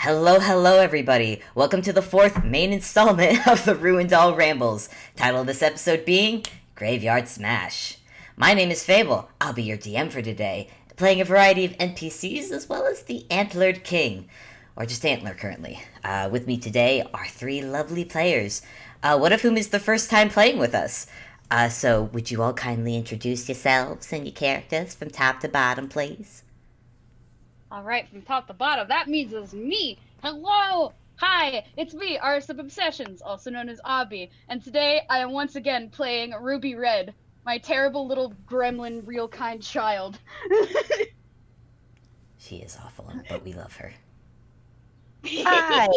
Hello, hello, everybody. Welcome to the fourth main installment of the Ruindall Rambles. Title of this episode being Graveyard Smash. My name is Fable. I'll be your DM for today, playing a variety of NPCs as well as the Antlered King, or just Antler currently. With me today are three lovely players, one of whom is the first time playing with us. So would you all kindly introduce yourselves and your characters from top to bottom, please? All right, from top to bottom, that means it's me. Hello, hi, it's me, Artist of Obsessions, also known as Abby, and today I am once again playing Ruby Red, my terrible little gremlin, real kind child. She is awful, but we love her. Hi,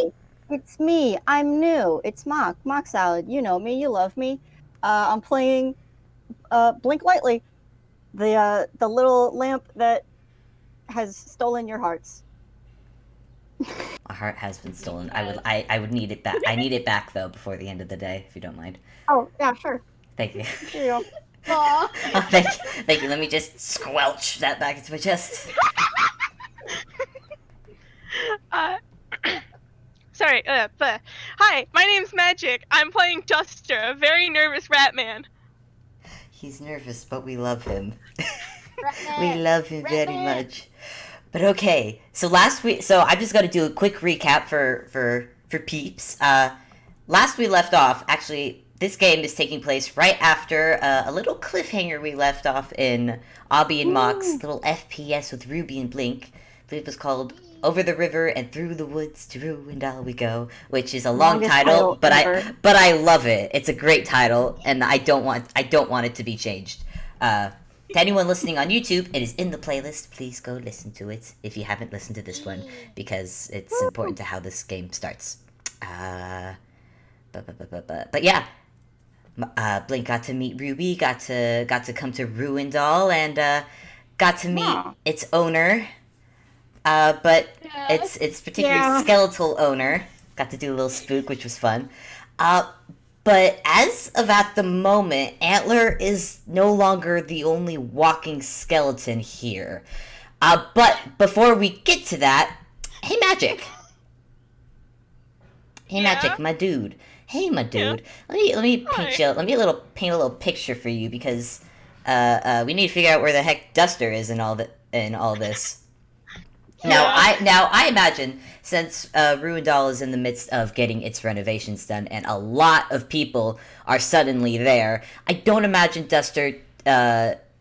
it's me. I'm new. It's Mock Salad. You know me. You love me. I'm playing Blink Lightly, the little lamp that has stolen your hearts. My heart has been stolen. I would need it back. I need it back though before the end of the day, if you don't mind. Oh yeah, sure. Thank you. Here you go. Aw. Oh, thank you. Let me just squelch that back into my chest. Sorry, hi, my name's Magic. I'm playing Duster, a very nervous rat man. He's nervous, but we love him. Ratman, We love him very Ratman. much. But okay, so last week, so I'm just gonna do a quick recap for peeps. Last we left off, actually, this game is taking place right after a little cliffhanger we left off in Obby and Mock's little FPS with Ruby and Blink. I believe it was called Over the River and Through the Woods to Ruindall We Go, which is a long Longest title, but ever. I love it. It's a great title, and I don't want it to be changed. To anyone listening on YouTube, it is in the playlist. Please go listen to it if you haven't listened to this one, because it's important to how this game starts. But yeah, Blink got to meet Ruby, got to come to Ruindall, and got to meet Yeah. its owner. But Yes. its particularly Yeah. skeletal owner. Got to do a little spook, which was fun. But as of at the moment, Antler is no longer the only walking skeleton here. But before we get to that, hey Magic. Hey Yeah? Magic, my dude. Hey my dude. Let me paint Hi. you. Let me paint a little picture for you because we need to figure out where the heck Duster is in all this. Now I imagine since Ruindall is in the midst of getting its renovations done, and a lot of people are suddenly there, I don't imagine Duster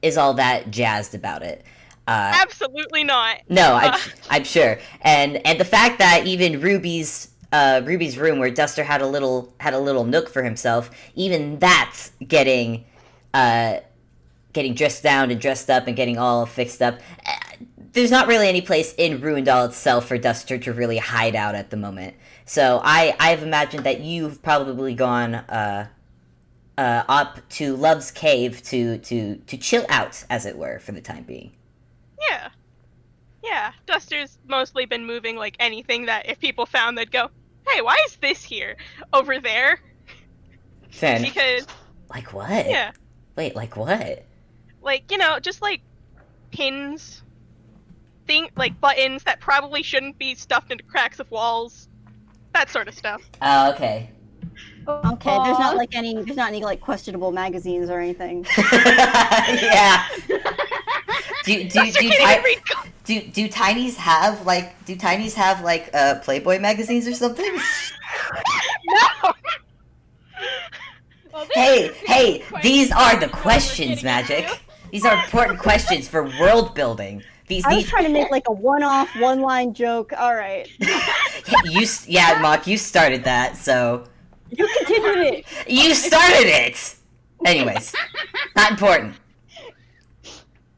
is all that jazzed about it. Absolutely not. No, I'm sure, and the fact that even Ruby's room where Duster had a little nook for himself, even that's getting dressed down and dressed up and getting all fixed up. There's not really any place in Ruindall itself for Duster to really hide out at the moment. So I've imagined that you've probably gone up to Love's Cave to chill out, as it were, for the time being. Yeah. Yeah, Duster's mostly been moving like anything that if people found, they'd go, hey, why is this here? Over there? Fair enough. Because, Like what? yeah, Wait, like what? like, just like pins, like buttons that probably shouldn't be stuffed into cracks of walls. That sort of stuff. Oh, okay. Okay, there's not any like questionable magazines or anything. Yeah. Do Duster can't even read do Tinies have like Playboy magazines or something? No! Well, this is Hey, quite these are the what we're questions, getting Magic. into. These are important questions for world building. These I was need trying to make like a one-off, one-line joke. All right, Mock, you started that, so you continued it. you started it. Anyways, not important.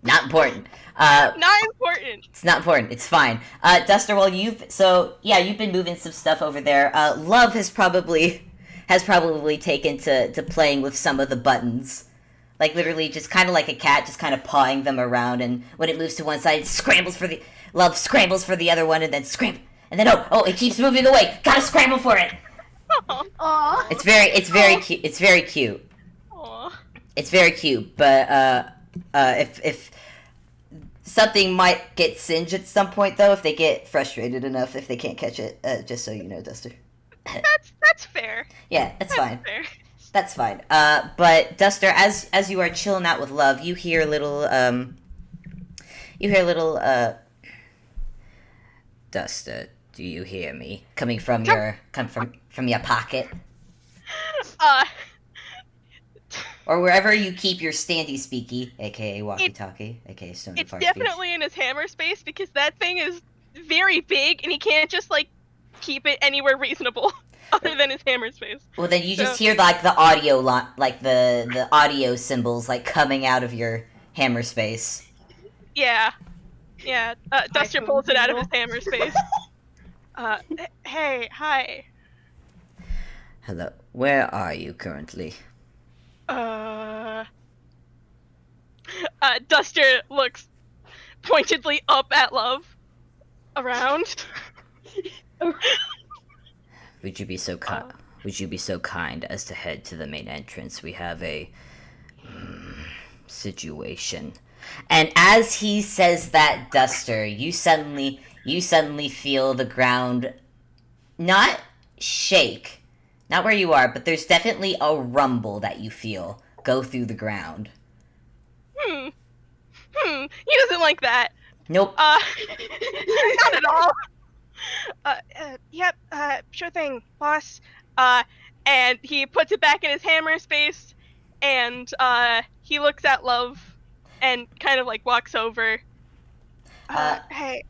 Not important. Not important. It's not important. It's fine. Duster, well, you've been moving some stuff over there. Love has probably taken to playing with some of the buttons. Like literally just kind of like a cat, just kind of pawing them around, and when it moves to one side, it scrambles for the other one, and then scramble, and then oh, it keeps moving away. Gotta scramble for it. Aw. It's very cute. It's very cute. Aw. It's very cute. But if Something might get singed at some point, though, if they get frustrated enough, if they can't catch it. Just so you know, Duster. That's fair. Yeah, it's fine. Fair. That's fine. But Duster, as you are chilling out with Love, you hear little, Duster, do you hear me? Coming from your pocket. Or wherever you keep your standy speaky, aka walkie-talkie, aka stony It's far definitely in his hammer space because that thing is very big and he can't just like keep it anywhere reasonable other than his hammer space. Well, then you just hear like the audio like the audio symbols like coming out of your hammer space. Yeah. Duster pulls it out of his hammer space. Hey, hi. Hello. Where are you currently? Duster looks pointedly up at Love. Around. Would you be so kind as to head to the main entrance? We have a situation. And as he says that, Duster, you suddenly feel the ground not shake, not where you are, but there's definitely a rumble that you feel go through the ground. He doesn't like that. Nope. Not at all. Yep, sure thing, boss. And he puts it back in his hammer space, and, he looks at Love, and kind of, like, walks over. Hey.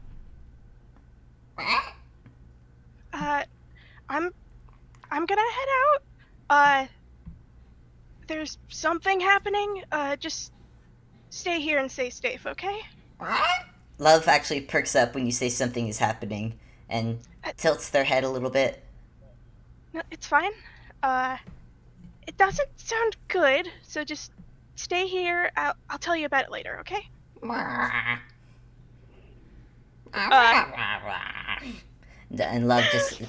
I'm gonna head out. There's something happening. Just stay here and stay safe, okay? Love actually perks up when you say something is happening and tilts their head a little bit. No, it's fine. It doesn't sound good, so just stay here. I'll tell you about it later, okay? And Love just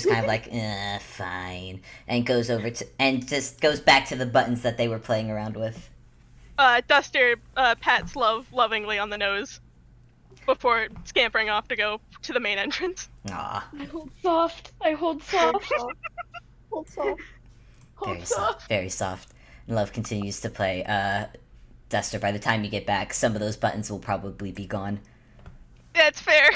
kind of like, fine, and goes over to and just goes back to the buttons that they were playing around with. Duster pats Love lovingly on the nose before scampering off to go to the main entrance. Aw. I hold soft. Very soft, very soft. And Love continues to play. Duster, by the time you get back, some of those buttons will probably be gone. That's fair.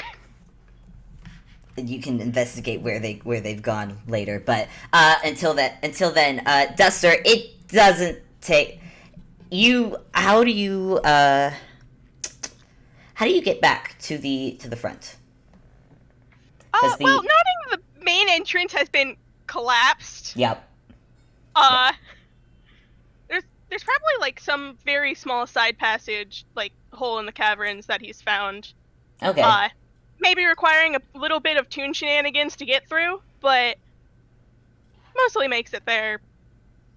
You can investigate where they've gone later, but until then, Duster, it doesn't take you. How do you get back to the front? Well, noting the main entrance has been collapsed. Yep. There's probably like some very small side passage, like hole in the caverns that he's found. Okay. Maybe requiring a little bit of toon shenanigans to get through, but mostly makes it there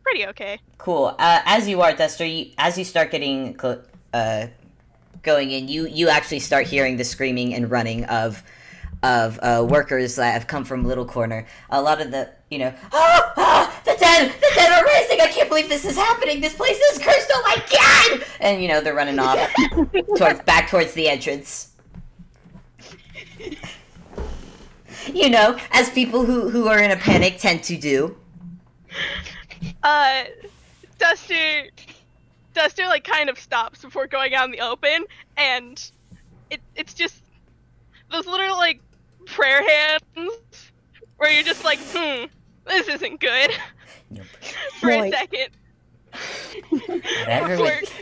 pretty okay. Cool. As you are, Duster, as you start getting going in, you actually start hearing the screaming and running of workers that have come from Little Corner. A lot of the, the dead are rising! I can't believe this is happening! This place is cursed! Oh my god! And, they're running off back towards the entrance. As people who are in a panic tend to do. Duster like kind of stops before going out in the open, and it's just those little like prayer hands where you're just like, this isn't good. Nope. For a second.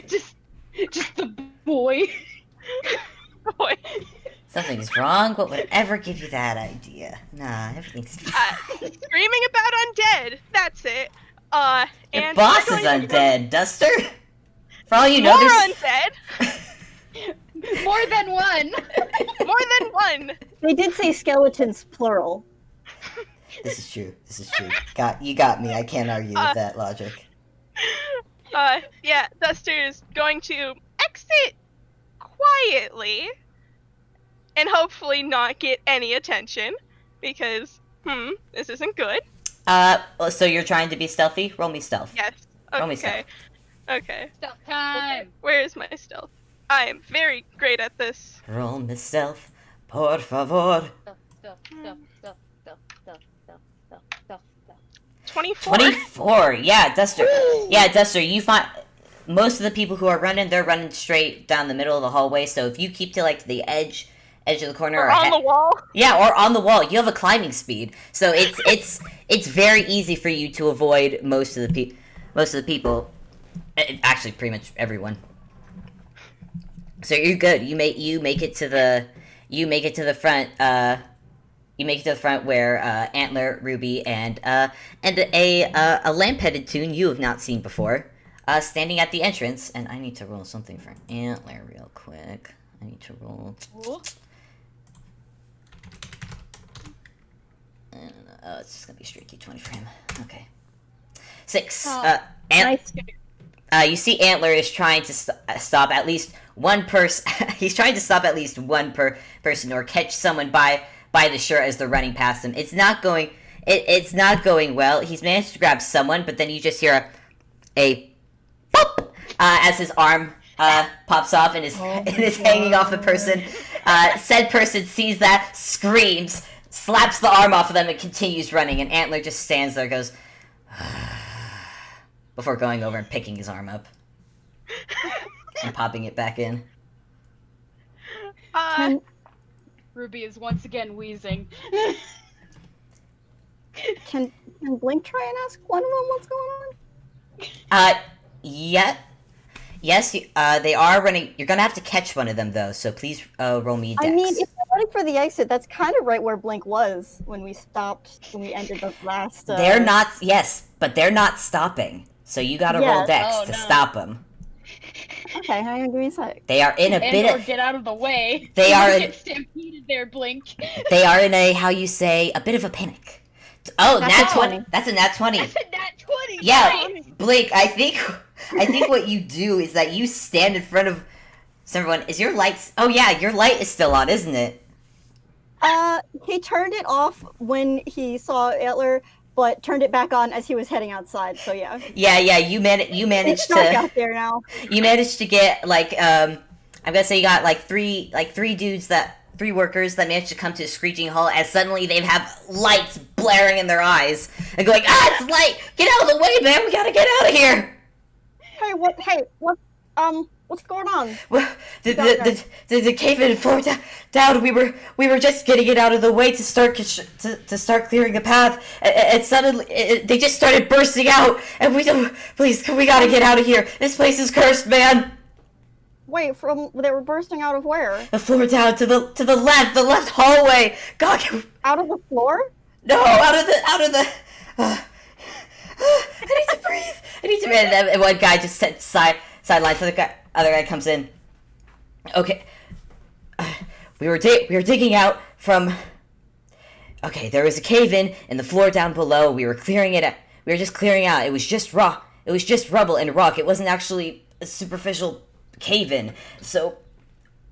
Just the boy. Boy. Something's wrong. What would ever give you that idea? Nah, everything's fine. Screaming about undead. That's it. Your And boss is undead, Duster. For all you know, more there's undead. More than one. More than one. They did say skeletons plural. This is true. You got me. I can't argue with that logic. Yeah, Duster's going to exit quietly and hopefully not get any attention because, this isn't good. So you're trying to be stealthy? Roll me stealth. Yes. Okay. Roll me stealth. Okay. Stealth time. Where is my stealth? I am very great at this. Roll myself, por favor. Stuff. 24. 24. Yeah, Duster. Yeah, Duster. You find most of the people who are running, they're running straight down the middle of the hallway. So if you keep to like the edge of the corner, Or on the wall. yeah, or on the wall, you have a climbing speed. So it's very easy for you to avoid most of the people. Actually, pretty much everyone. So you're good. You make it to the front. You make it to the front where Antler, Ruby, and a lamp-headed Toon you have not seen before, standing at the entrance. And I need to roll something for Antler real quick. I need to roll. Oh, it's just gonna be straight D20 for him. Okay. 6. Nice. You see Antler is trying to stop at least one person. He's trying to stop at least one person or catch someone by the shirt as they're running past him. It's not going well. He's managed to grab someone, but then you just hear a pop as his arm pops off and is hanging off the person. Said person sees that, screams, slaps the arm off of them, and continues running. And Antler just stands there, goes before going over and picking his arm up and popping it back in. Ruby is once again wheezing. Can Blink try and ask one of them what's going on? Yes, they are running. You're gonna have to catch one of them though, so please roll me dex. I mean, if they're running for the exit, that's kind of right where Blink was when we ended the last. They're not. Yes, but they're not stopping. So you gotta roll dex to stop them. Okay, hang on, give me a sec. They are in a bit of. Get out of the way. They are get stampeded there, Blink. They are in a a bit of a panic. Oh, That's nat a 20. 20. That's a nat 20. That's a nat 20. Yeah, Nice. Blake. I think what you do is that you stand in front of everyone. Is your lights? Oh yeah, your light is still on, isn't it? He turned it off when he saw Antler, but turned it back on as he was heading outside. So yeah. Yeah. You managed It's dark out there now. You managed to get I'm gonna say you got three workers that managed to come to a screeching halt as suddenly they have lights blaring in their eyes and going, it's light! Get out of the way, man! We gotta get out of here! Hey, what's going on? Well, the cave-in floor down. We were just getting it out of the way to start clearing the path, and suddenly they just started bursting out. And we gotta get out of here. This place is cursed, man. Wait, they were bursting out of where? The floor down to the left hallway. God, Out of the floor? no, out of the. I need to breathe. I need to. And one guy just said sideline. So the other guy comes in. Okay, we were digging out from. Okay, there was a cave in the floor down below. We were clearing it. We were just clearing out. It was just rock. It was just rubble and rock. It wasn't actually a superficial cave-in. So,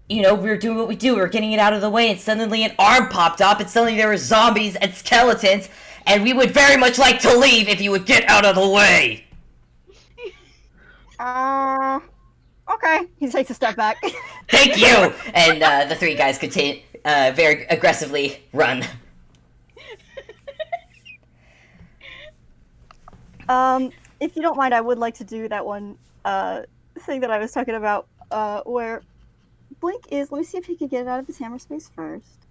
we were doing what we do. We were getting it out of the way, and suddenly an arm popped up, and suddenly there were zombies and skeletons, and we would very much like to leave if you would get out of the way. Okay. He takes a step back. Thank you! And the three guys continue, very aggressively run. If you don't mind, I would like to do that one, thing that I was talking about, where Blink is. Let me see if he can get it out of his hammer space first.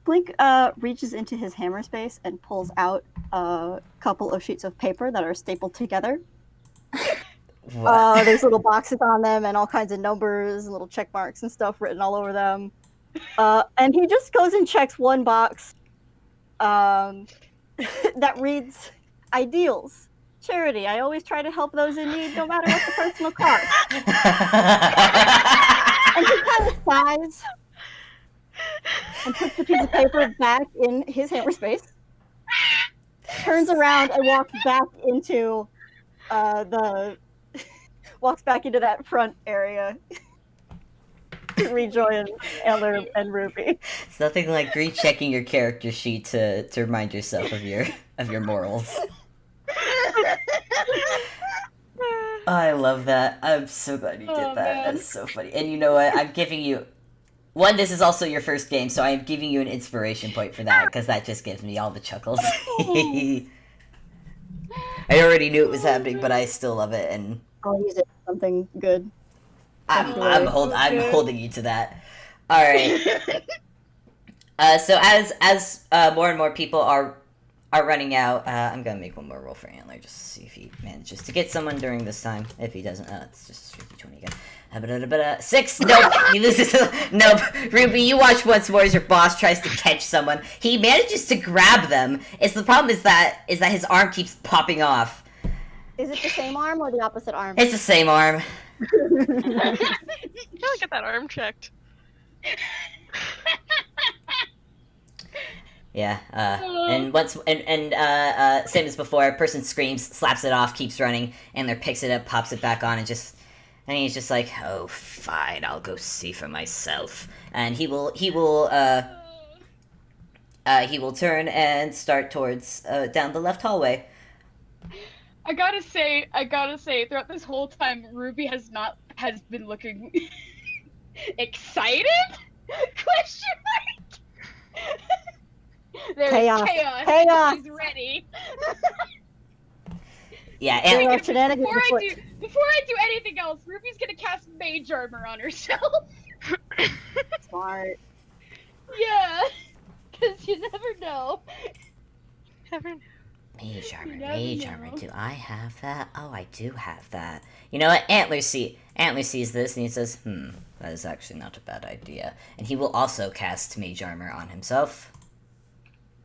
Blink reaches into his hammer space and pulls out a couple of sheets of paper that are stapled together. There's little boxes on them and all kinds of numbers and little check marks and stuff written all over them. And he just goes and checks one box that reads, "Ideals. Charity. I always try to help those in need, no matter what the personal cost." And he kind of sighs and puts the piece of paper back in his hammer space, turns around and walks back into that front area to rejoin Eller and Ruby. It's nothing like rechecking your character sheet to remind yourself of your morals. I love that. I'm so glad you did Oh, that. man. That's so funny. And you know what? I'm giving you one. This is also your first game, so I am giving you an inspiration point for that because that just gives me all the chuckles. I already knew it was happening, but I still love it, and I'll use it for something good. I'm Right. I'm Okay. holding you to that. All right. So as more and more people are running out, I'm gonna make one more roll for Antler just to see if he manages to get someone during this time. If he doesn't, it's just a straight 20 again. 6. Nope. He loses. Nope. Ruby, you watch once more as your boss tries to catch someone. He manages to grab them. The problem is that his arm keeps popping off. Is it the same arm or the opposite arm? It's the same arm. I gotta get that arm checked. Yeah, and same as before, a person screams, slaps it off, keeps running, and then picks it up, pops it back on, and he's just like, oh, fine, I'll go see for myself. And he will turn and start towards down the left hallway. I gotta say, throughout this whole time, Ruby has been looking excited? Question mark. There's Chaos. chaos. She's ready. Yeah, There and are shenanigans Before afoot. I do anything else, Ruby's gonna cast mage armor on herself. Smart. Yeah, because you never know. Never know. mage armor, You never mage know. armor. Do I have that? Oh, I do have that. You know what? Antler sees this and he says, that is actually not a bad idea. And he will also cast mage armor on himself.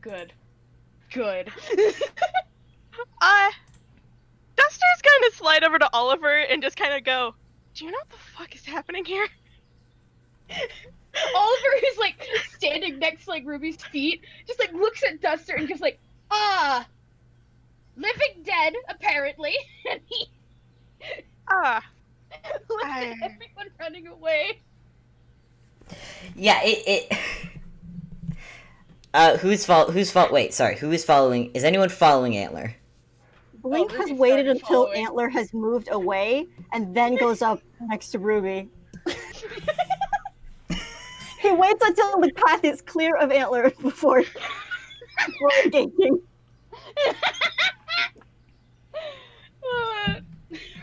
Good. Duster's gonna slide over to Oliver and just kind of go, do you know what the fuck is happening here? Oliver, who's like standing next to like Ruby's feet, just like looks at Duster and gives like, living dead apparently, and he looks at everyone running away. Yeah, whose fault? Wait, sorry. Who is following? Is anyone following Antler? Blink Ruby has waited started until following. Antler has moved away and then goes up next to Ruby. He waits until the path is clear of Antler before engaging.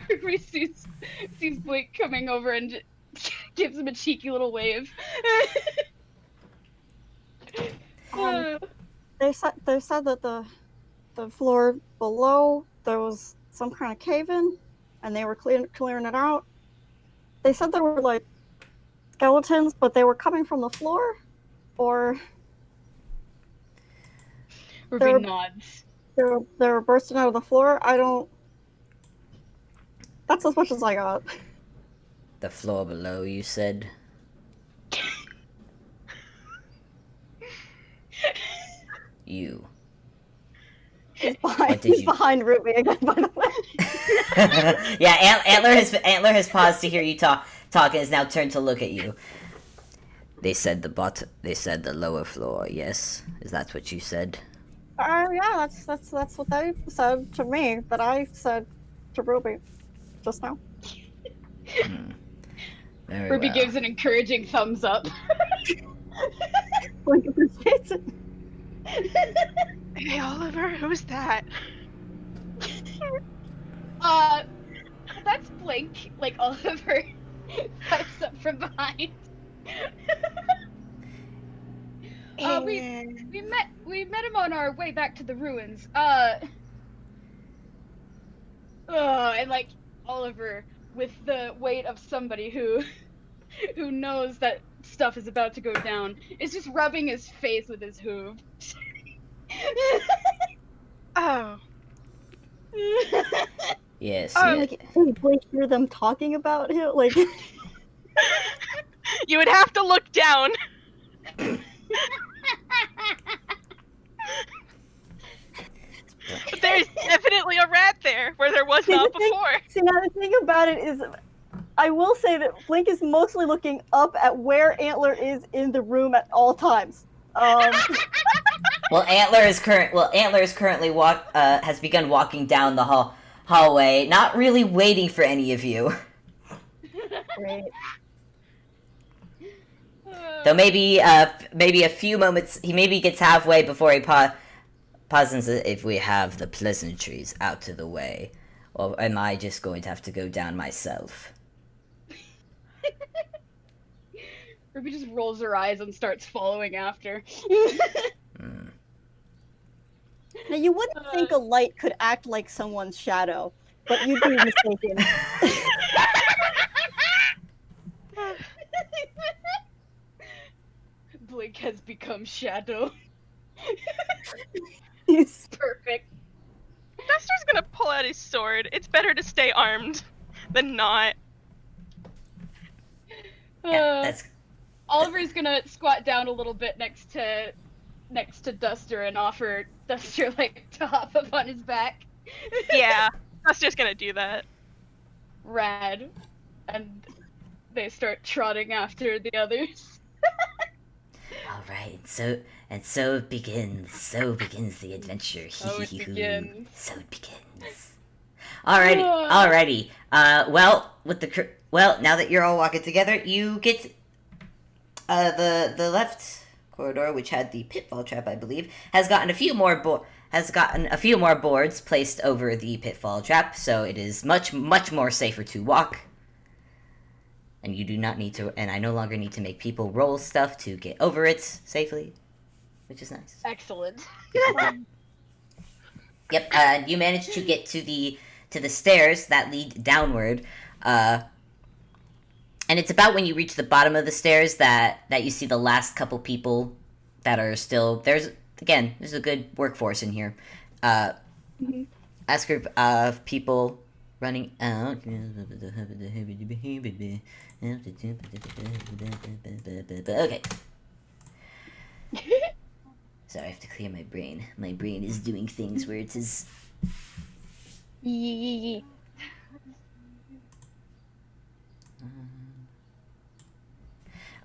Ruby sees Blink coming over and gives him a cheeky little wave. They said that the floor below there was some kind of cave-in, and they were clearing it out. They said there were like skeletons, but they were coming from the floor, or Ruby nods. they were bursting out of the floor. I don't. That's as much as I got. The floor below, you said? You. He's did you- behind Ruby again, by the way. Yeah, Antler has paused to hear you talk and is now turned to look at you. They said the lower floor, yes? Is that what you said? Yeah, that's what they said to me. That I said to Ruby just now. Very Ruby well. gives an encouraging thumbs up. Blink appreciates it. Hey, Oliver, who's that? That's Blink. Like Oliver pipes up from behind. We met him on our way back to the ruins. And like Oliver, with the weight of somebody who knows that stuff is about to go down, is just rubbing his face with his hooves. Oh. Yes. Like, did Blake hear them talking about him? Like, You would have to look down. But there's definitely a rat there where there was not before. See, now the thing about it is, I will say that Blink is mostly looking up at where Antler is in the room at all times. Well, Antler is currently has begun walking down the hall, hallway, not really waiting for any of you. Great. Though maybe a few moments, he maybe gets halfway before he pauses. If we have the pleasantries out of the way, or am I just going to have to go down myself? Ruby just rolls her eyes and starts following after. Now, you wouldn't think a light could act like someone's shadow, but you'd be mistaken. Blink has become shadow. Yes. Perfect. Duster's gonna pull out his sword. It's better to stay armed than not. Yeah, that's Oliver's gonna squat down a little bit next to Duster and offer Duster like to hop up on his back. Yeah, Duster's gonna do that. Rad. And they start trotting after the others. all right. So it begins. So begins the adventure. So it begins. So it begins. Alrighty. Well, now that you're all walking together, you get the left corridor, which had the pitfall trap, I believe, has gotten a few more boards placed over the pitfall trap, so it is much more safer to walk. And you do not need to, and I no longer need to make people roll stuff to get over it safely, which is nice. Excellent. Yep, you managed to get to the stairs that lead downward, and it's about when you reach the bottom of the stairs that you see the last couple people that are still there's a good workforce in here. Last group of people running out. Okay. Sorry, I have to clear my brain. My brain is doing things where it is.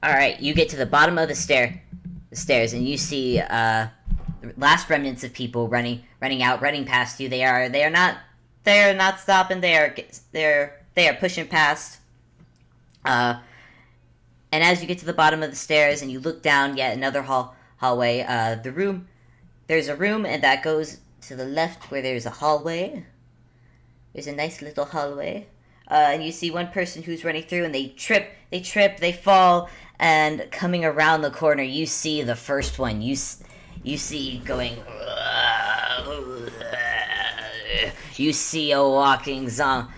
All right, you get to the bottom of the stairs, and you see last remnants of people running past you. They are not stopping. They are pushing past. And as you get to the bottom of the stairs and you look down yet another hallway, there's a room, and that goes to the left where there's a hallway. There's a nice little hallway. And you see one person who's running through, and they trip, they fall, and coming around the corner, you see the first one. You see going. You see a walking zombie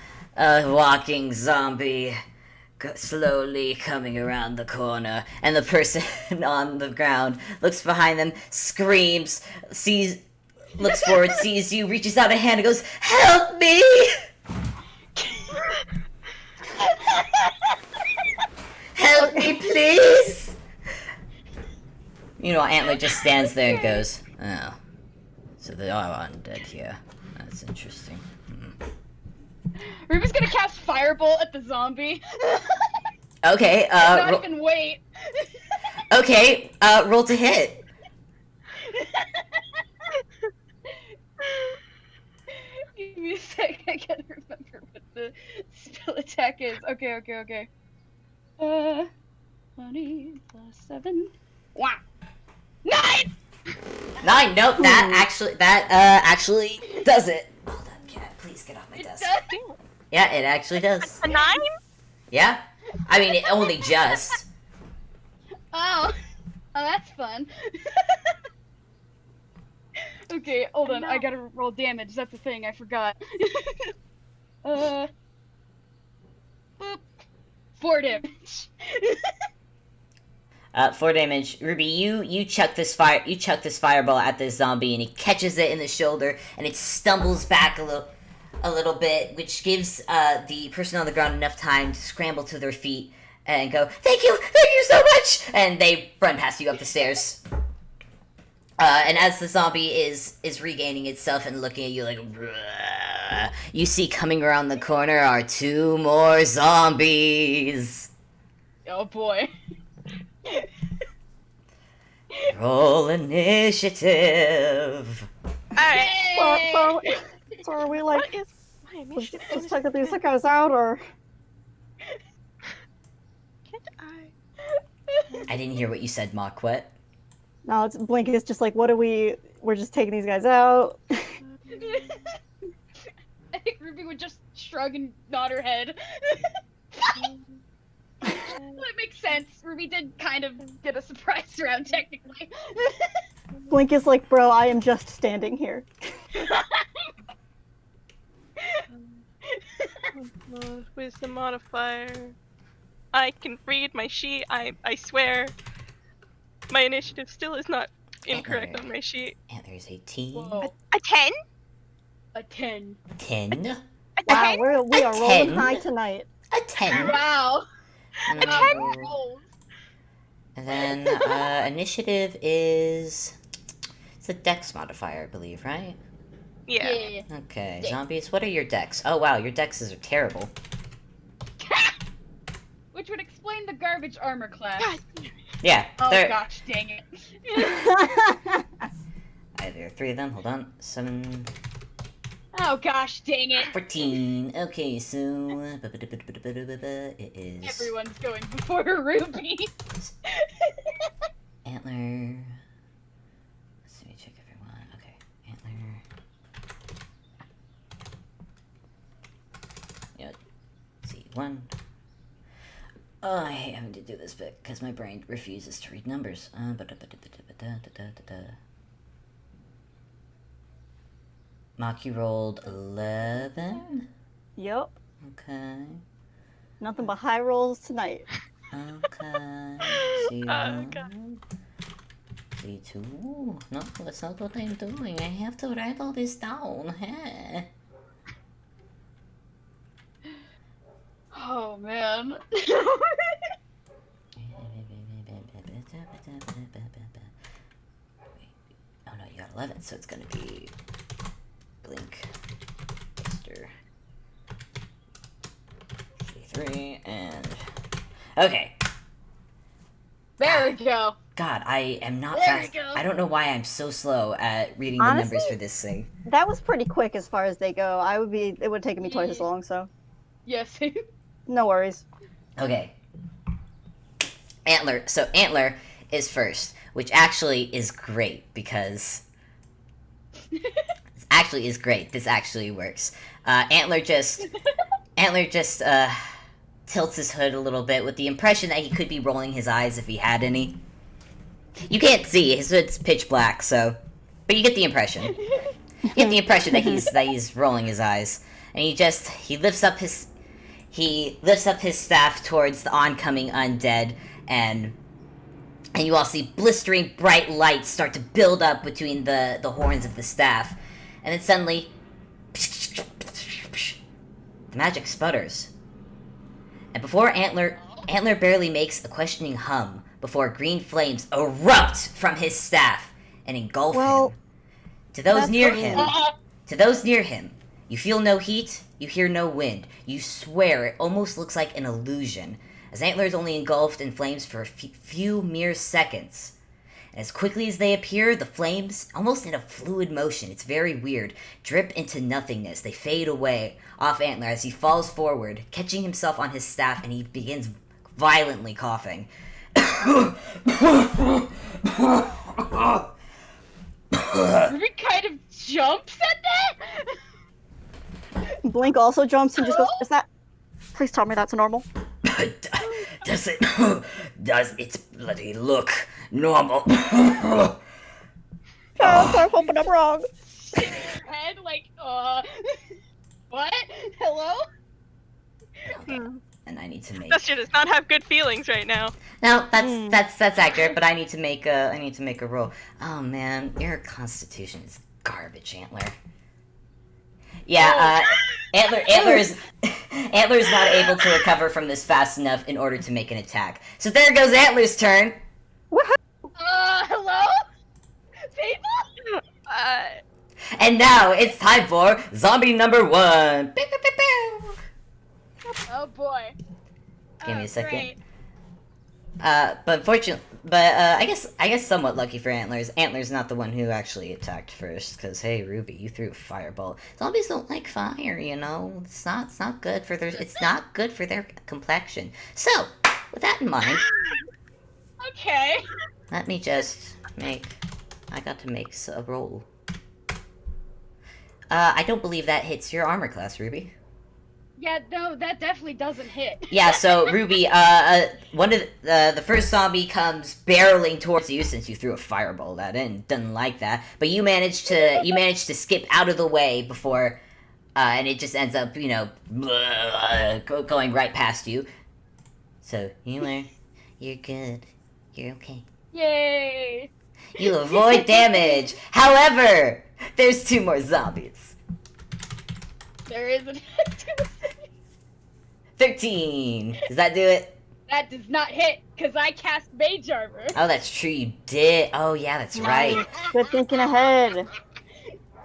slowly coming around the corner, and the person on the ground looks behind them, screams, looks forward, sees you, reaches out a hand, and goes, "Help me!" "Help me, please!" Antler just stands there and goes, "Oh, so they are undead here. That's interesting." Ruby's gonna cast Firebolt at the zombie. Okay, Not even wait. Okay, roll to hit. Give me a sec, I gotta remember what the spell attack is. Okay. 20 plus 7. Wow. 9! 9, nope, that actually does it. Hold on, cat, please get off my desk. Yeah, it actually does. A 9? Yeah? I mean, it only just. Oh, that's fun. Okay, hold on, I gotta roll damage, that's the thing, I forgot. Boop. 4 damage. 4 damage. Ruby, you chuck this fireball at this zombie, and he catches it in the shoulder, and it stumbles back a little bit, which gives the person on the ground enough time to scramble to their feet and go, thank you so much!" And they run past you up the stairs. And as the zombie is regaining itself and looking at you like, "Bruh," you see coming around the corner are 2 more zombies. Oh boy. Roll initiative. Alright. So are we like My Let's initiative just bonus check is these 10. guys out, or Can't I? I didn't hear what you said, Mockwet. no? It's Blink is just like, what do we? We're just taking these guys out. I think Ruby would just shrug and nod her head. That makes sense. Ruby did kind of get a surprise round, technically. Blink is like, bro, I am just standing here. Wisdom modifier. I can read my sheet. I swear. My initiative still is not incorrect on my sheet. Antler's 18. Whoa. A 10? A 10. 10. A Wow, 10? we A are rolling 10? high tonight. A 10. Wow. And then, Wow, rolls. and then initiative is... It's a dex modifier, I believe, right? Yeah. Okay, Yeah. zombies, what are your dex? Oh wow, your dexes are terrible. Which would explain the garbage armor class. God. Yeah, Oh they're... gosh, dang it. There are 3 of them, hold on. 7... Oh gosh, dang it. 14. Okay, so... It is... Everyone's going before Ruby. Antler... Let me check everyone. Okay, Antler... Yeah, let's see, 1... Oh, I hate having to do this bit, because my brain refuses to read numbers. Maki rolled 11? Yep, Okay. nothing but high rolls tonight. Okay. C1. Oh, God. C2. No, that's not what I'm doing. I have to write all this down. Huh? Oh man. Oh no, you got 11, so it's gonna be Blink, Buster, C3, and okay. There we go. God, I am not There fast. we go. I don't know why I'm so slow at reading the Honestly, numbers for this thing. That was pretty quick as far as they go. It would have taken me twice as long, so Yes. no worries. Okay. Antler. So Antler is first, which actually is great because this actually is great. This actually works. Antler just tilts his hood a little bit with the impression that he could be rolling his eyes if he had any. You can't see, his hood's pitch black, so, but you get the impression. You get the impression that he's rolling his eyes, and he lifts up his staff towards the oncoming undead, and you all see blistering bright lights start to build up between the horns of the staff, and then suddenly the magic sputters. And before Antler barely makes a questioning hum before green flames erupt from his staff and engulf him. To those near him, you feel no heat, you hear no wind. You swear it almost looks like an illusion, as Antler is only engulfed in flames for a few mere seconds. And as quickly as they appear, the flames, almost in a fluid motion, it's very weird, drip into nothingness. They fade away off Antler as he falls forward, catching himself on his staff, and he begins violently coughing. Ruby kind of jumps at that. Blink also jumps and just goes, "Is that? Please tell me that's normal." Does it's bloody look normal? Oh, I'm hoping I'm wrong. Head like, what? Hello? And I need to make. Dustin does not have good feelings right now. No, that's accurate, but I need to make a roll. Oh man, your constitution is garbage, Antler. Yeah, Antler's not able to recover from this fast enough in order to make an attack. So there goes Antler's turn. Hello? People? And now it's time for zombie number 1. Pew, pew, pew, pew. Oh boy. Give me a second. Great. But unfortunately, I guess somewhat lucky for Antlers. Antlers not the one who actually attacked first, because hey, Ruby, you threw a fireball. Zombies don't like fire, you know. It's not good for their complexion. So, with that in mind, Okay. let me just make. I got to make a roll. I don't believe that hits your armor class, Ruby. Yeah, no, that definitely doesn't hit. Yeah, so Ruby, one of the first zombie comes barreling towards you since you threw a fireball at it and doesn't like that. But you managed to skip out of the way before, and it just ends up going right past you. So you're good, you're okay. Yay! You avoid damage. However, there's 2 more zombies. There isn't. 13. Does that do it? That does not hit, because I cast Mage Armor. Oh, that's true. You did. Oh, yeah, that's right. Nice. Good thinking ahead.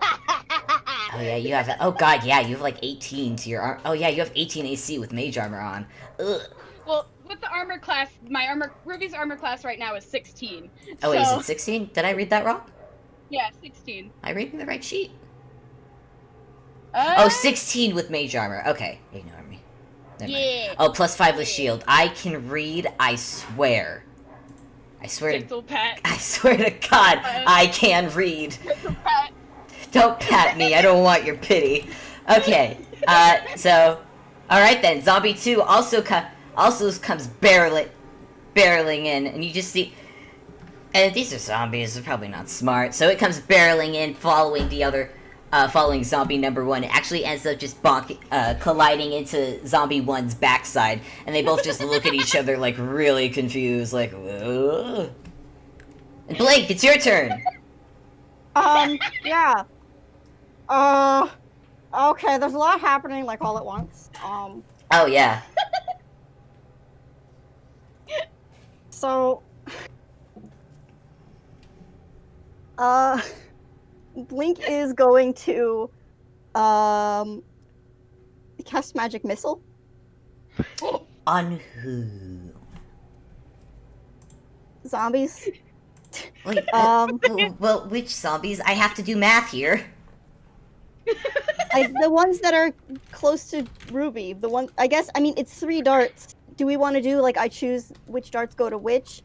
Oh, yeah, you have. Oh, God, yeah, you have like 18 to your arm. Oh, yeah, you have 18 AC with mage armor on. Ugh. Well, with the armor class, Ruby's armor class right now is 16. Oh, wait, is so- it 16? Did I read that wrong? Yeah, 16. I reading the right sheet? Uh, Oh, 16 with mage armor. Okay, ignore me. Never mind. Yeah. Oh, +5 with shield. I can read, I swear. I swear to Pixel Pat. I swear to God, I can read. Pixel Pat. Don't pat me. I don't want your pity. Okay. So, all right then. Zombie 2 also comes barreling in, and you just see. And these are zombies. They're probably not smart. So it comes barreling in, following zombie number 1. It actually ends up just colliding into zombie 1's backside, and they both just look at each other like really confused, like. Ugh. And Blake, it's your turn. Yeah. Okay, there's a lot happening, like, all at once. Oh yeah. So... Blink is going to, cast Magic Missile. On who? Zombies. Wait, well, which zombies? I have to do math here. The ones that are close to Ruby. I mean, it's 3 darts. Do we want to do, like, I choose which darts go to which?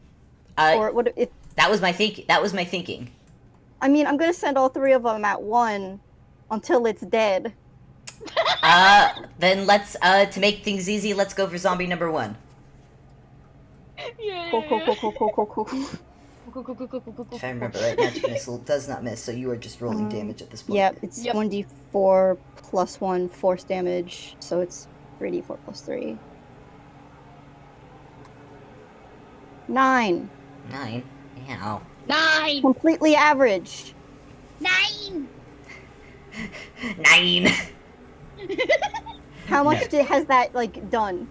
Or what if... That was my thinking. I mean, I'm gonna send all 3 of them at 1 until it's dead. Then let's, to make things easy, let's go for zombie number 1. Yeah. Cool. If I remember right, magic missile does not miss, so you are just rolling damage at this point. Yeah, it's Yep. 1d4 plus 1 force damage, so it's 3d4 plus 3. 9. 9? Ow. 9! Completely average. 9! 9! How much has that, like, done?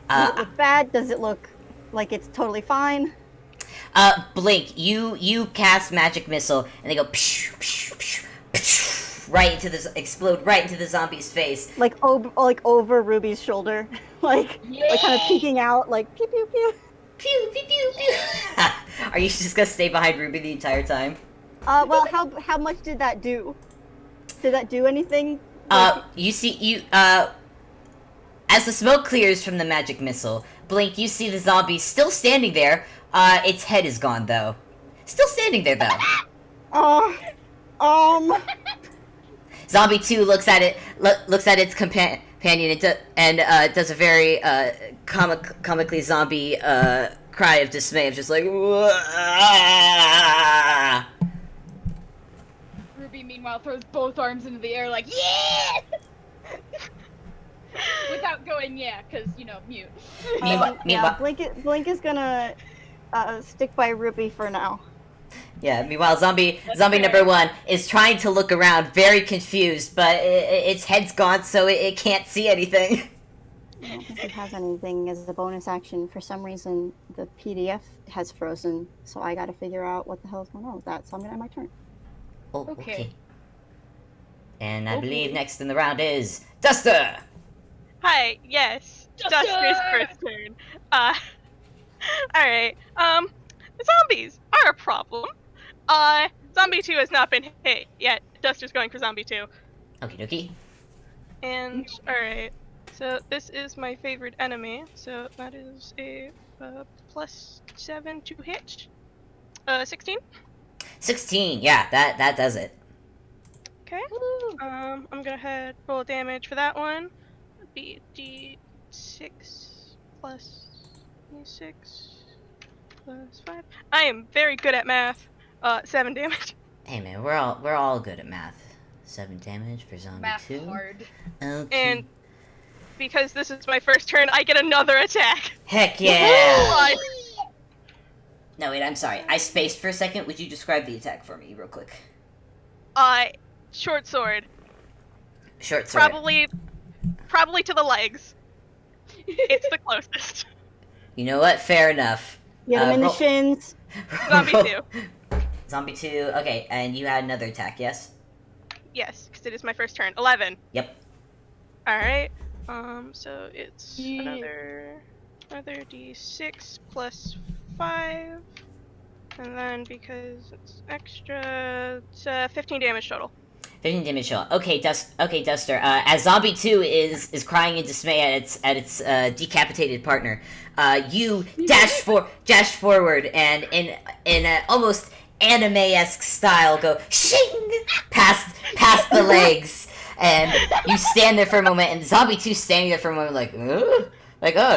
Does it look bad? Does it look like it's totally fine? Blink, you cast magic missile, and they go psh, psh, psh, psh, right into this, explode right into the zombie's face. Like over Ruby's shoulder, like kind of peeking out, like pew pew pew. Pew, pew, pew, pew. Are you just gonna stay behind Ruby the entire time? Well, how much did that do? Did that do anything? As the smoke clears from the magic missile, Blink, you see the zombie still standing there. Its head is gone, though. Still standing there, though. Zombie 2 looks at its companion and does a very comically zombie cry of dismay of just like. Ruby, meanwhile, throws both arms into the air like, yeah! Without going, yeah, because, mute. Meanwhile, Blink is gonna stick by Ruby for now. Yeah, meanwhile, zombie number 1 is trying to look around, very confused, but its head's gone, so it can't see anything. I don't think it has anything as a bonus action. For some reason, the PDF has frozen, so I gotta figure out what the hell is going on with that, so I'm gonna end my turn. Oh, Okay. okay. And I believe next in the round is Duster! Hi, yes. Duster! Duster's first turn. Alright. Zombies are a problem. Zombie 2 has not been hit yet. Duster's going for Zombie 2. Okie dokie. And, alright. So, this is my favorite enemy. So, that is a +7 to hit. 16? 16, yeah, that does it. Okay. I'm gonna roll damage for that one. It'd be D6 plus D6 plus 5. I am very good at math. 7 damage. Hey man, we're all good at math. 7 damage for zombie Math 2. hard. Okay. And because this is my first turn, I get another attack. Heck yeah! Woo! No wait, I'm sorry. I spaced for a second. Would you describe the attack for me real quick? Short sword. Short sword. Probably to the legs. It's the closest. You know what? Fair enough. Get him in the roll- shins. Zombie 2. Zombie 2. Okay, and you had another attack, yes? Yes, because it is my first turn. 11. Yep. Alright. So it's Yeah. another D6 plus 5. And then because it's extra, it's 15 damage total. 15 damage shot. Okay, Duster. As Zombie 2 is crying in dismay at its decapitated partner, you dash forward and in an almost anime-esque style go shing past the legs, and you stand there for a moment, and Zombie 2 standing there for a moment like, oh,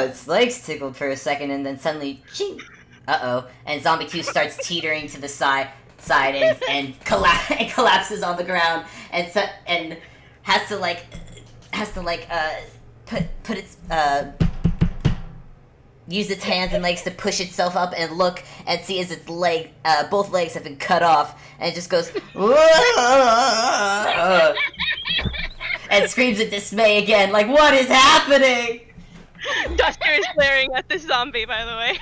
its legs tickled for a second, and then suddenly shing. And Zombie 2 starts teetering to the side and collapses on the ground and has to put its use its hands and legs to push itself up and look and see as its both legs have been cut off, and it just goes and screams in dismay again, like, what is happening? Duster is glaring at this zombie, by the way.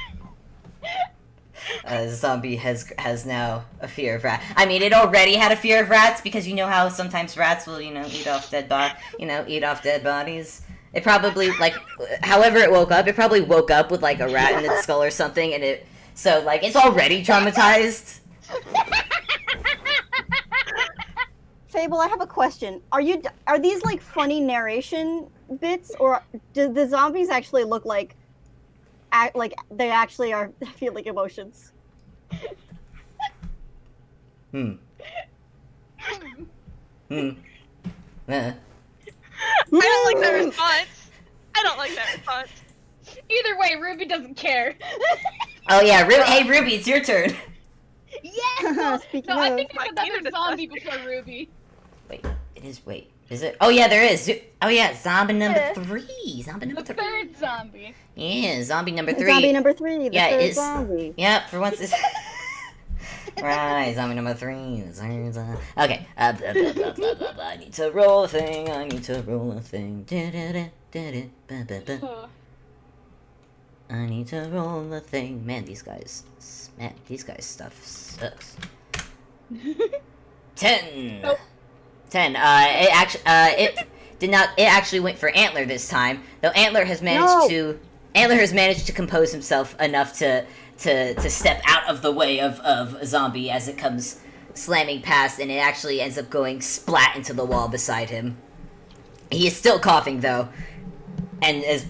Zombie has now a fear of rats. I mean, it already had a fear of rats because you know how sometimes rats will, eat off dead bodies. It probably, however it woke up, with like a rat in its skull or something, and it's already traumatized. Fable, I have a question. Are these like funny narration bits, or do the zombies actually look like they actually are feeling emotions? Hmm. I don't like that response. Either way, Ruby doesn't care. Oh yeah, hey Ruby, it's your turn. Yes! Speaking No, I of- think My there's gator another zombie does- before Ruby. Is it? Oh yeah, there is. Oh yeah, zombie number 3. Zombie The number 3. third zombie. Yeah, zombie number 3. Zombie number 3, the Yeah, third it's- zombie. Yeah, for once it's... Right, zombie number 3. Okay. Blah, blah, blah, blah, blah, blah. I need to roll a thing. I need to roll a thing. Man, these guys stuff sucks. 10. Nope. 10. It actually went for Antler this time, though Antler has managed to compose himself enough to step out of the way of a zombie as it comes slamming past, and it actually ends up going splat into the wall beside him. He is still coughing though, and has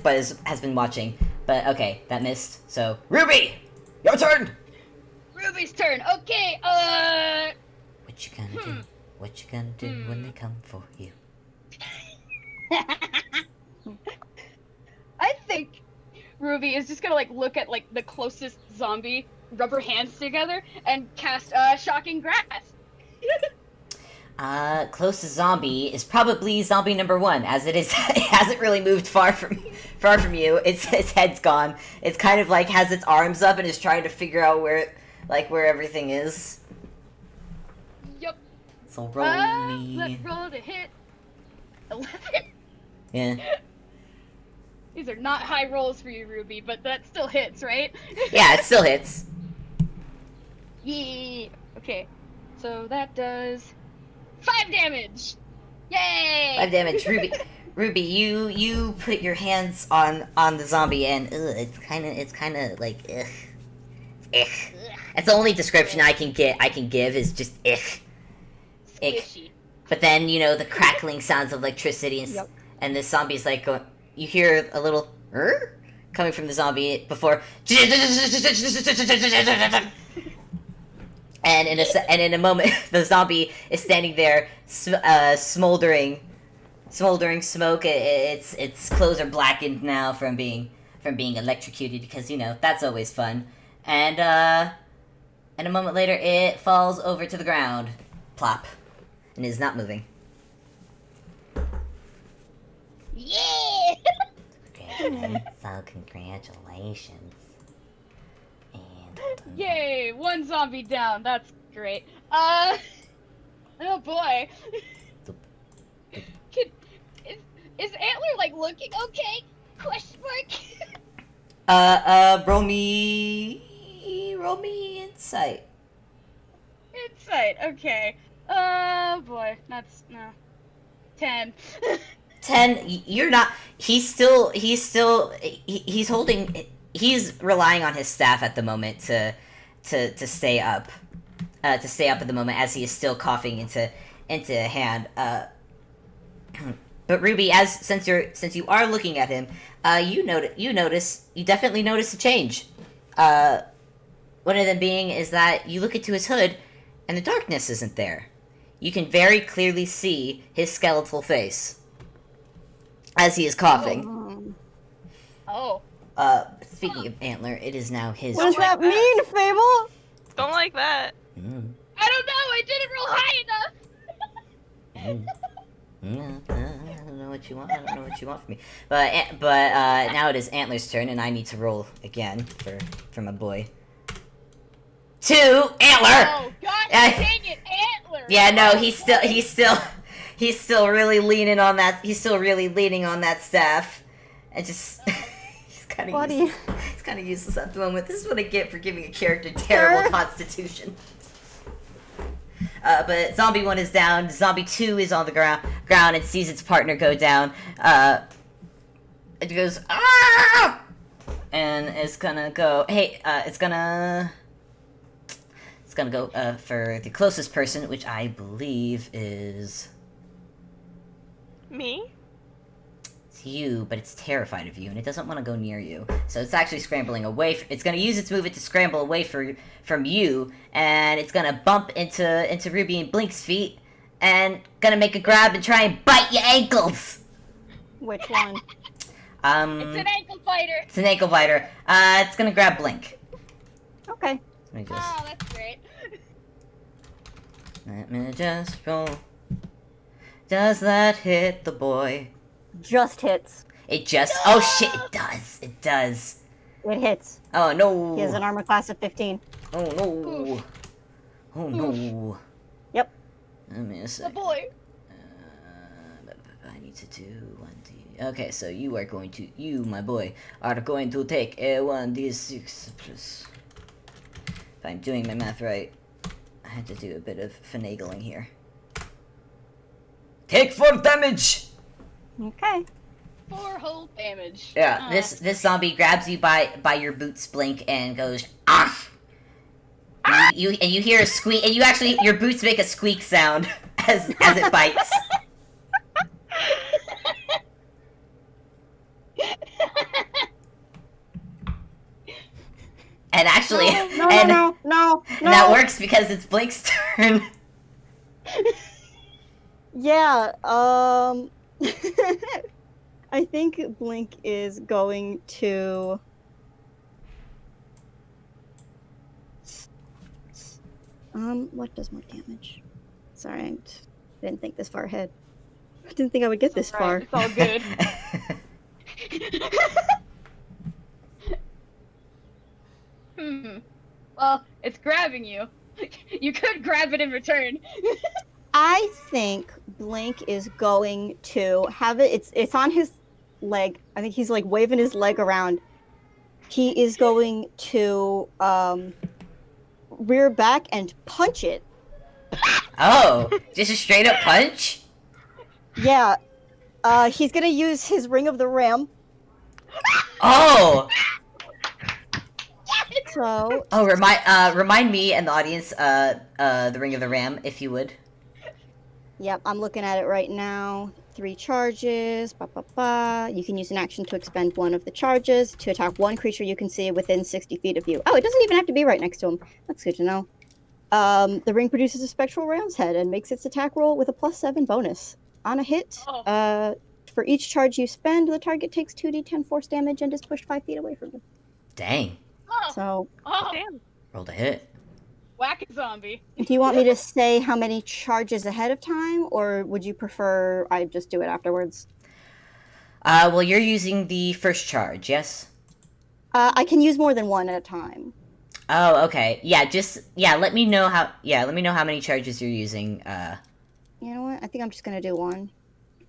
been watching. But okay, that missed. So Ruby, your turn. Ruby's turn. Okay, What you gonna do? What you gonna do when they come for you? I think Ruby is just gonna look at the closest zombie, rub her hands together, and cast shocking grass. Closest zombie is probably zombie number 1, as it hasn't really moved far from you. Its head's gone. It's kind of has its arms up and is trying to figure out where everything is. Yup. So roll me. Let's roll to hit. 11. Yeah. These are not high rolls for you, Ruby, but that still hits, right? Yeah, it still hits. Yeah. Okay. So that does 5 damage. Yay! 5 damage. Ruby, you put your hands on the zombie, and it's kind of like ugh. That's the only description I can give is just ugh. Squishy. But then the crackling sounds of electricity, and, Yep. and the zombie's like going. You hear a little coming from the zombie before, and in a moment, the zombie is standing there, smoldering smoke. Its clothes are blackened now from being electrocuted, because that's always fun. And a moment later, it falls over to the ground, plop, and is not moving. Yeah! Okay, so congratulations. And Yay! One zombie down. That's great. Oh boy. Is Antler like looking okay? Question mark. roll me insight. Insight. Okay. Oh boy. That's no. 10. 10. You're not. He's holding. He's relying on his staff at the moment to stay up. To stay up at the moment, as he is still coughing into hand. But Ruby, since you are looking at him, you definitely notice a change. One of them being is that you look into his hood, and the darkness isn't there. You can very clearly see his skeletal face as he is coughing. Oh. Speaking of Antler, it is now his What does turn. that mean, Fable? Don't like that. I don't know. I didn't roll high enough. I don't know what you want. I don't know what you want from me. But now it is Antler's turn, and I need to roll again for my boy. 2 Antler. Oh gosh, dang it, Antler. Yeah, no, he's still really leaning on that. He's still really leaning on that staff, and just he's kind of Buddy. he's kind of useless at the moment. This is what I get for giving a character terrible constitution. But Zombie 1 is down. Zombie 2 is on the ground and sees its partner go down. It goes, ah! And it's gonna go, hey, it's gonna go for the closest person, which I believe is Me? it's you, but it's terrified of you, and it doesn't want to go near you. So it's actually scrambling away. It's going to use its movement to scramble away from you, and it's going to bump into Ruby and Blink's feet, and going to make a grab and try and bite your ankles. Which one? It's an ankle biter. It's an ankle biter. It's going to grab Blink. Okay. Let me just... Oh, that's great. Let me just roll. Does that hit the boy? Just hits. It just... Oh, shit, it does. It does. It hits. Oh, no. He has an armor class of 15. Oh, no. Oof. Oh, no. Yep. Let me a The sec. boy. I need to do 1d... Okay, so you, my boy, are going to take a 1d6 plus... If I'm doing my math right, I had to do a bit of finagling here. Take 4 damage! Okay. 4 whole damage. Yeah, Oh. this zombie grabs you by your boots, Blink, and goes, ah! You hear a squeak, and your boots make a squeak sound as it bites. And actually, No. and that works because it's Blink's turn. Yeah, I think Blink is going to... what does more damage? Sorry, I didn't think this far ahead. I didn't think I would get this far. It's all good. Well, it's grabbing you. You could grab it in return. I think Blink is going to have it. It's on his leg. I think he's like waving his leg around. He is going to rear back and punch it. Oh, just a straight up punch? Yeah, He's gonna use his Ring of the Ram. Oh! So Oh, remind me and the audience, the Ring of the Ram, if you would. yep, I'm looking at it right now. 3 charges. Ba, ba, ba. You can use an action to expend one of the charges to attack one creature you can see within 60 feet of you. Oh, it doesn't even have to be right next to him. That's good to know. The ring produces a spectral ram's head and makes its attack roll with a +7 bonus. On a hit, Oh. for each charge you spend, the target takes 2d10 force damage and is pushed 5 feet away from you. Dang. Oh. So, Oh. Damn. Rolled a hit. Whack a zombie. do you want me to say how many charges ahead of time, or would you prefer I just do it afterwards? Well, you're using the first charge, yes? I can use more than one at a time. Oh, okay. Yeah, let me know how many charges you're using. You know what? I think I'm just gonna do one.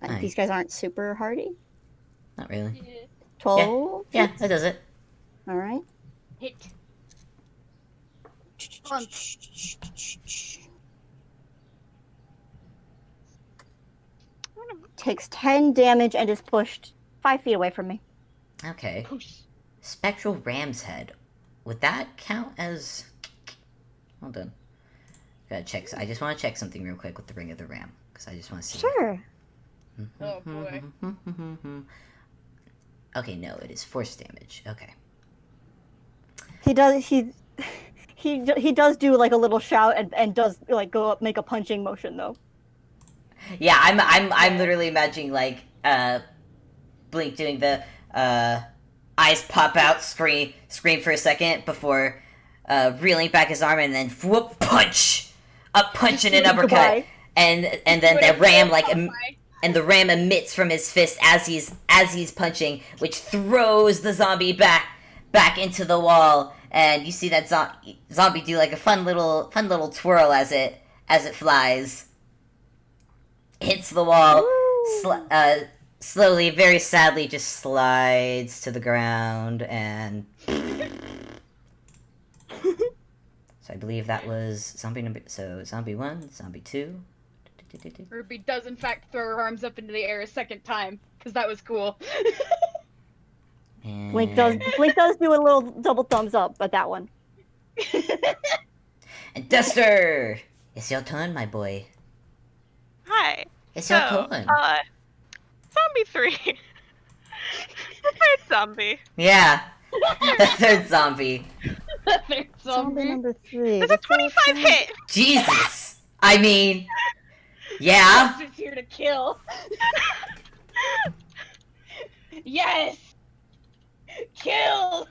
Nice. These guys aren't super hardy. Not really. Yeah. 12? Yeah, that does it. All right. Hit. On. Takes 10 damage and is pushed 5 feet away from me. Okay. Push. Spectral Ram's Head. Would that count as... Hold on. Gotta check. I just want to check something real quick with the Ring of the Ram. Because I just want to see... Sure. Oh, boy. Okay, no, it is force damage. Okay. He does do like a little shout and does like go up, make a punching motion though. Yeah, I'm literally imagining like Blink doing the eyes pop out, scream for a second before reeling back his arm and then whoop punch, up punch and an uppercut, Goodbye. and then the ram like and the ram emits from his fist as he's punching, which throws the zombie back into the wall, and you see that zombie do like a fun little twirl as it flies. Hits the wall, slowly, very sadly, just slides to the ground, and so I believe that was zombie 1, zombie 2. Ruby does in fact throw her arms up into the air a second time, because that was cool. And... Blink does do a little double thumbs up at that one. And Duster, it's your turn, my boy. Hi. It's your turn. Zombie 3. Third zombie. Yeah, the third zombie. There's Zombie number 3. There's a 25 hit. Jesus, I mean, yeah. Is here to kill. Yes. Kill.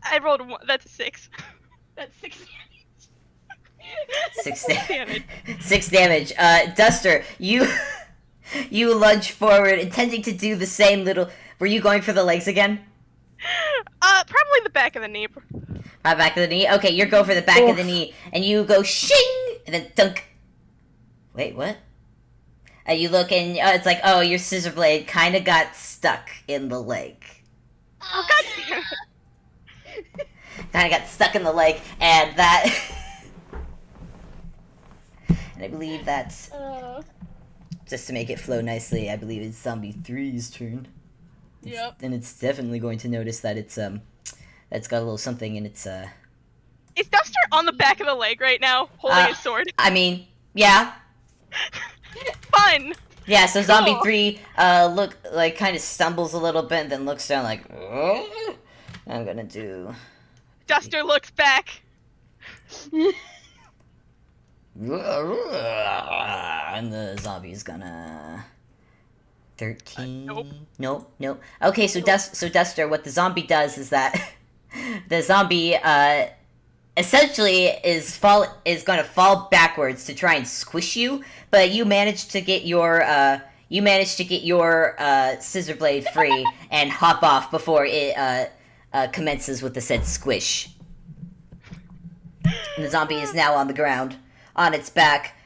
I rolled a 1. That's a 6. That's 6 damage. 6 damage. Duster, you lunge forward, intending to do the same little. Were you going for the legs again? Probably the back of the knee. Back of the knee. Okay, you're going for the back of the knee, and you go shing, and then dunk. Wait, what? You look, and it's like, oh, your scissor blade kind of got stuck in the leg. Oh god damn it. Kind of got stuck in the leg, and that. And I believe that's just to make it flow nicely. I believe it's Zombie 3's turn. Yep. And it's definitely going to notice that it's that's got a little something in its Is Duster on the back of the leg right now, holding his sword? I mean, yeah. Fun. Yeah, so Zombie Cool. 3 look like kind of stumbles a little bit and then looks down like, oh, I'm gonna do. Duster looks back. And the zombie's gonna 13. Nope. Okay, so Duster, what the zombie does is that the zombie essentially is gonna fall backwards to try and squish you, but you manage to get your scissor blade free and hop off before it commences with the said squish. And the zombie is now on the ground, on its back,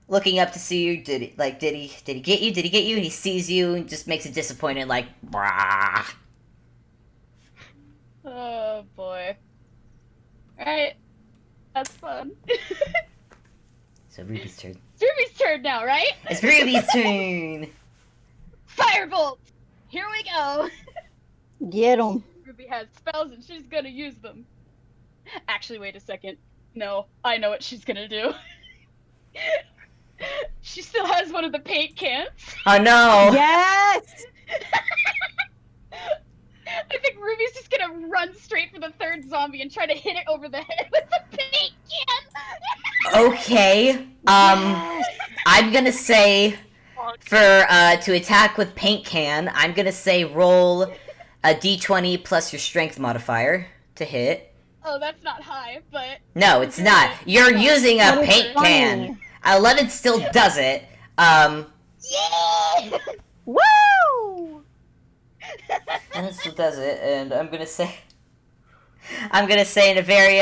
looking up to see you. Did he get you? Did he get you? And he sees you and just makes a disappointed like, brah. Oh boy. Alright. That's fun. So Ruby's turn. It's Ruby's turn now, right? It's Ruby's turn. Firebolt! Here we go! Get him. Ruby has spells and she's gonna use them. Actually, wait a second. No, I know what she's gonna do. She still has one of the paint cans. Oh no! Yes! I think Ruby's just gonna run straight for the third zombie and try to hit it over the head with the paint can. Okay. I'm gonna say for to attack with paint can, I'm gonna say roll a d20 plus your strength modifier to hit. Oh, that's not high, but No, it's not. You're using a But it's paint funny. can. 11 still does it. yeah. Woo! 11 still does it, and I'm gonna say in a very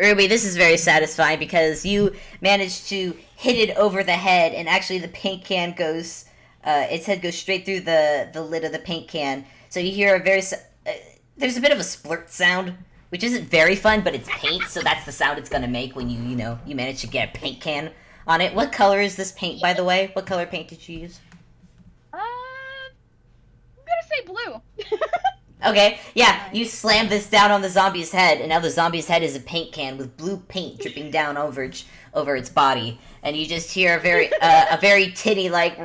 Ruby, this is very satisfying because you managed to hit it over the head, and actually the paint can goes, its head goes straight through the lid of the paint can. So you hear a very, there's a bit of a splurt sound, which isn't very fun, but it's paint, so that's the sound it's gonna make when you manage to get a paint can on it. What color is this paint, by the way? What color paint did you use? I'm gonna say blue. Okay, yeah, you slam this down on the zombie's head, and now the zombie's head is a paint can with blue paint dripping down over its body, and you just hear a very tinny like.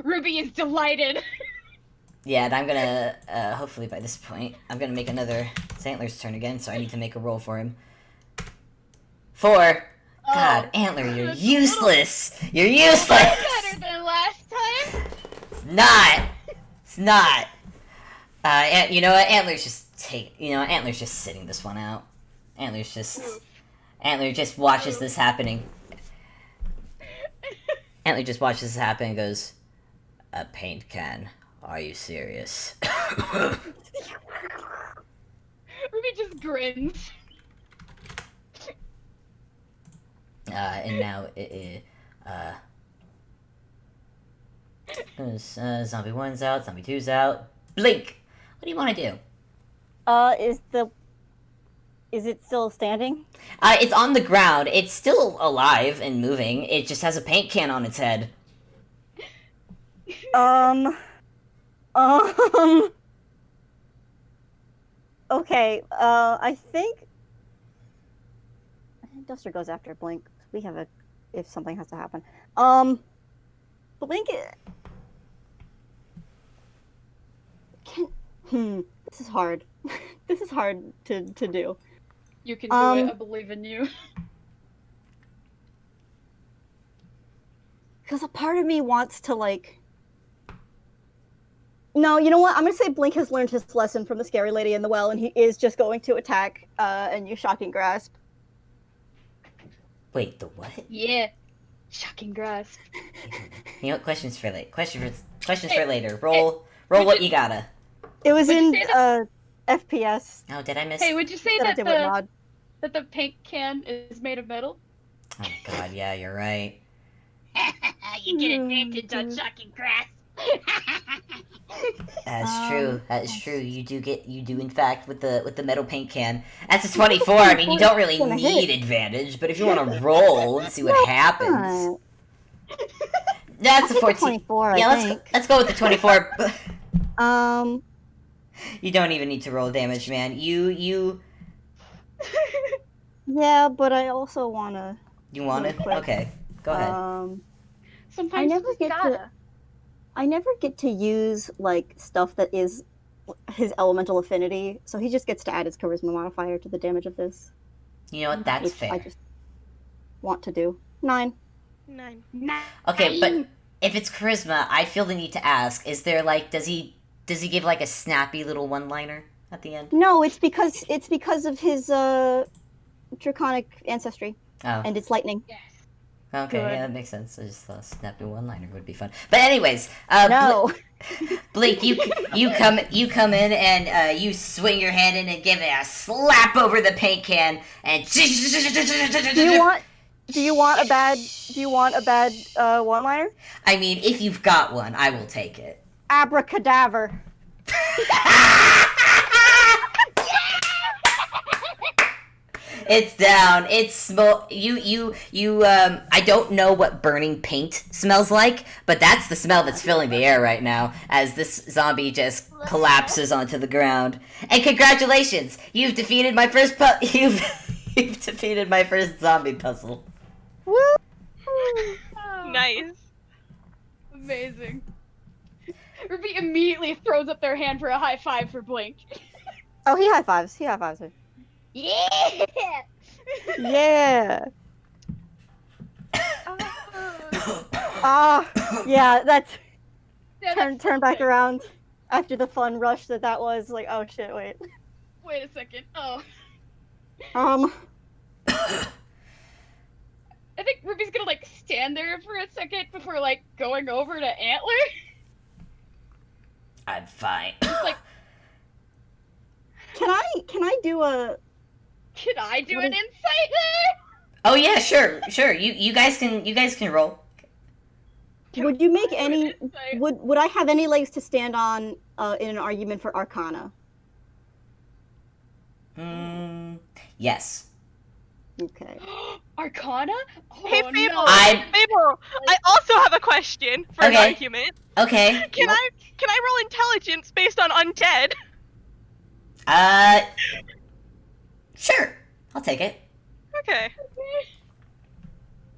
Ruby is delighted. Yeah, and I'm gonna hopefully by this point I'm gonna make another Antler's turn again, so I need to make a roll for him. 4. God, Antler, you're useless! You're useless! Better than last time. It's not! It's not! You know what? Antler's just sitting this one out. Antler just watches this happening. Antler just watches this happen and goes, "A paint can? Are you serious?" Ruby just grins. And now zombie 1's out, zombie 2's out. Blink! What do you want to do? Is it still standing? It's on the ground. It's still alive and moving. It just has a paint can on its head. Okay, I think Duster goes after Blink. We have if something has to happen. Blink this is hard. This is hard to do. You can do it. I believe in you. Because a part of me wants to, like... No, you know what? I'm going to say Blink has learned his lesson from the scary lady in the well, and he is just going to attack and use Shocking Grasp. Wait, the what? Yeah. Shocking grasp. You know what? Questions for later. Roll what you gotta. It was in FPS. Oh, did I miss? Hey, would you say That I that did with mod. the paint can is made of metal? Oh god, yeah, you're right. You get advantage on shocking grasp. That's true. That is true. You do in fact with the metal paint can. That's a 24. I mean, you don't really need advantage, but if you want to roll and see what happens. That's a 14. 24, yeah, I think. let's go with the 24. Um, You don't even need to roll damage, man. You yeah, but I also wanna. want it? Okay, go ahead. Sometimes I never you just get gotta. to. I never get to use like stuff that is his elemental affinity, so he just gets to add his charisma modifier to the damage of this. You know what? That's which fair. I just want to do 9. 9. Okay, but if it's charisma, I feel the need to ask: is there like does he give like a snappy little one-liner at the end? No, it's because of his draconic ancestry, Oh. and it's lightning. Yes. Okay, Good. yeah, that makes sense. I just thought a snappy one-liner would be fun. But anyways, No. Blake, you come in and you swing your hand in and give it a slap over the paint can and. Do you want a bad one-liner? I mean, if you've got one, I will take it. Abracadaver. It's down. It's I don't know what burning paint smells like, but that's the smell that's filling the air right now as this zombie just collapses onto the ground. And congratulations, you've defeated my first you've defeated my first zombie puzzle. Woo! Oh, Nice. amazing. Ruby immediately throws up their hand for a high five for Blink. Oh, he high fives. He high fives her. Yeah! Yeah. Oh. Yeah. That's Yeah, turn back around after the fun rush that was. Like, oh shit, wait. Wait a second. Oh. I think Ruby's gonna like stand there for a second before like going over to Antler. I'm fine. Just like, Can I do a? can I do What an is- insight there? Oh yeah, sure. You guys can roll. Would you make I do an any? insight? Would I have any legs to stand on in an argument for Arcana? Yes. Okay. Arcana? Oh, Hey, Fable. no. Fable. I also have a question for an Okay. argument. Okay. Can I roll intelligence based on undead? Sure. I'll take it. Okay.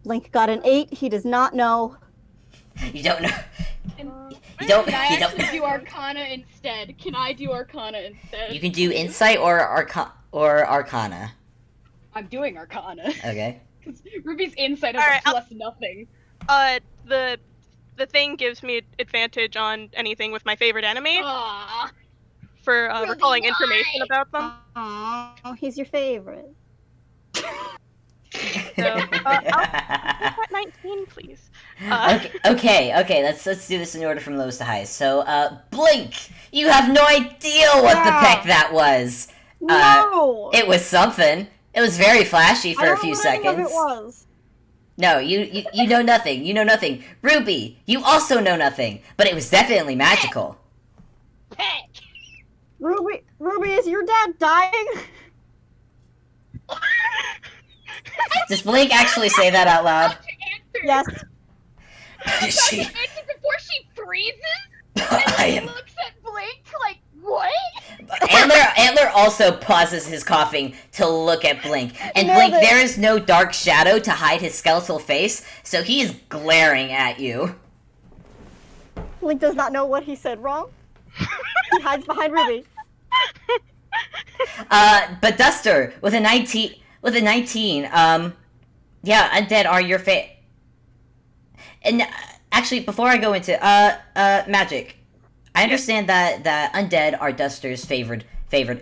Link got an 8. He does not know. You don't know. And You don't. can I You don't. actually do Arcana instead? Can I do Arcana instead? You can do insight or arcana. I'm doing Arcana. Okay. Because Ruby's insight has Alright, a plus nothing. The thing gives me advantage on anything with my favorite enemy Aww. for Ruby, recalling why? information about them. Oh, he's your favorite. So, I'll at 19, please. Okay. Let's do this in order from lowest to highest. So, Blink, you have no idea what the Yeah. peck that was. No. It was something. It was very flashy I for don't a few know what any of seconds. it was. No, you know nothing. You know nothing. Ruby, you also know nothing. But it was definitely magical. Peck. Ruby, is your dad dying? Does Blink actually say that out loud? Answer. Yes. She, Answer before she freezes I and am. looks at Blink like, what? Antler also pauses his coughing to look at Blink. And No, Blink, but- there is no dark shadow to hide his skeletal face, so he is glaring at you. Link does not know what he said wrong. He hides behind Ruby. But Duster, with a 19, yeah, undead are your And actually, before I go into magic, I understand that undead are Duster's favorite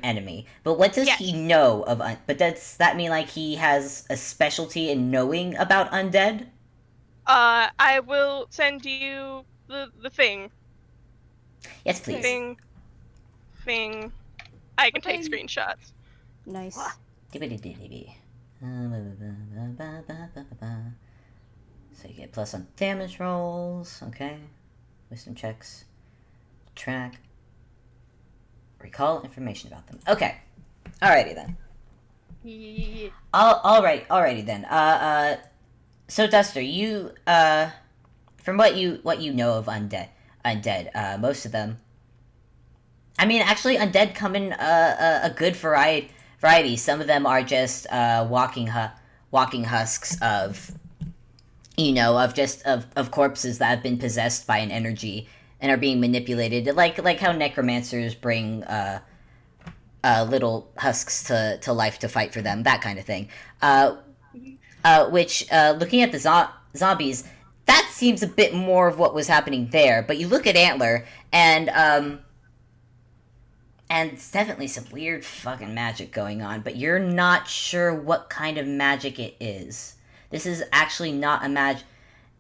enemy. But what does Yes. he know of? But does that mean like he has a specialty in knowing about undead? I will send you the thing. Yes, please. Thing. I can take Okay. screenshots. Nice. So you get plus on damage rolls, okay. Wisdom checks. Track. Recall information about them. Okay. Alrighty then. Yeah. Alrighty then. So Duster, you from what you know of undead, most of them. I mean, actually, undead come in a good variety. Some of them are just walking husks of, of corpses that have been possessed by an energy and are being manipulated, like how necromancers bring little husks to life to fight for them, that kind of thing. Which looking at the zombies, that seems a bit more of what was happening there. But you look at Antler, and it's definitely some weird fucking magic going on, but you're not sure what kind of magic it is. This is actually not a magic.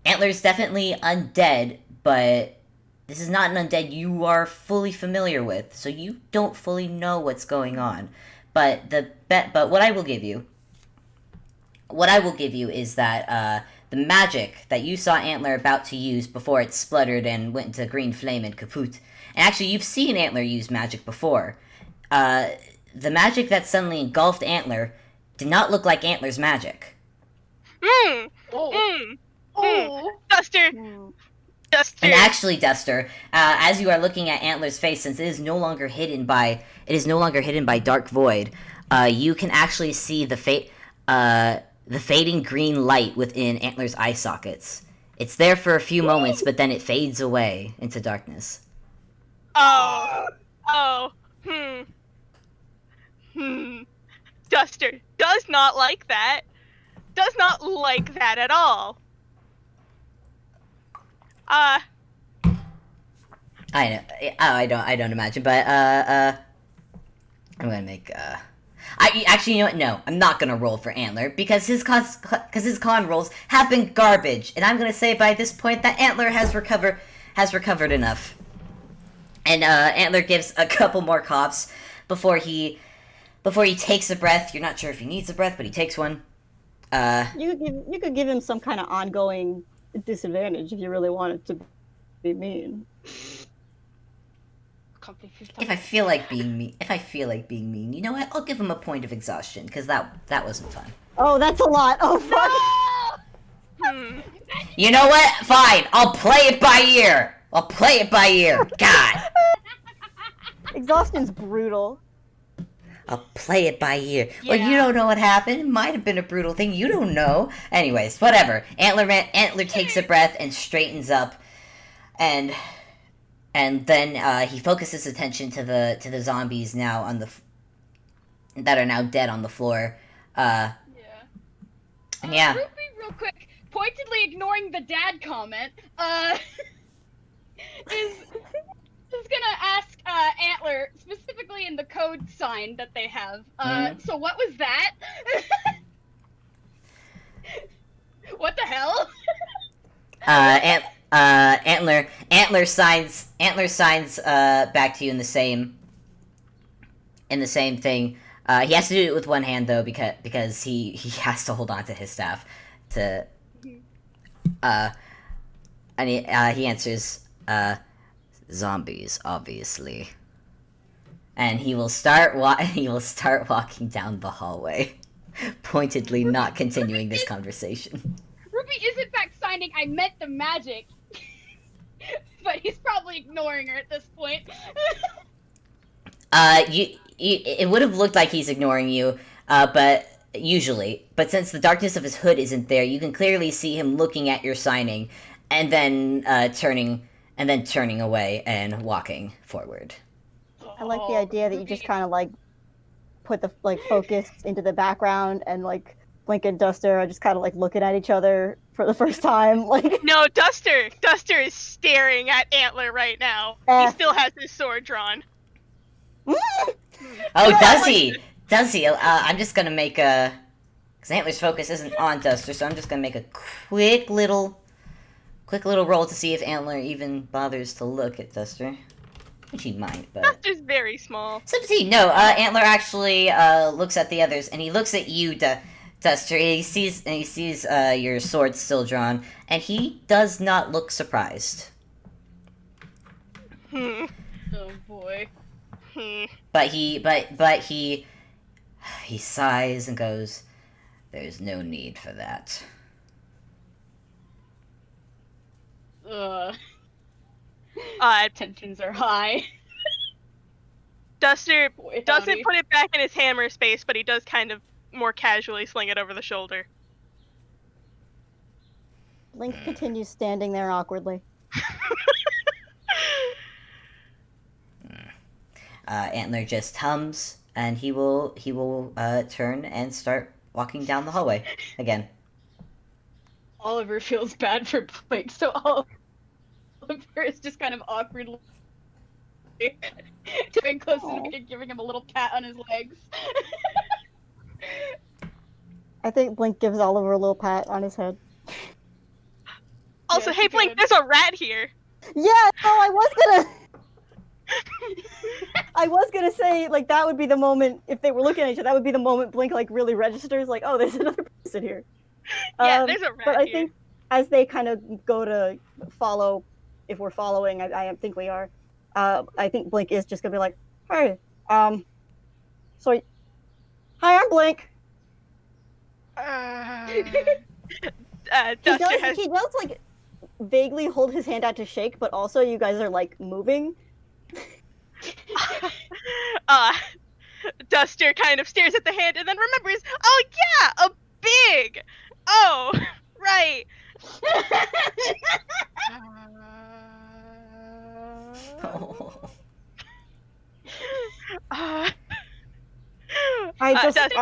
Antler's definitely undead, but this is not an undead you are fully familiar with, so you don't fully know what's going on. But what I will give you is that the magic that you saw Antler about to use before it spluttered and went into green flame and kaput. And actually, you've seen Antler use magic before. The magic that suddenly engulfed Antler did not look like Antler's magic. Hmm. Oh. Hmm. Oh. Duster. Hmm. Duster. And actually, Duster, as you are looking at Antler's face, since it is no longer hidden by dark void, you can actually see the fading green light within Antler's eye sockets. It's there for a few moments, but then it fades away into darkness. Oh. Oh. Hmm. Hmm. Duster does not like that. Does not like that at all. I know. I don't imagine, but I'm gonna make actually, you know what? No, I'm not gonna roll for Antler because his con rolls have been garbage, and I'm gonna say by this point that Antler has recovered enough. And Antler gives a couple more coughs before he takes a breath. You're not sure if he needs a breath, but he takes one. You could give him some kind of ongoing disadvantage if you really wanted to be mean. If I feel like being mean, you know what? I'll give him a point of exhaustion because that wasn't fun. Oh, that's a lot. Oh fuck. Hmm. You know what? Fine. I'll play it by ear. God. Exhaustion's brutal. I'll play it by ear. Yeah. Well, you don't know what happened. It might have been a brutal thing. You don't know. Anyways, whatever. Antler takes a breath and straightens up, and then he focuses his attention to the zombies now that are now dead on the floor. Yeah. And yeah. Ruby, real quick, pointedly ignoring the dad comment, is gonna ask Antler, specifically in the code sign that they have. So what was that? What the hell? Antler signs back to you in the same thing. He has to do it with one hand though because he has to hold on to his staff to and he answers zombies, obviously. And he will start walking down the hallway, pointedly not continuing this conversation. Ruby is in fact signing, I meant the magic. But he's probably ignoring her at this point. It would have looked like he's ignoring you, but since the darkness of his hood isn't there, you can clearly see him looking at your signing, and then turning away and walking forward. I like the idea that you just kind of like put the focus into the background, and like Blink and Duster are just kind of like looking at each other for the first time. Like, No, Duster is staring at Antler right now. He still has his sword drawn. Oh, does he? I'm just gonna make a... Because Antler's focus isn't on Duster, so I'm just gonna make a quick little roll to see if Antler even bothers to look at Duster. Which he might, but... Duster's very small. No, Antler actually looks at the others, and he looks at you, Duster. He sees your sword still drawn, and he does not look surprised. Hmm. Oh boy. But he sighs and goes, "There's no need for that." Tensions are high. Duster Boy, doesn't howdy. put it back in his hammer space, but he does kind of more casually sling it over the shoulder. Blink continues standing there awkwardly. Antler just hums, and he will turn and start walking down the hallway again. Oliver feels bad for Blake, so Oliver is just kind of awkwardly getting close to him and giving him a little pat on his legs. I think Blink gives Oliver a little pat on his head. Also, Yeah, hey Blink, good. there's a rat here. Yeah, no, I was gonna say, like, that would be the moment, if they were looking at each other, that would be the moment Blink, like, really registers, like, oh, there's another person here. Yeah, there's a rat But I here. think as they kind of go to follow, if we're following, I think we are, I think Blink is just gonna be like, hey, hi, I'm Blink. Duster has. He does like vaguely hold his hand out to shake, but also you guys are like moving. Duster kind of stares at the hand and then remembers, oh yeah, a big. Oh, right. I just Duster,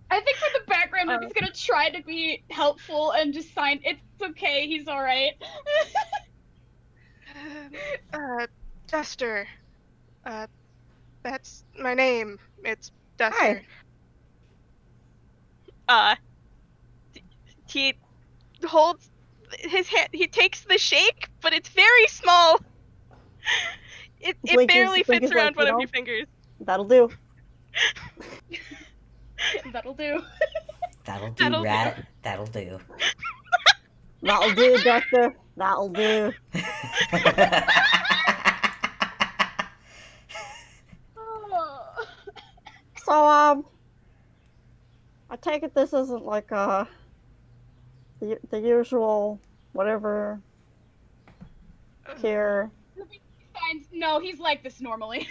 I think for the background, I'm just gonna try to be helpful and just sign. It's okay. He's all right. Duster. That's my name. It's Duster. Hi. He holds his hand. He takes the shake, but it's very small. It barely fits around one of your fingers. That'll do. That'll do. That'll do, rat. That'll do. That'll do, Duster. That'll do. So, I take it this isn't like the usual whatever here. No, he's like this normally.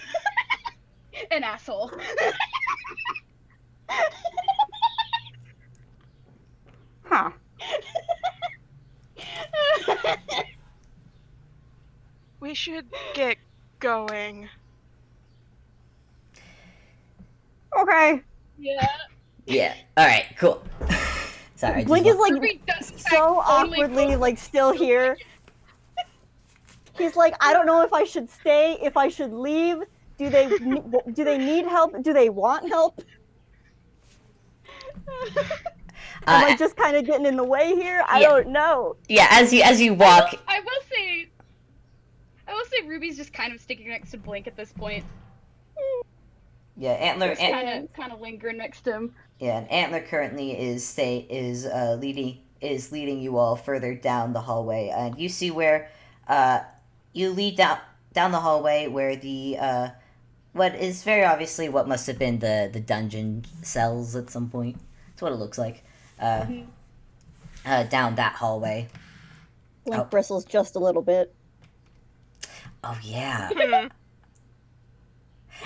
An asshole. Huh. We should get going. Okay. Yeah. Yeah. All right. Cool. Sorry. Blink is like Ruby does so totally awkwardly cool. like still here. He's like, I don't know if I should stay, if I should leave. Do they need help? Do they want help? Am I just kind of getting in the way here? I don't know. Yeah. As you walk. I will say Ruby's just kind of sticking next to Blink at this point. Yeah. Antler. Kind of lingering next to him. Yeah. And Antler currently is leading you all further down the hallway, and you see where you lead down the hallway where the what is very obviously what must have been the dungeon cells at some point. That's what it looks like. Down that hallway. Blink bristles just a little bit. Oh yeah.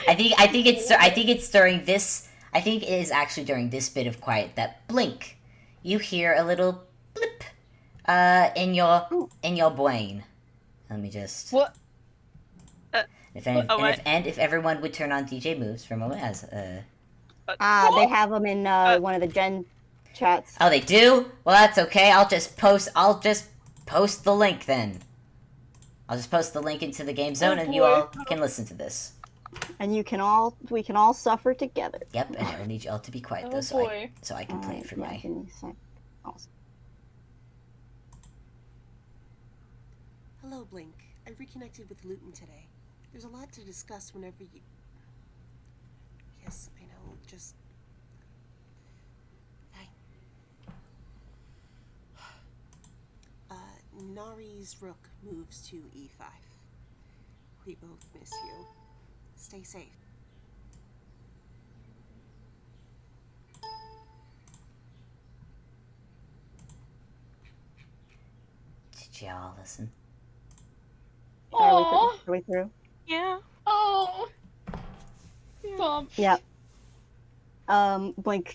I think it's during this. I think it is actually during this bit of quiet that Blink, you hear a little blip, in your brain. Let me just. What? If everyone would turn on DJ moves for a moment, as They have them in one of the gen chats. Oh, they do? Well, that's okay. I'll just post the link then. I'll just post the link into the game zone, and you all can listen to this. And we can all suffer together. Yep, and I will need you all to be quiet though, so I can play it for my. Hello, Blink. I reconnected with Luton today. There's a lot to discuss whenever you... Yes, I know, just... Nari's rook moves to e5. We both miss you. Stay safe. Did y'all listen? Are we through? Yeah. Oh. Yeah. Blink.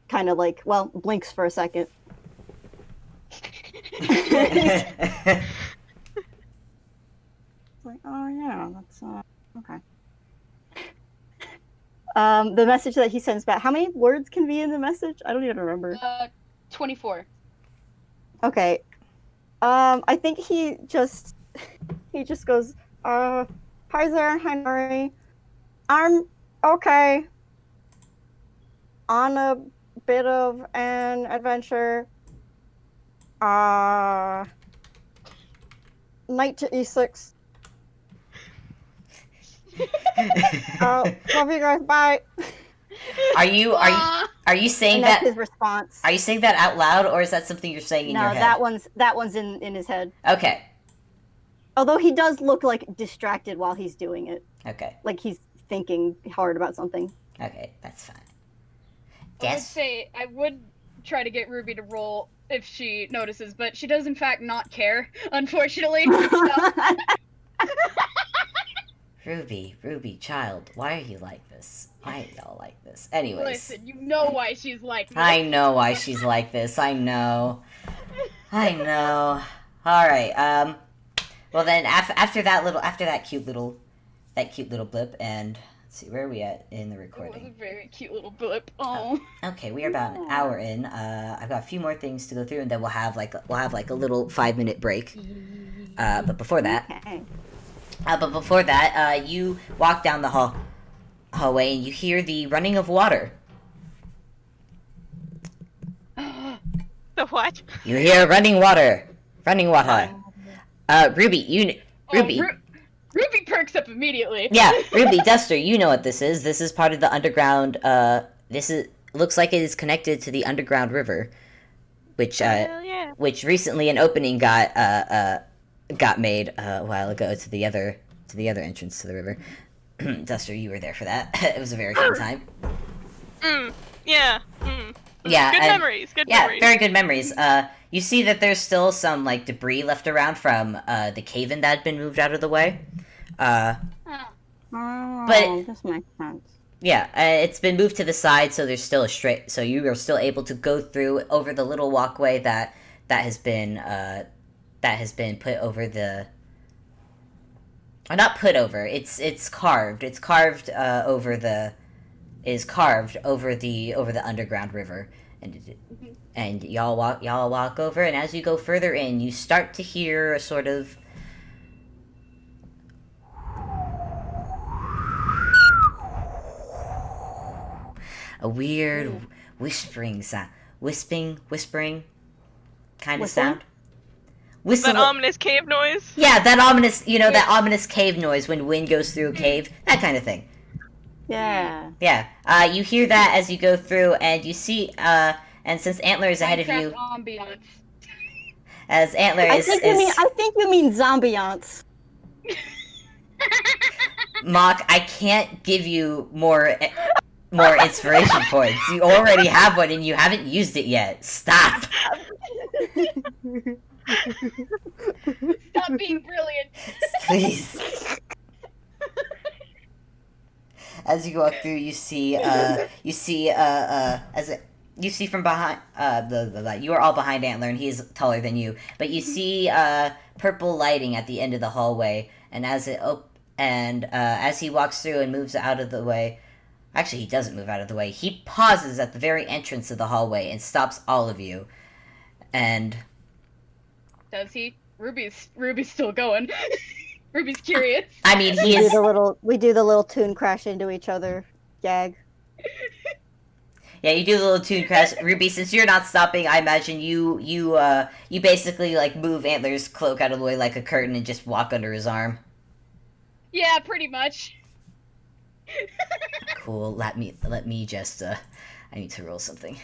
Kind of like, well, blinks for a second. Like, oh yeah, that's okay. The message that he sends back. How many words can be in the message? I don't even remember. 24. Okay. I think he just goes, hi there, hi Nori. I'm okay. On a bit of an adventure. Knight to e6. Love you guys, bye. Are you saying and that? That's his response. Are you saying that out loud, or is that something you're saying in your head? No, that one's in his head. Okay. Although he does look like distracted while he's doing it. Okay. Like he's thinking hard about something. Okay, that's fine. I would Yes. say I would try to get Ruby to roll if she notices, but she does in fact not care, unfortunately. Ruby, child, why are you like this? Why are y'all like this? Anyways. Listen, you know why she's like this. I know why she's like this. I know. Alright, well then, after that cute little blip, and let's see, where are we at in the It was recording? a very cute little blip. Oh. Okay, we are about an hour in. I've got a few more things to go through, and then we'll have like a little 5-minute break. But before that, you walk down the hallway, and you hear the running of water. The what? You hear running water. Ruby, Ruby perks up immediately. Yeah, Ruby, Duster, you know what this is. This is part of the underground, looks like it is connected to the underground river, which recently an opening got made a while ago to the other entrance to the river. Duster, you were there for that. It was a very fun time. Yeah. Yeah. Good memories. Yeah, very good memories. You see that there's still some, like, debris left around from, the cave-in that had been moved out of the way. But this makes sense. Yeah, it's been moved to the side, so there's still so you are still able to go through over the little walkway that has been put over the. Not put over. It's carved. It's carved over the. Is carved over the underground river, and y'all walk over, and as you go further in, you start to hear a sort of. A weird whispering sound. Whispering kind of sound. That ominous cave noise? Yeah, that ominous, that ominous cave noise when wind goes through a cave. That kind of thing. Yeah. Yeah. You hear that as you go through, and you see, and since Antler is ahead of you... Ambiance. As Antler is... I think you mean zombiance. Mock, I can't give you more inspiration points. You already have one and you haven't used it yet. Stop. Stop being brilliant. Please. As you walk through, you see from behind, you are all behind Antler and he's taller than you, but you see, purple lighting at the end of the hallway, and as he walks through and moves out of the way, actually, he doesn't move out of the way. He pauses at the very entrance of the hallway and stops all of you. And... Does he? Ruby's still going. Ruby's curious. I mean, We do the little tune crash into each other gag. Yeah, you do the little tune crash. Ruby, since you're not stopping, I imagine you basically, like, move Antler's cloak out of the way like a curtain and just walk under his arm. Yeah, pretty much. Cool. Let me just, I need to roll something.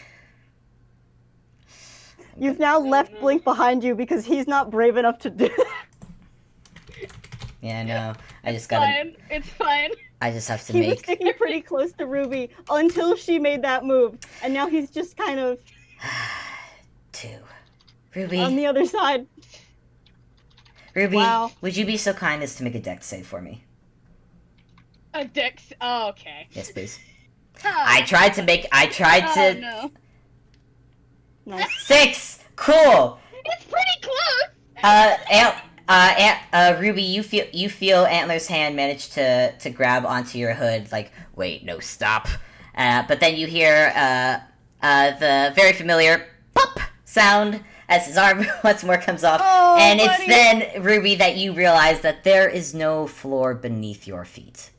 You've now left Blink behind you because he's not brave enough to do that. Yeah, no. I just It's fine. I just have to He was sticking pretty close to Ruby until she made that move, and now he's just kind of... 2. Ruby. On the other side. Ruby, wow. Would you be so kind as to make a dex save for me? A dex... Oh, okay. Yes, please. Oh. I tried to... no. Nice. 6! Cool! It's pretty close! Ruby, you feel Antler's hand manage to grab onto your hood, like, wait, no, stop. But then you hear, the very familiar pop sound as his arm once more comes off. Oh, and buddy. It's then, Ruby, that you realize that there is no floor beneath your feet.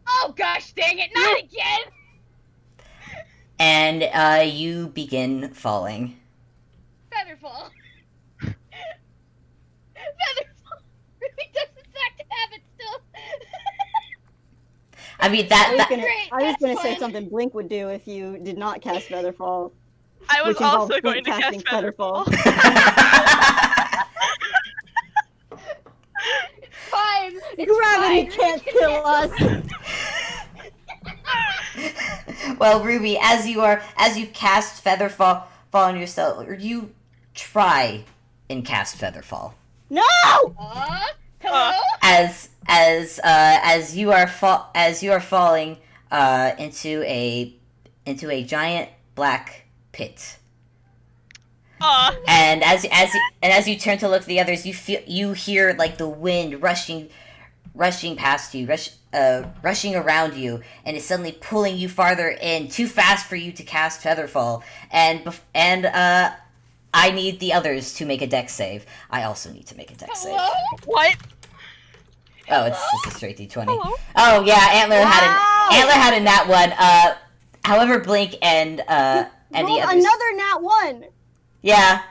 Oh gosh dang it, not again! And, you begin falling. Featherfall. Featherfall. Ruby does in fact have it still. I mean, I was gonna say something Blink would do if you did not cast Featherfall. I was which involves also Blink going to casting cast Featherfall. It's fine. It's Gravity fine. can't kill us. Well, Ruby, as you cast Featherfall on yourself, or you try and cast Featherfall. No! Hello? As you are falling into a giant black pit. And as you turn to look at the others, you hear like the wind rushing past you, rushing around you, and it's suddenly pulling you farther in, too fast for you to cast Featherfall. And I need the others to make a dex save. I also need to make a dex save. Hello? What? Oh, it's just a straight D20. Hello? Oh yeah, Antler Wow. had a nat one. However, Blink and the Rolled others. another nat 1. Yeah.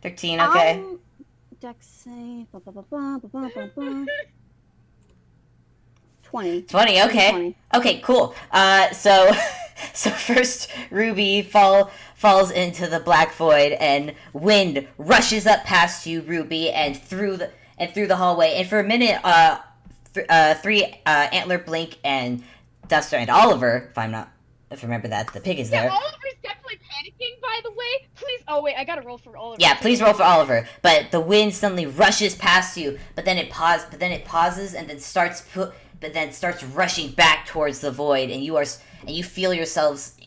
13. Okay. Dex save. 20. 20. Okay. 20. Okay. Cool. So first Ruby falls into the black void, and wind rushes up past you, Ruby, and through the hallway. And for a minute, three Antler, Blink, and Duster, and Oliver. If I remember that, the pig is there. Yeah, Oliver's definitely panicking, by the way. Please, oh wait, I gotta roll for Oliver. Yeah, please roll for Oliver. But the wind suddenly rushes past you, but then it pauses, and then starts rushing back towards the void, and you feel yourselves.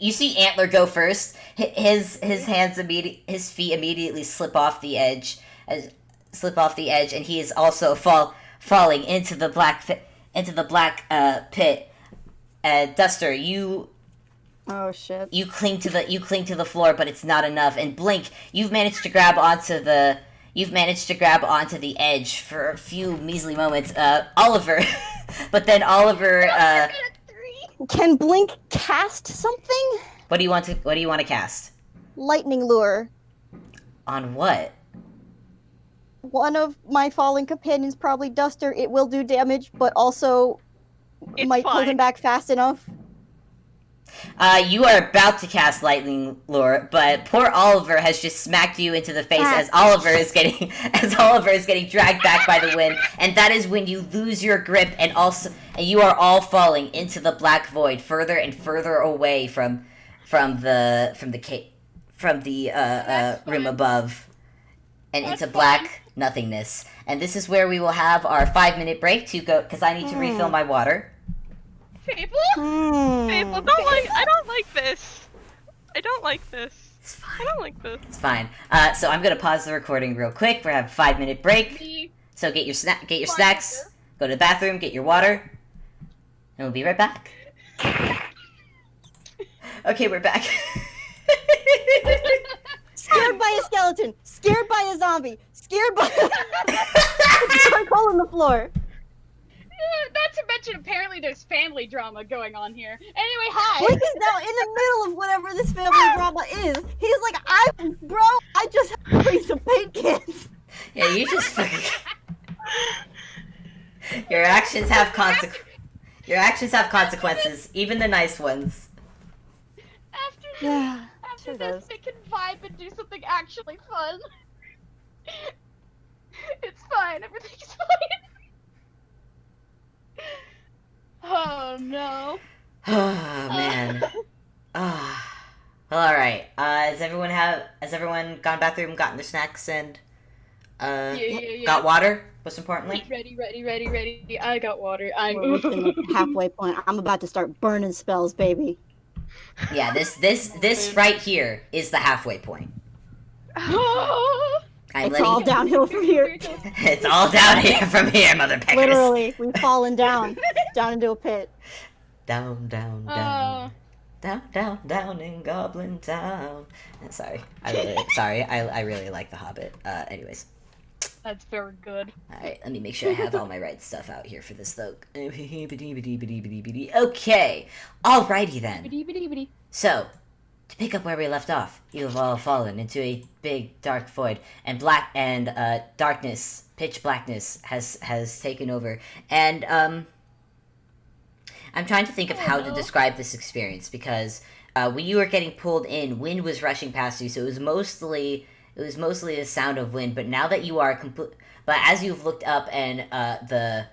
You see Antler go first. His feet immediately slip off the edge, and he is also falling into the black pit. Duster, you. Oh shit. You cling to the floor, but it's not enough. And Blink, you've managed to grab onto the edge for a few measly moments. Oliver, but then Oliver. Can Blink cast something? What do you want to cast? Lightning lure. On what? One of my falling companions, probably Duster. It will do damage, but also It's might pull fine. him back fast enough. You are about to cast lightning lure, but poor Oliver has just smacked you into the face as Oliver is getting dragged back by the wind, and that is when you lose your grip, and you are all falling into the black void, further and further away from the room above, and That's into black nothingness. And this is where we will have our 5-minute break to go, because I need to refill my water. Fable? Fable, I don't like this. I don't like this. It's fine. I don't like this. It's fine. So I'm gonna pause the recording real quick. We're gonna have a 5-minute break. So get your snacks, go to the bathroom, get your water, and we'll be right back. Okay, we're back. Scared by a skeleton. Scared by a zombie. Scared by a charcoal on the floor. Not to mention, apparently there's family drama going on here. Anyway, hi. Blink is now in the middle of whatever this family drama is. He's like, I just have to bring some paint cans. Yeah, you just fucking. Your actions have consequences, even the nice ones. Yeah, After sure this, does. we can vibe and do something actually fun. It's fine. Everything's fine. Oh no. Oh man. Ah. Well, all right. Has everyone gone bathroom, gotten their snacks, and Yeah. got water? Most importantly. Ready. I got water. We're within the halfway point. I'm about to start burning spells, baby. Yeah. This right here is the halfway point. It's all downhill from here. It's all down here from here, mother peckers. Literally, we've fallen down into a pit. Down in Goblin Town. Sorry, I really like The Hobbit. Anyways. That's very good. Alright, let me make sure I have all my right stuff out here for this, though. Okay, alrighty then. So, to pick up where we left off, you have all fallen into a big, dark void, and darkness, pitch blackness has taken over. And, I'm trying to think of how to describe this experience, because when you were getting pulled in, wind was rushing past you, so it was mostly the sound of wind. But now that you are but as you've looked up and the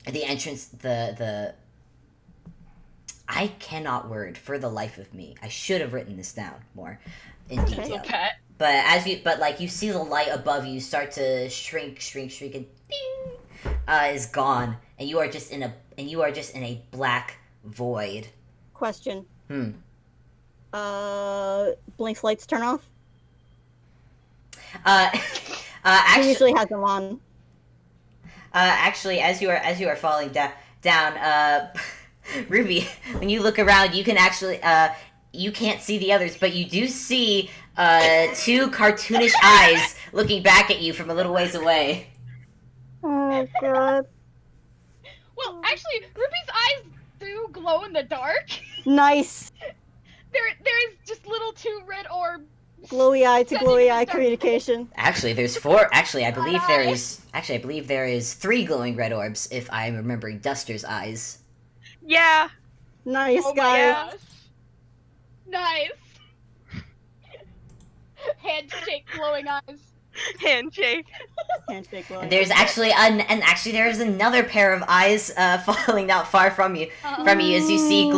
entrance, I cannot word for the life of me. I should have written this down more in Okay. So detail. pet. But like you see the light above you start to shrink, and ding, is gone, and you are just in a black void. Question. Hmm. Blink's lights turn off? He He usually has them on. Actually, as you are falling down, Ruby, when you look around, you can actually you can't see the others, but you do see two cartoonish eyes looking back at you from a little ways away. Oh god. Well, actually, Ruby's eyes do glow in the dark. Nice. There is just little two red orbs. Glowy eye to Sending glowy in eye the dark. communication. Actually, there's four. Actually, I believe there Eye. is. Actually, I believe there is 3 glowing red orbs. If I'm remembering Duster's eyes. Yeah. Nice, Oh my guys. gosh. Nice. Handshake, glowing eyes. Handshake. Handshake glowing. And there's actually there is another pair of eyes falling not far from you as you see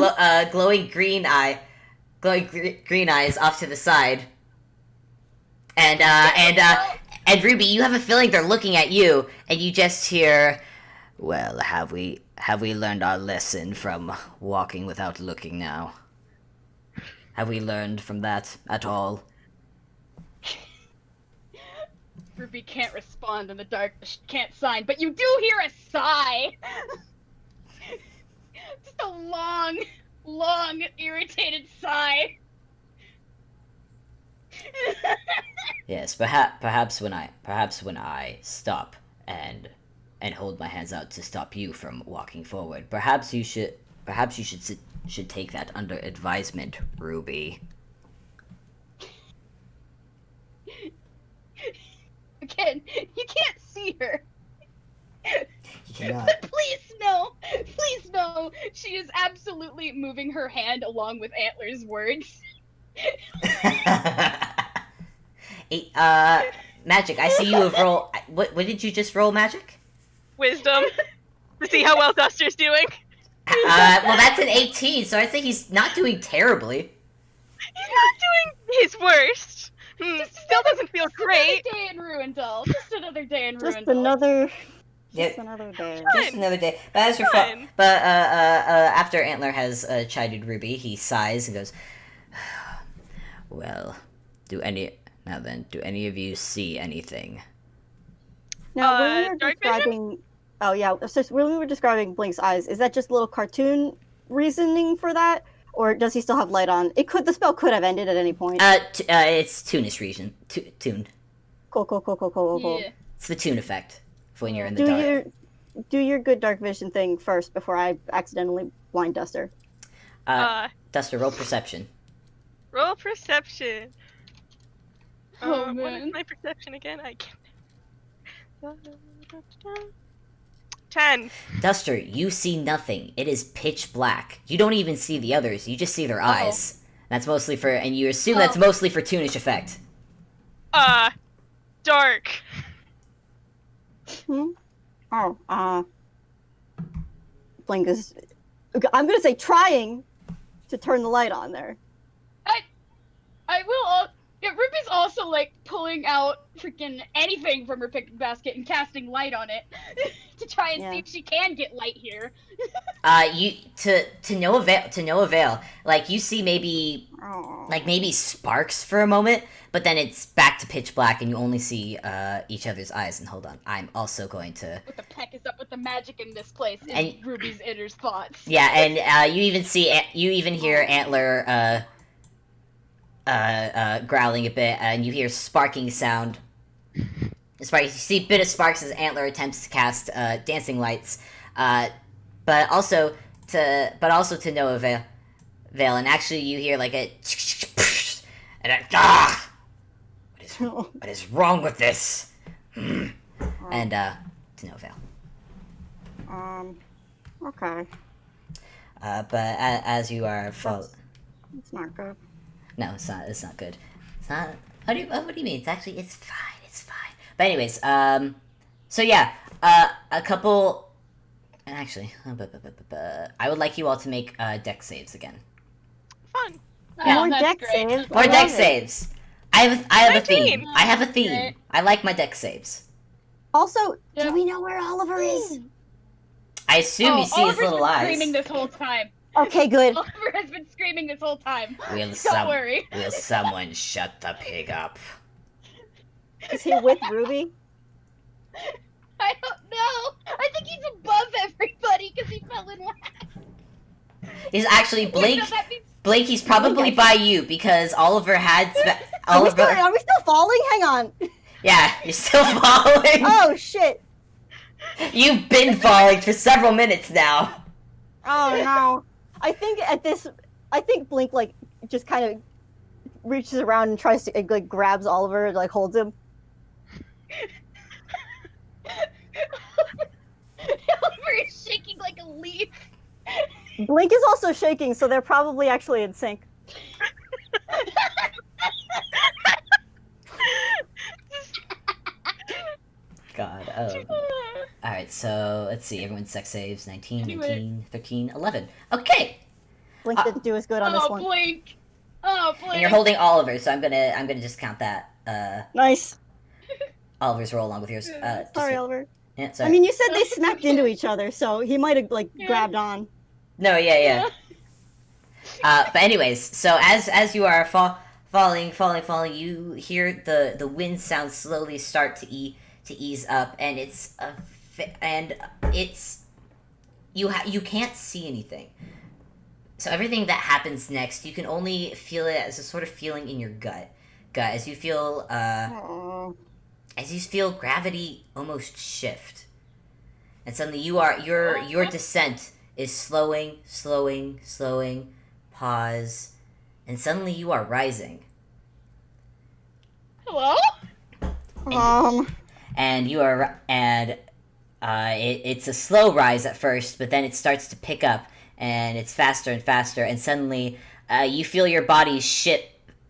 glowing green eyes off to the side. And Ruby, you have a feeling they're looking at you, and you just hear, "Well, have we learned our lesson from walking without looking now? Have we learned from that at all?" Ruby can't respond in the dark. She can't sign, but you do hear a sigh. Just a long, irritated sigh. Yes, perhaps when I stop and hold my hands out to stop you from walking forward, perhaps you should take that under advisement, Ruby. Again, you can't see her. You cannot. Please no. She is absolutely moving her hand along with Antler's words. Magic. I see you have roll. What did you just roll, Magic? Wisdom. To see how well Duster's doing. Well, that's an 18, so I'd say he's not doing terribly. He's not doing his worst. Still doesn't feel great. Another day in Ruindall. Just another day in Ruindall. Just another Yep. another day. Just another day. But as your Fun. but after Antler has chided Ruby, he sighs and goes, "Well, do any of you see anything?" Now, when we were dark vision? describing, oh yeah, so when we were describing Blink's eyes, is that just little cartoon reasoning for that, or does he still have light on? The spell could have ended at any point. It's Toonish region. Tune. Cool. Yeah. It's the tune effect for when you're in the dark. Do your good dark vision thing first before I accidentally blind Duster. Duster, roll perception. Roll perception. Oh, What man. is my perception again? I can't. 10. Duster, you see nothing. It is pitch black. You don't even see the others. You just see their eyes. That's mostly for, and you assume that's mostly for Toonish effect. Dark. Blink is, I'm gonna say trying to turn the light on there. I will. Yeah, Ruby's also like pulling out freaking anything from her picnic basket and casting light on it to try and see if she can get light here. To no avail. Like you see maybe sparks for a moment, but then it's back to pitch black, and you only see each other's eyes. And hold on, I'm also going to. What the heck is up with the magic in this place? Is And- Ruby's inner thoughts. Yeah, and you even hear Antler growling a bit, and you hear sparking sound. You see a bit of sparks as Antler attempts to cast dancing lights, but also to no avail. And actually, you hear like a and what is wrong with this? And to no avail. Okay. But as you are It's not good. No, it's not. It's not good. It's not. What do you mean? It's fine. It's fine. But anyways, so yeah, a couple And actually, I would like you all to make deck saves again. Fun. Yeah. More that's deck great. saves. More I deck love it. saves. I have a 19. theme. I have a theme. Great. I like my deck saves. Also, Yeah. do we know where Oliver is? I assume you see his Oliver's little been eyes. screaming this whole time. Okay, good. Oliver has been screaming this whole time. Will Don't worry. Will someone shut the pig up? Is he with Ruby? I don't know. I think he's above everybody because he fell in last. He's actually Wait, Blake. no, that means... Blake, he's probably by you because Oliver had. Are we Oliver. still falling? Hang on. Yeah, you're still falling. Oh shit. You've been falling for several minutes now. Oh no. I think Blink like just kind of reaches around and tries to like grabs Oliver and like holds him. Oliver is shaking like a leaf. Blink is also shaking, so they're probably actually in sync. God. Alright, so let's see. Everyone's sex saves 19, Do 19, 13, 11. Okay. Blink didn't do as good on this Oh, one. Blink. Oh, Blink. And you're holding Oliver, so I'm gonna just count that. Nice. Oliver's roll along with yours. Sorry, Oliver. Yeah, sorry. I mean, you said they smacked into each other, so he might have like grabbed on. No, yeah. But anyways, so as you are falling, you hear the wind sound slowly start to ease up, and you can't see anything. So everything that happens next, you can only feel it as a sort of feeling in your gut as you feel gravity almost shift, and suddenly your descent is slowing, pause, and suddenly you are rising. Hello? And it's a slow rise at first, but then it starts to pick up, and it's faster and faster, and suddenly you feel your bodies shift.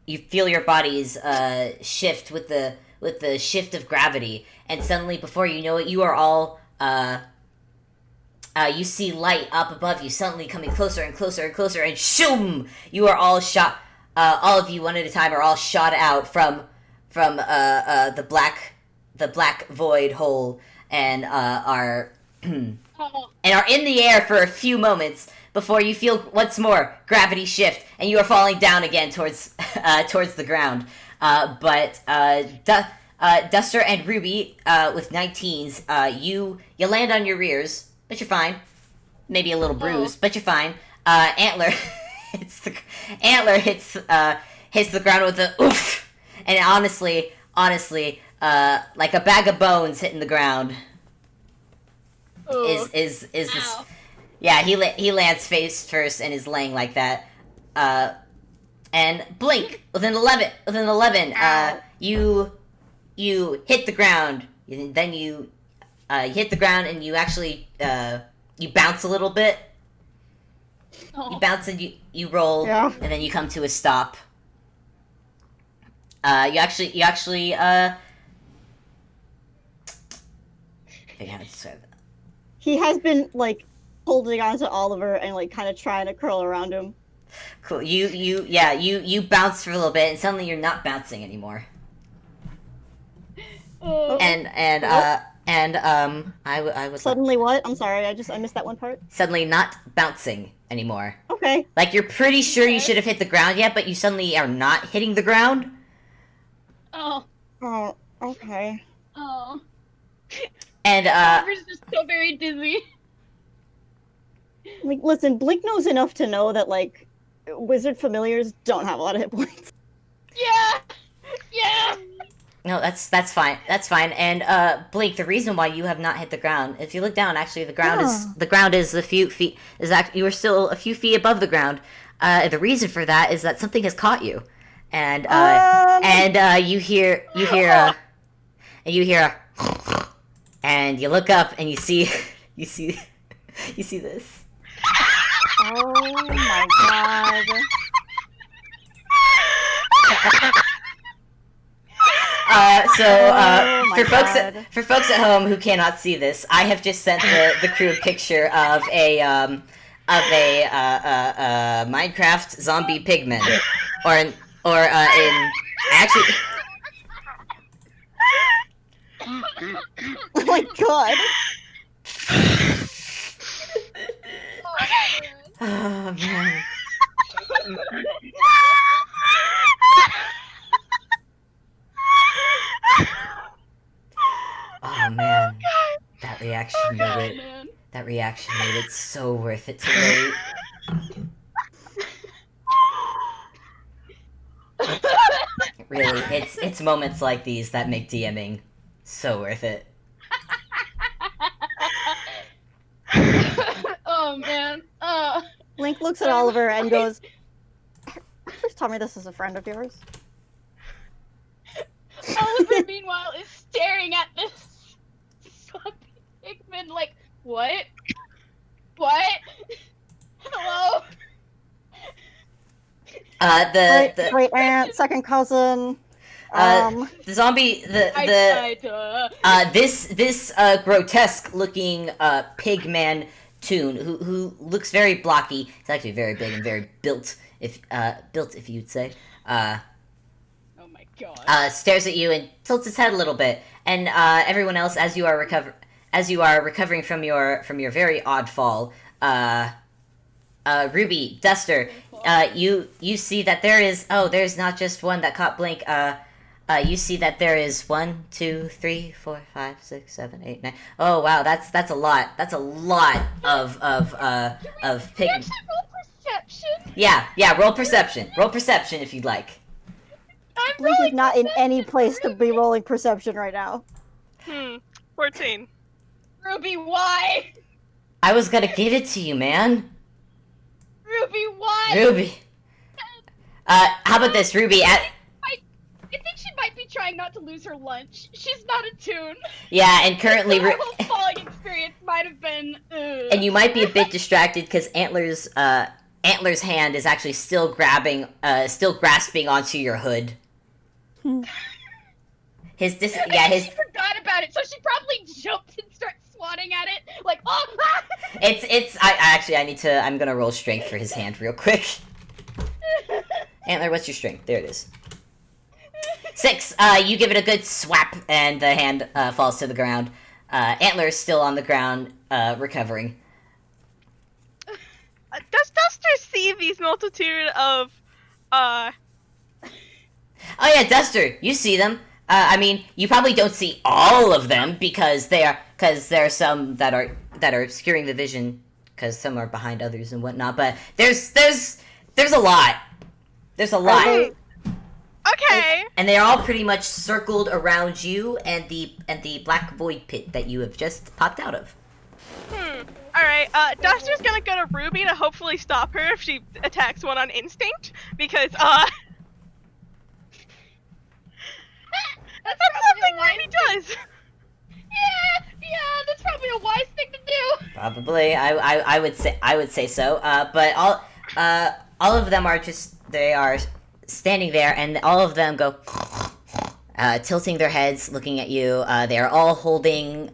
You feel your bodies shift with the shift of gravity, and suddenly, before you know it, you are all you see light up above you, suddenly coming closer and closer and closer, and shoom! You are all shot. All of you, one at a time, are all shot out from the black void hole, and are and are in the air for a few moments before you feel once more gravity shift, and you are falling down again towards the ground. But Duster and Ruby with 19s, you land on your rears, but you're fine. Maybe a little bruised, but you're fine. Antler hits the ground with a oof, and honestly, like a bag of bones hitting the ground. Ooh. Is this? Ow. Yeah, he lands face first and is laying like that. And Blink within 11. You hit the ground. Then you hit the ground, and you actually you bounce a little bit. You bounce and you roll, Yeah. and then you come to a stop. You actually figure out how to describe that. He has been like holding on to Oliver and like kind of trying to curl around him. Cool. You bounce for a little bit, and suddenly you're not bouncing anymore. Oh. I was Suddenly what? I'm sorry, I missed that one part. suddenly not bouncing anymore. Okay. Like you're pretty sure you should have hit the ground yet, but you suddenly are not hitting the ground. Oh. Oh, okay. Oh. And Oliver's just so very dizzy. Like, listen, Blink knows enough to know that like wizard familiars don't have a lot of hit points. Yeah. Yeah. no, that's fine. That's fine. And Blake, the reason why you have not hit the ground, if you look down, actually the ground is a few feet. You are still a few feet above the ground. The reason for that is that something has caught you, and you hear and you look up and you see this. Oh my god. Oh my God. for folks at home who cannot see this, I have just sent the crew a picture of a Minecraft zombie pigman, in actually. Oh my God. Oh man. Oh man. That reaction made it. Man. That reaction made it so worth it to wait. Really, it's moments like these that make DMing so worth it. Oh man. Link looks at Oliver and goes, "Please tell me this is a friend of yours." Oliver, meanwhile, is staring at this zombie pigman like, what? What? Hello? Great aunt, second cousin. The zombie, this grotesque looking pigman Toon, who looks very blocky. He's actually very big and very built, if you'd say. Oh my god. Stares at you and tilts his head a little bit, and everyone else, as you are recovering from your very odd fall, Ruby, Duster, you see that there's not just one that caught Blink. You see that there is 1, 2, 3, 4, 5, 6, 7, 8, 9. Oh wow, that's a lot. That's a lot of pig. Actually, roll perception. Yeah. Roll perception. Roll perception if you'd like. I'm Blink is rolling not in perception any for place to be Ruby. rolling perception right now. 14. Ruby, why? I was gonna give it to you, man. Ruby, why? Ruby. How about this, Ruby? I think she might be trying not to lose her lunch. She's not a Toon. Yeah, and currently, Her whole falling experience might have been. and you might be a bit distracted because Antler's hand is actually still grasping onto your hood. She forgot about it, so she probably jumped and starts swatting at it, like, oh! I'm gonna roll strength for his hand real quick. Antler, what's your strength? There it is. 6. You give it a good swap, and the hand falls to the ground. Antler is still on the ground, recovering. Does Duster see these multitude of, Oh yeah, Duster, you see them. I mean, you probably don't see all of them because there are some that are obscuring the vision because some are behind others and whatnot. But there's a lot. There's a lot. Okay. And they're all pretty much circled around you and the black void pit that you have just popped out of. Alright, Duster's gonna go to Ruby to hopefully stop her if she attacks one on instinct, because, That's that's probably something a wise Ruby does! Yeah, that's probably a wise thing to do. Probably, I would say so. But all of them are they are standing there, and all of them go tilting their heads, looking at you. They are all holding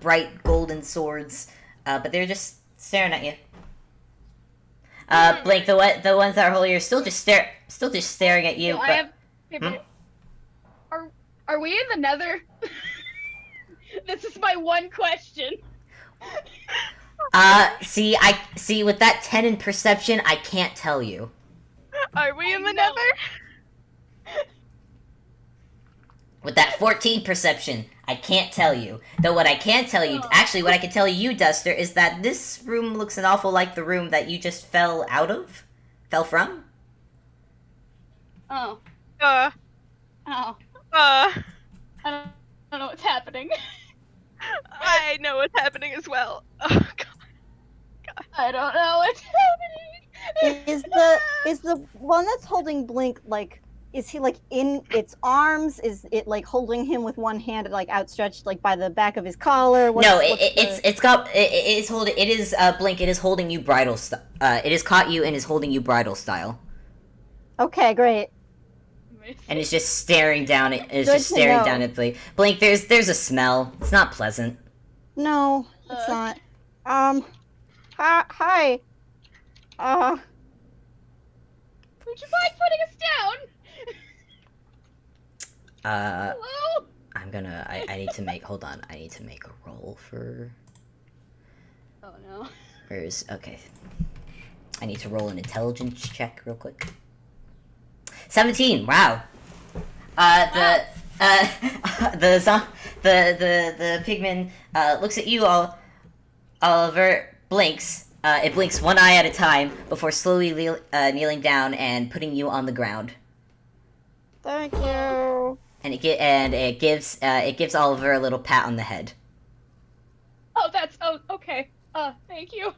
bright golden swords, but they're just staring at you. Blake, the ones that are holding are still just staring at you. So but, I have paper. Are we in the Nether? This is my one question. See with that 10 in perception, I can't tell you. Are we in the No. Nether? With that 14 perception, I can't tell you. Though what I can tell you, actually what I can tell you, Duster, is that this room looks an awful like the room that you just fell from. Oh. Uh, Oh. uh, I don't know what's happening. I know what's happening as well. Oh, God. I don't know what's happening. Is the one that's holding Blink, like, is he like in its arms? Is it like holding him with one hand, like outstretched, like by the back of his collar? It is Blink. It is holding you bridal. It has caught you and is holding you bridal style. Okay, great. amazing. And it's just staring down at Good to know. Blink. Blink, there's a smell. It's not pleasant. No, it's not. Hi. Would you mind putting us down? Hello? I need to make, hold on, I need to make a roll for, Oh no. okay. I need to roll an intelligence check real quick. 17, wow. The pigman, looks at you, Oliver, blinks. It blinks one eye at a time before slowly kneeling down and putting you on the ground. Thank you. And it gives Oliver a little pat on the head. Oh, okay. Thank you.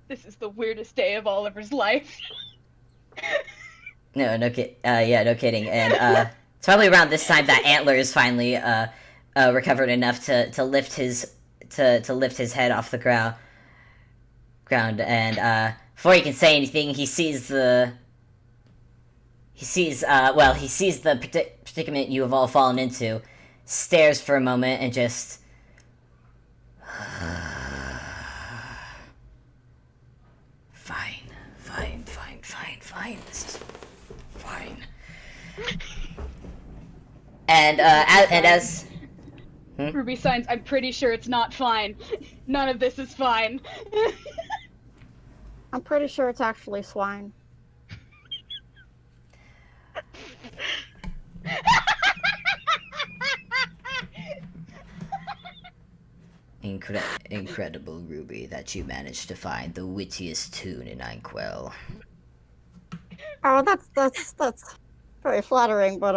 This is the weirdest day of Oliver's life. No kidding. And it's probably around this time that Antler is finally recovered enough to lift his head off the ground. And before he can say anything, he sees the predicament you have all fallen into, stares for a moment, and just fine. This is fine. And as Ruby signs, I'm pretty sure it's not fine. None of this is fine. I'm pretty sure it's actually swine. Incredible, Ruby, that you managed to find the wittiest tune in Inkwell. Oh, that's very flattering, but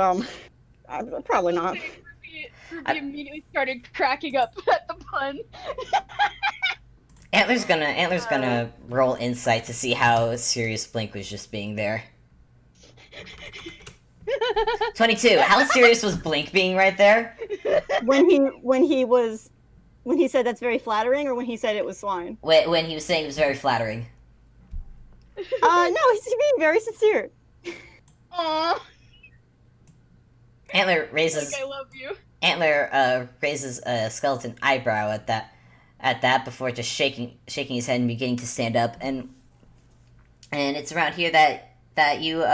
probably not. Ruby immediately started cracking up at the pun. Antler's gonna roll insight to see how serious Blink was just being there. 22. How serious was Blink being right there? When he said that's very flattering, or when he said it was swine? When he was saying it was very flattering. No, he's being very sincere. Aww. Antler raises. Like, I love you. Antler raises a skeleton eyebrow at that before just shaking his head and beginning to stand up, and it's around here that you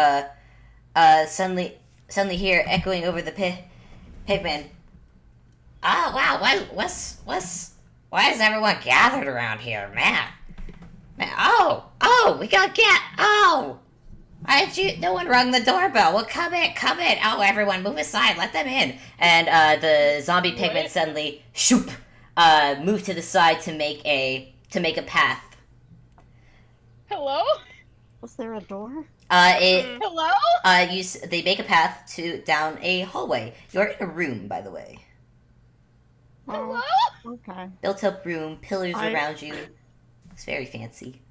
suddenly hear echoing over the pigman. Oh wow, why is everyone gathered around here, man? Oh, we got why did you? No one rung the doorbell. Well, come in. Oh, everyone, move aside. Let them in. And the zombie pigment suddenly, shoop, moved to the side to make a path. Hello? Was there a door? Hello? They make a path down a hallway. You're in a room, by the way. Hello? Okay. Built up room, pillars around you. Looks very fancy.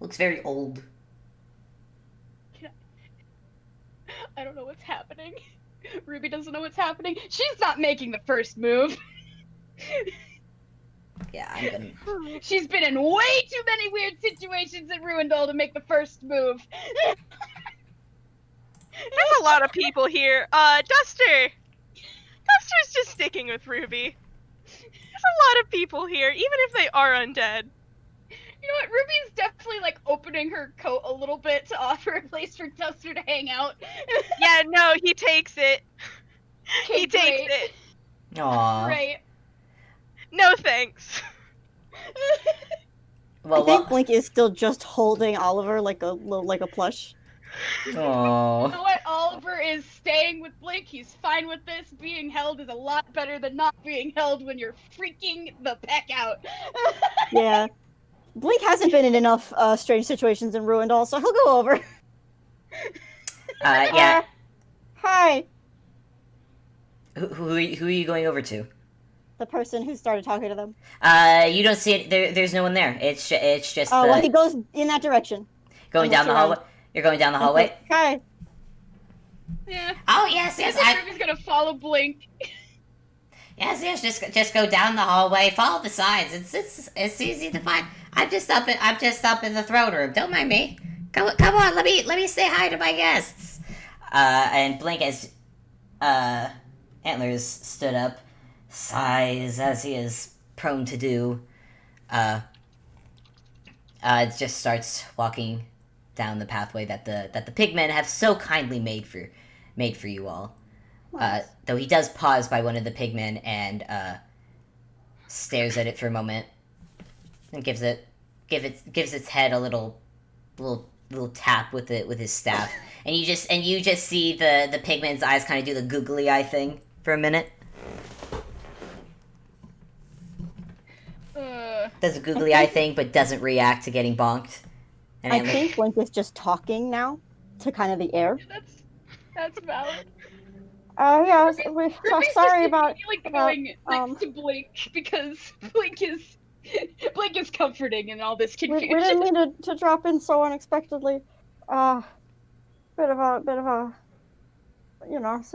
Looks very old. I don't know what's happening. Ruby doesn't know what's happening. She's not making the first move. Yeah, I'm gonna... She's been in way too many weird situations in Ruindall to make the first move. There's a lot of people here. Duster's just sticking with Ruby. There's a lot of people here, even if they are undead. You know what? Ruby's definitely like opening her coat a little bit to offer a place for Duster to hang out. Yeah, no, he takes it. Okay, He takes it. Aww. Right. No thanks. Well, I think Blink is still just holding Oliver like a plush. Aww. You know what? Oliver is staying with Blink. He's fine with this. Being held is a lot better than not being held when you're freaking the heck out. Yeah. Blink hasn't been in enough strange situations in Ruindall, so he'll go over. Yeah. Hi. Who are you going over to? The person who started talking to them. You don't see it. There's no one there. It's just. Oh, well, he goes in that direction. Going down the hallway. You're going down the hallway. Hi. Yeah. Oh yes. I think Ruby's gonna follow Blink. Yes. Just go down the hallway. Follow the signs. It's easy to find. I'm just up in the throne room. Don't mind me. come on, let me say hi to my guests. And Blink, as Antlers stood up, sighs as he is prone to do. Just starts walking down the pathway that the pigmen have so kindly made for you all. Nice. Though he does pause by one of the pigmen and stares at it for a moment and gives its head a little tap with his staff. And you just see the pigman's eyes kind of do the googly eye thing for a minute. Does a googly eye thing, but doesn't react to getting bonked. And I think Blink is just talking now to kind of the air. That's valid. Yeah, Ruby's sorry just about going next to Blink because Blink is comforting in all this we confusion. didn't mean to drop in so unexpectedly. Bit of a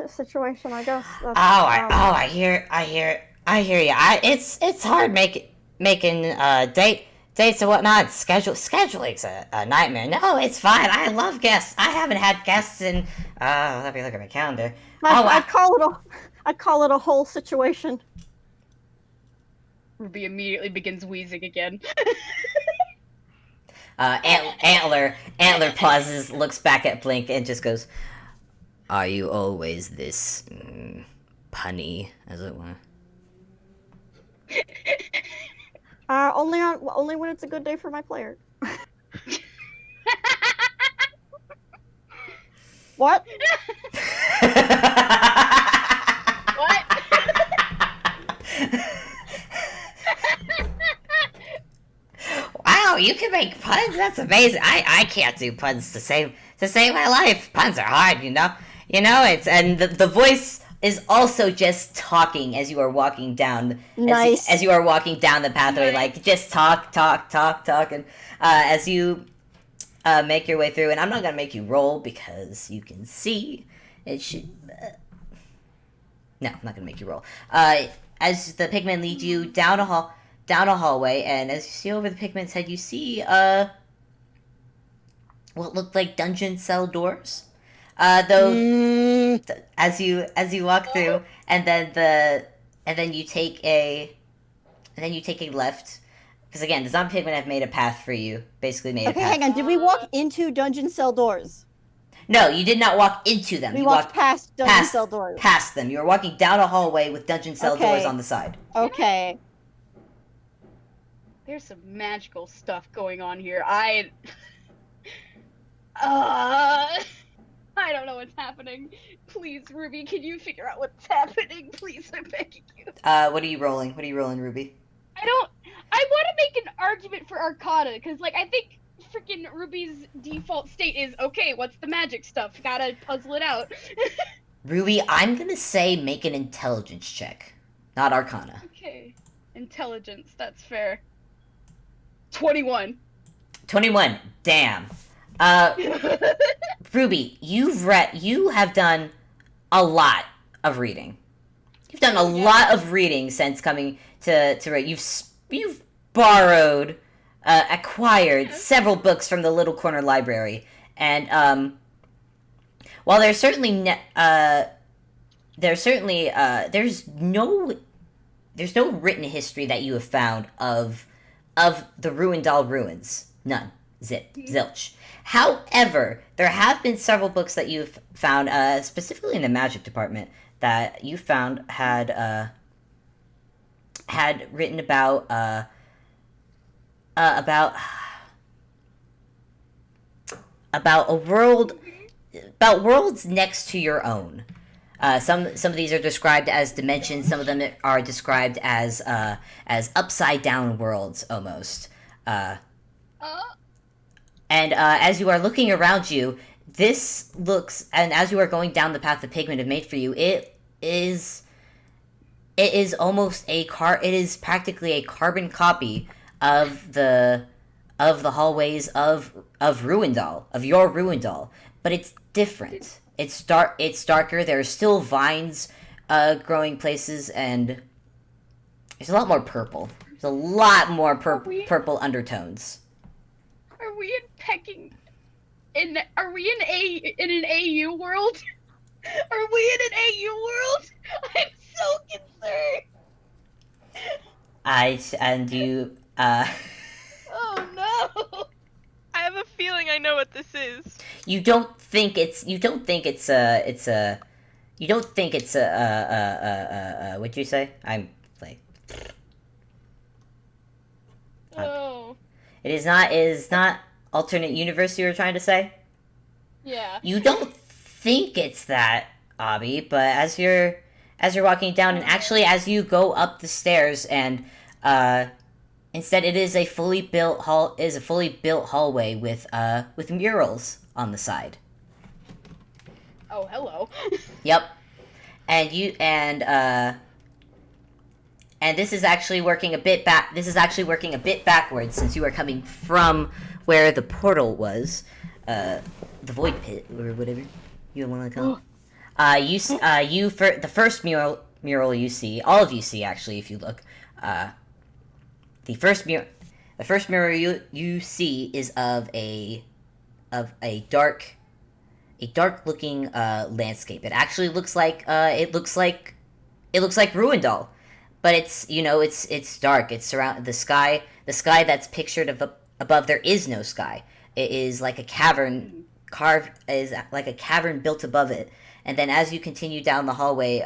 situation, I guess. I hear you. It's hard making dates and whatnot. Scheduling's a nightmare. No, it's fine. I love guests. I haven't had guests in let me look at my calendar. I'd call it a whole situation. Ruby immediately begins wheezing again. Antler pauses, looks back at Blink, and just goes, "Are you always this punny, as it were?" Only when it's a good day for my player. What? What? Wow, you can make puns? That's amazing. I can't do puns to save my life. Puns are hard, you know? It's and the voice is also just talking as you are walking down Nice. as you are walking down the pathway, like just talk and as you make your way through, and I'm not gonna make you roll because you can see it should no, I'm not gonna make you roll. As the pigmen lead you down a hallway, and as you see over the pigmen's head, you see what looked like dungeon cell doors. As you walk through, and then you take a left, because again, the zombie pigmen have made a path for you. Basically, made a Okay, path. hang on. Did we walk into dungeon cell doors? No, you did not walk into them. We you walked past dungeon cell doors. Past them. You were walking down a hallway with dungeon cell doors on the side. Okay. There's some magical stuff going on here. I don't know what's happening. Please, Ruby, can you figure out what's happening? Please, I'm begging you. What are you rolling? Ruby? I want to make an argument for Arcana, because, I think freaking Ruby's default state is, okay, what's the magic stuff? Gotta puzzle it out. Ruby, I'm gonna say make an intelligence check, not Arcana. Okay. Intelligence, that's fair. 21. 21. Damn. Ruby, you have done a lot of reading. You've done a lot of reading since coming to read. You've borrowed, acquired several books from the Little Corner Library, and while there's no written history that you have found of the Ruindall ruins. None. Zilch. However, there have been several books that you've found, specifically in the magic department, that you found had written about worlds next to your own. Some of these are described as dimensions. Some of them are described as upside down worlds almost. And as you are looking around you, and as you are going down the path the pigmen have made for you, it is practically a carbon copy of the hallways of Ruindall, of your Ruindall, but it's different. It's darker. There are still vines growing places, and there's a lot more purple. There's a lot more purple undertones. Are we in pecking Are we in an AU world? Are we in an AU world? I'm so concerned. And you, Oh no. I have a feeling I know what this is. you don't think it's what'd you say? I'm like, Oh. it is not alternate universe you were trying to say? Yeah. You don't think it's that, Abby, but as you're walking down, and actually as you go up the stairs, and instead it is a fully built hallway with murals on the side. Oh, hello. Yep. And this is actually working a bit backwards, since you are coming from where the portal was, the void pit, or whatever you want to call it. For the first mural you see, all of you see actually, if you look, the first mural you see is of a dark looking landscape. It actually looks like Ruindall, but it's dark. It's the sky that's pictured above. There is no sky. It is like a cavern built above it. And then as you continue down the hallway,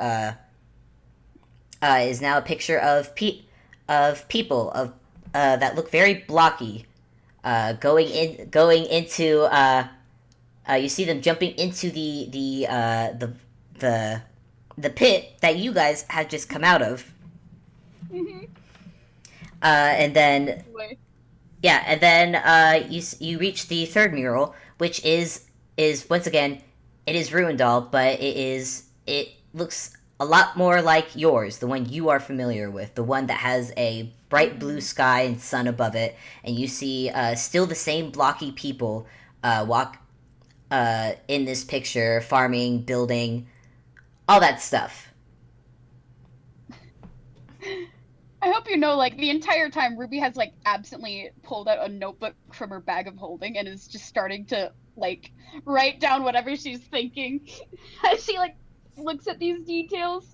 is now a picture of people that look very blocky, going into. You see them jumping into the pit that you guys have just come out of. Mhm. And then Wait. yeah, and then you reach the third mural, which is once again, it is Ruindall, but it looks a lot more like yours, the one you are familiar with, the one that has a bright blue sky and sun above it, and you see still the same blocky people walk in this picture, farming, building, all that stuff. I hope you know, like, the entire time Ruby has, like, absently pulled out a notebook from her bag of holding and is just starting to, like, write down whatever she's thinking as she, like, looks at these details.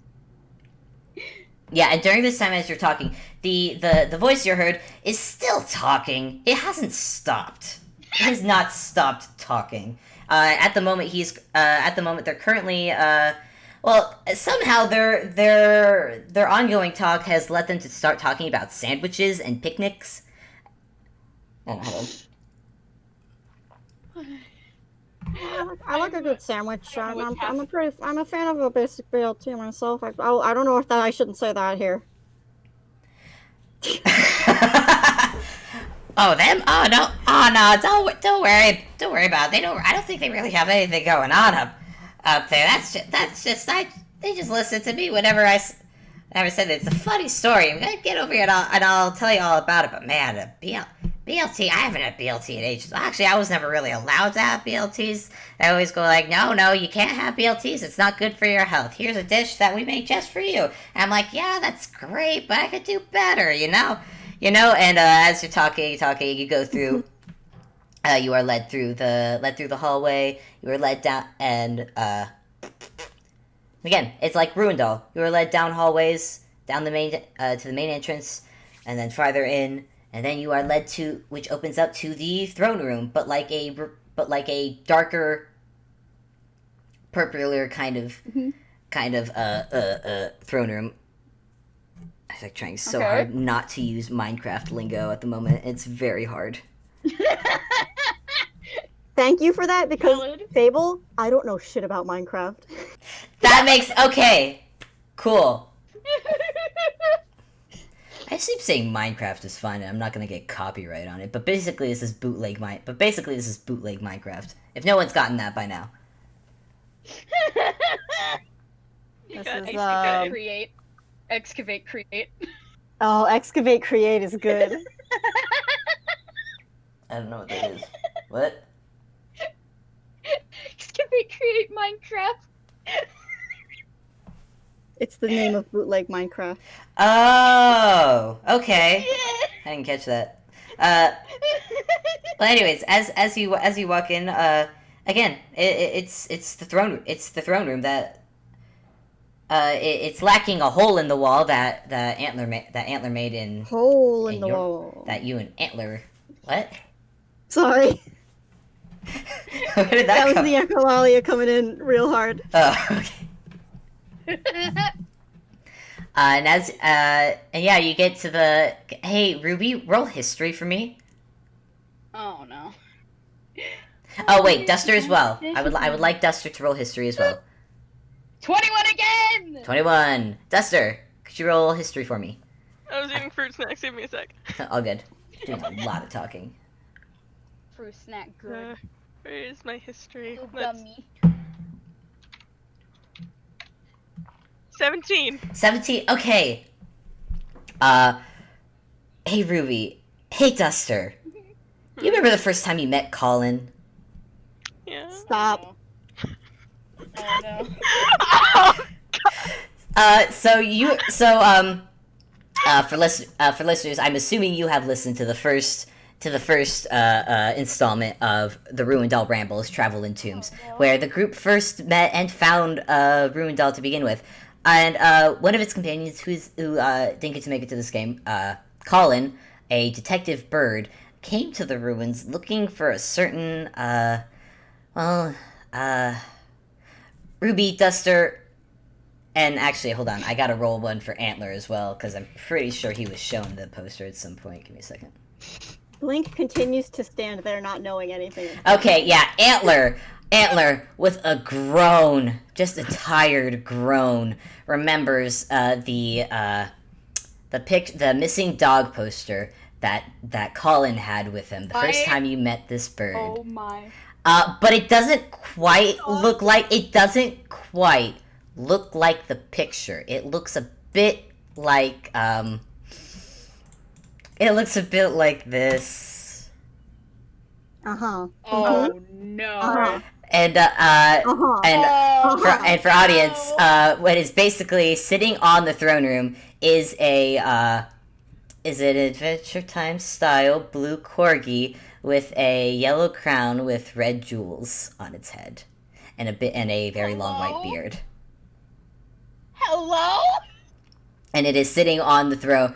Yeah, and during this time as you're talking, the voice you heard is still talking. It hasn't stopped. It has not stopped talking. At the moment they're currently somehow their ongoing talk has led them to start talking about sandwiches and picnics. Oh, hold on. I like a good sandwich. I'm a fan of a basic BLT myself. I don't know if that I shouldn't say that here. Oh, them? Oh no! Don't worry about it. I don't think they really have anything going on up there. They just listen to me whenever I said it's a funny story. I'm gonna get over here and I'll tell you all about it. But man, BLT, I haven't had BLT in ages. Actually, I was never really allowed to have BLTs. They always go like, no, you can't have BLTs. It's not good for your health. Here's a dish that we made just for you. And I'm like, yeah, that's great, but I could do better, you know. And as you're talking, you go through. You are led through the hallway. You are led down, and again, it's like Ruindall. You are led down hallways, down the main to the main entrance, and then farther in, and then you are led to, which opens up to the throne room, but like a darker, purplier kind of throne room. I'm like trying so hard not to use Minecraft lingo at the moment. It's very hard. Thank you for that, because Valid. Fable, I don't know shit about Minecraft. That makes okay, cool. I keep saying Minecraft is fine, and I'm not gonna get copyright on it. But basically, this is bootleg Minecraft. If no one's gotten that by now. This got is, Create. Excavate, create. Oh, excavate, create is good. I don't know what that is. What? Excavate, create Minecraft. It's the name of bootleg Minecraft. Oh, okay. I didn't catch that. Well, anyways, as you walk in, again, it's the throne room that it's lacking a hole in the wall that Antler made Hole in in the your wall. that you and Antler. What? Sorry. Where did That that was come? the echolalia coming in real hard. Oh, okay. And yeah, you get to the. Hey, Ruby, roll history for me. Oh no. Oh wait, Duster as well. I would like Duster to roll history as well. 21 again. 21. Duster, could you roll history for me? I was eating fruit snacks. Give me a sec. All good. Doing a lot of talking. Fruit snack good. Where is my history? Little Let's- gummy. 17. 17. Okay. Hey Ruby. Hey Duster. You remember the first time you met Colin? Yeah. Stop. Oh no. For listeners, I'm assuming you have listened to the first installment of the Ruindall Rambles, Travel in Tombs, where the group first met and found Ruindall to begin with, and one of its companions who didn't get to make it to this game, Colin, a detective bird, came to the ruins looking for a certain Ruby, Duster, and actually, hold on, I gotta roll one for Antler as well, because I'm pretty sure he was shown the poster at some point. Give me a second. Blink continues to stand there not knowing anything. Okay, yeah, Antler, with a groan, just a tired groan, remembers the missing dog poster that Colin had with him the first time you met this bird. Oh my. But it doesn't quite look like the picture. It looks a bit like this. Oh no. And for audience, what is basically sitting on the throne room is an Adventure Time style blue corgi with a yellow crown with red jewels on its head, and a very long white beard. Hello? And it is sitting on the throne,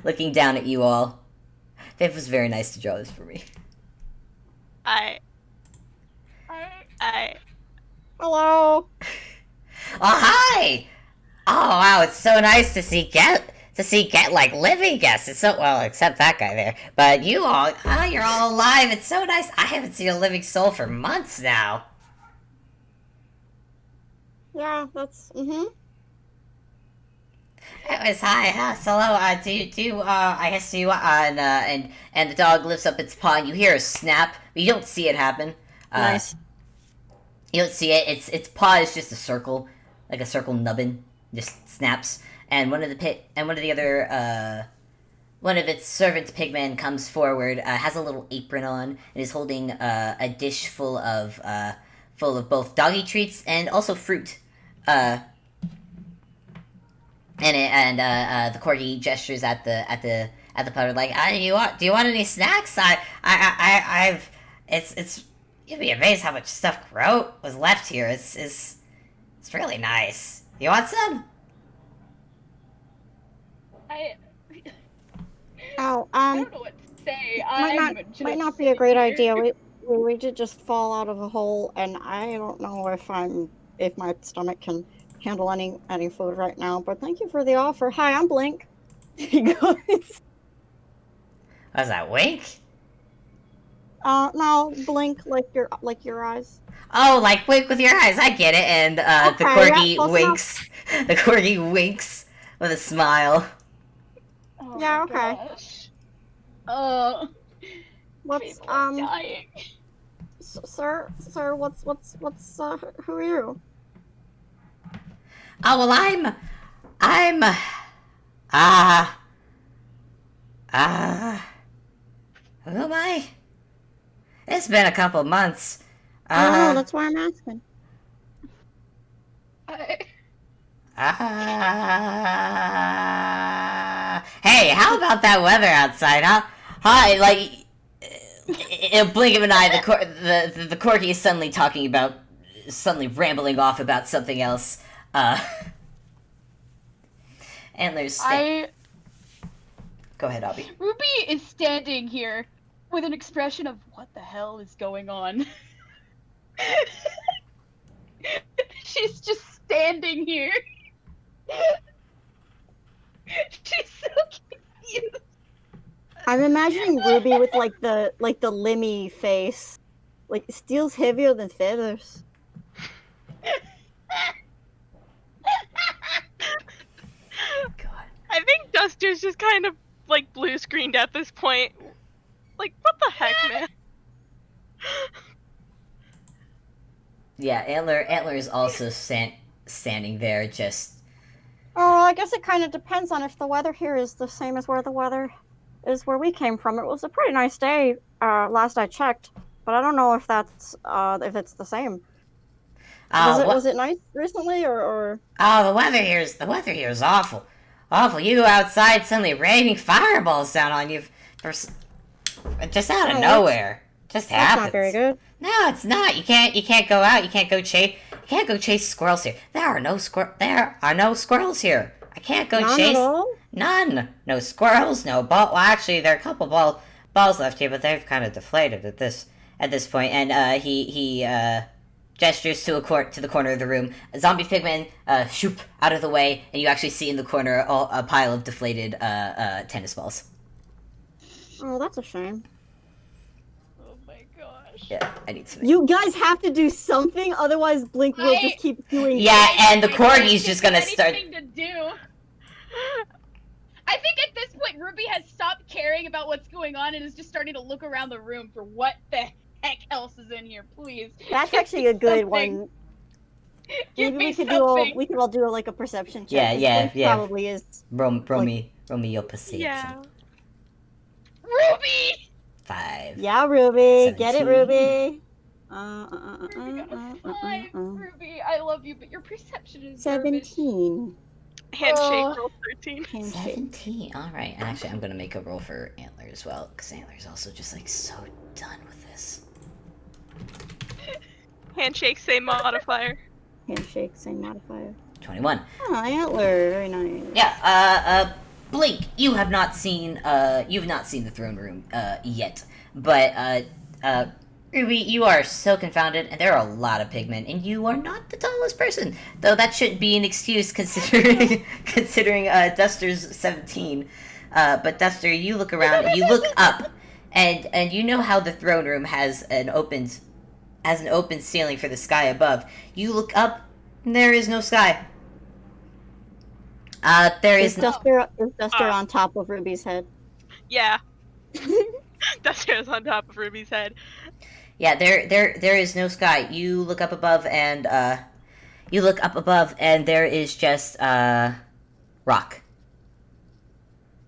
looking down at you all. Viv was very nice to draw this for me. I. Hello. Oh, hi! Oh, wow, it's so nice to see Get like living guests. It's so, well, except that guy there. But you all, you're all alive. It's so nice. I haven't seen a living soul for months now. Yeah, that's Anyways, hi, hello, I guess you, and the dog lifts up its paw, and you hear a snap, but you don't see it happen. nice. You don't see it, its paw is just a circle, like a circle nubbin, just snaps, and one of its servant pigmen comes forward, has a little apron on, and is holding a dish full of both doggy treats and also fruit. The corgi gestures at the putter like, do you want any snacks? You'd be amazed how much stuff was left here. It's really nice. You want some? I Oh, don't know what to say. might not be a great idea. We did just fall out of a hole, and I don't know if my stomach can handle any food right now. But thank you for the offer. Hi, I'm Blink. He goes. Was that wink? No, Blink like your eyes. Oh, like wink with your eyes. I get it. And the Okay, corgi yeah, close winks. The corgi winks with a smile. Oh Yeah, my okay. gosh. What's People are dying. sir, what's who are you? Oh well, who am I? It's been a couple months. I don't know. That's why I'm asking. Hey, how about that weather outside, huh? Hi, like, in a blink of an eye, the corgi is suddenly rambling off about something else. Antlers. Go ahead, Abby. Ruby is standing here with an expression of what the hell is going on. She's just standing here. She's so confused. I'm imagining Ruby with like the Limmy face. Like steel's heavier than feathers. God. I think Duster's just kind of like blue screened at this point. Like, what the heck, man? Yeah, Antler is also standing there, just. Oh, I guess it kind of depends on if the weather here is the same as where the weather is where we came from. It was a pretty nice day, last I checked, but I don't know if that's if it's the same. Was it nice recently, or? Oh, the weather here is awful. Awful. You go outside, suddenly raining fireballs down on you. Just out of nowhere. Just happens. That's not very good. No, it's not. You can't go out. You can't go chase squirrels here. There are no squirrels here. I can't go None chase. at all? None. No squirrels. No ball. Well, actually, there are a couple balls left here, but they've kind of deflated at this point. And he gestures to the corner of the room. A zombie pigman shoop out of the way, and you actually see in the corner a pile of deflated tennis balls. Oh, that's a shame. Oh my gosh. Yeah, I need some. You guys have to do something, otherwise Blink will just keep doing. Yeah, and the corgi's just gonna start. To do. I think at this point Ruby has stopped caring about what's going on and is just starting to look around the room for what the heck else is in here. Please. That's actually a good one. Give Maybe me we could all do like a perception check. Yeah. Probably is. Roll me your perception. Yeah. Ruby! 5. Yeah, Ruby. 17. Get it, Ruby. Ruby, I love you, but your perception is 17. Handshake roll 13. Handshake. 17. All right. Actually, I'm gonna make a roll for Antler as well, because Antler's also just like so done with this. Handshake, same modifier. Handshake, same modifier. 21. Oh, Antler, very nice. Yeah. Blink, you've not seen the throne room yet, but Ruby, you are so confounded, and there are a lot of pigmen, and you are not the tallest person, though that shouldn't be an excuse considering Duster's 17. But Duster, you look around, and you look up, and you know how the throne room has an open ceiling for the sky above. You look up, and there is no sky. Is Duster on top of Ruby's head? Yeah. Duster's on top of Ruby's head. Yeah, there is no sky. You look up above, and there is just rock.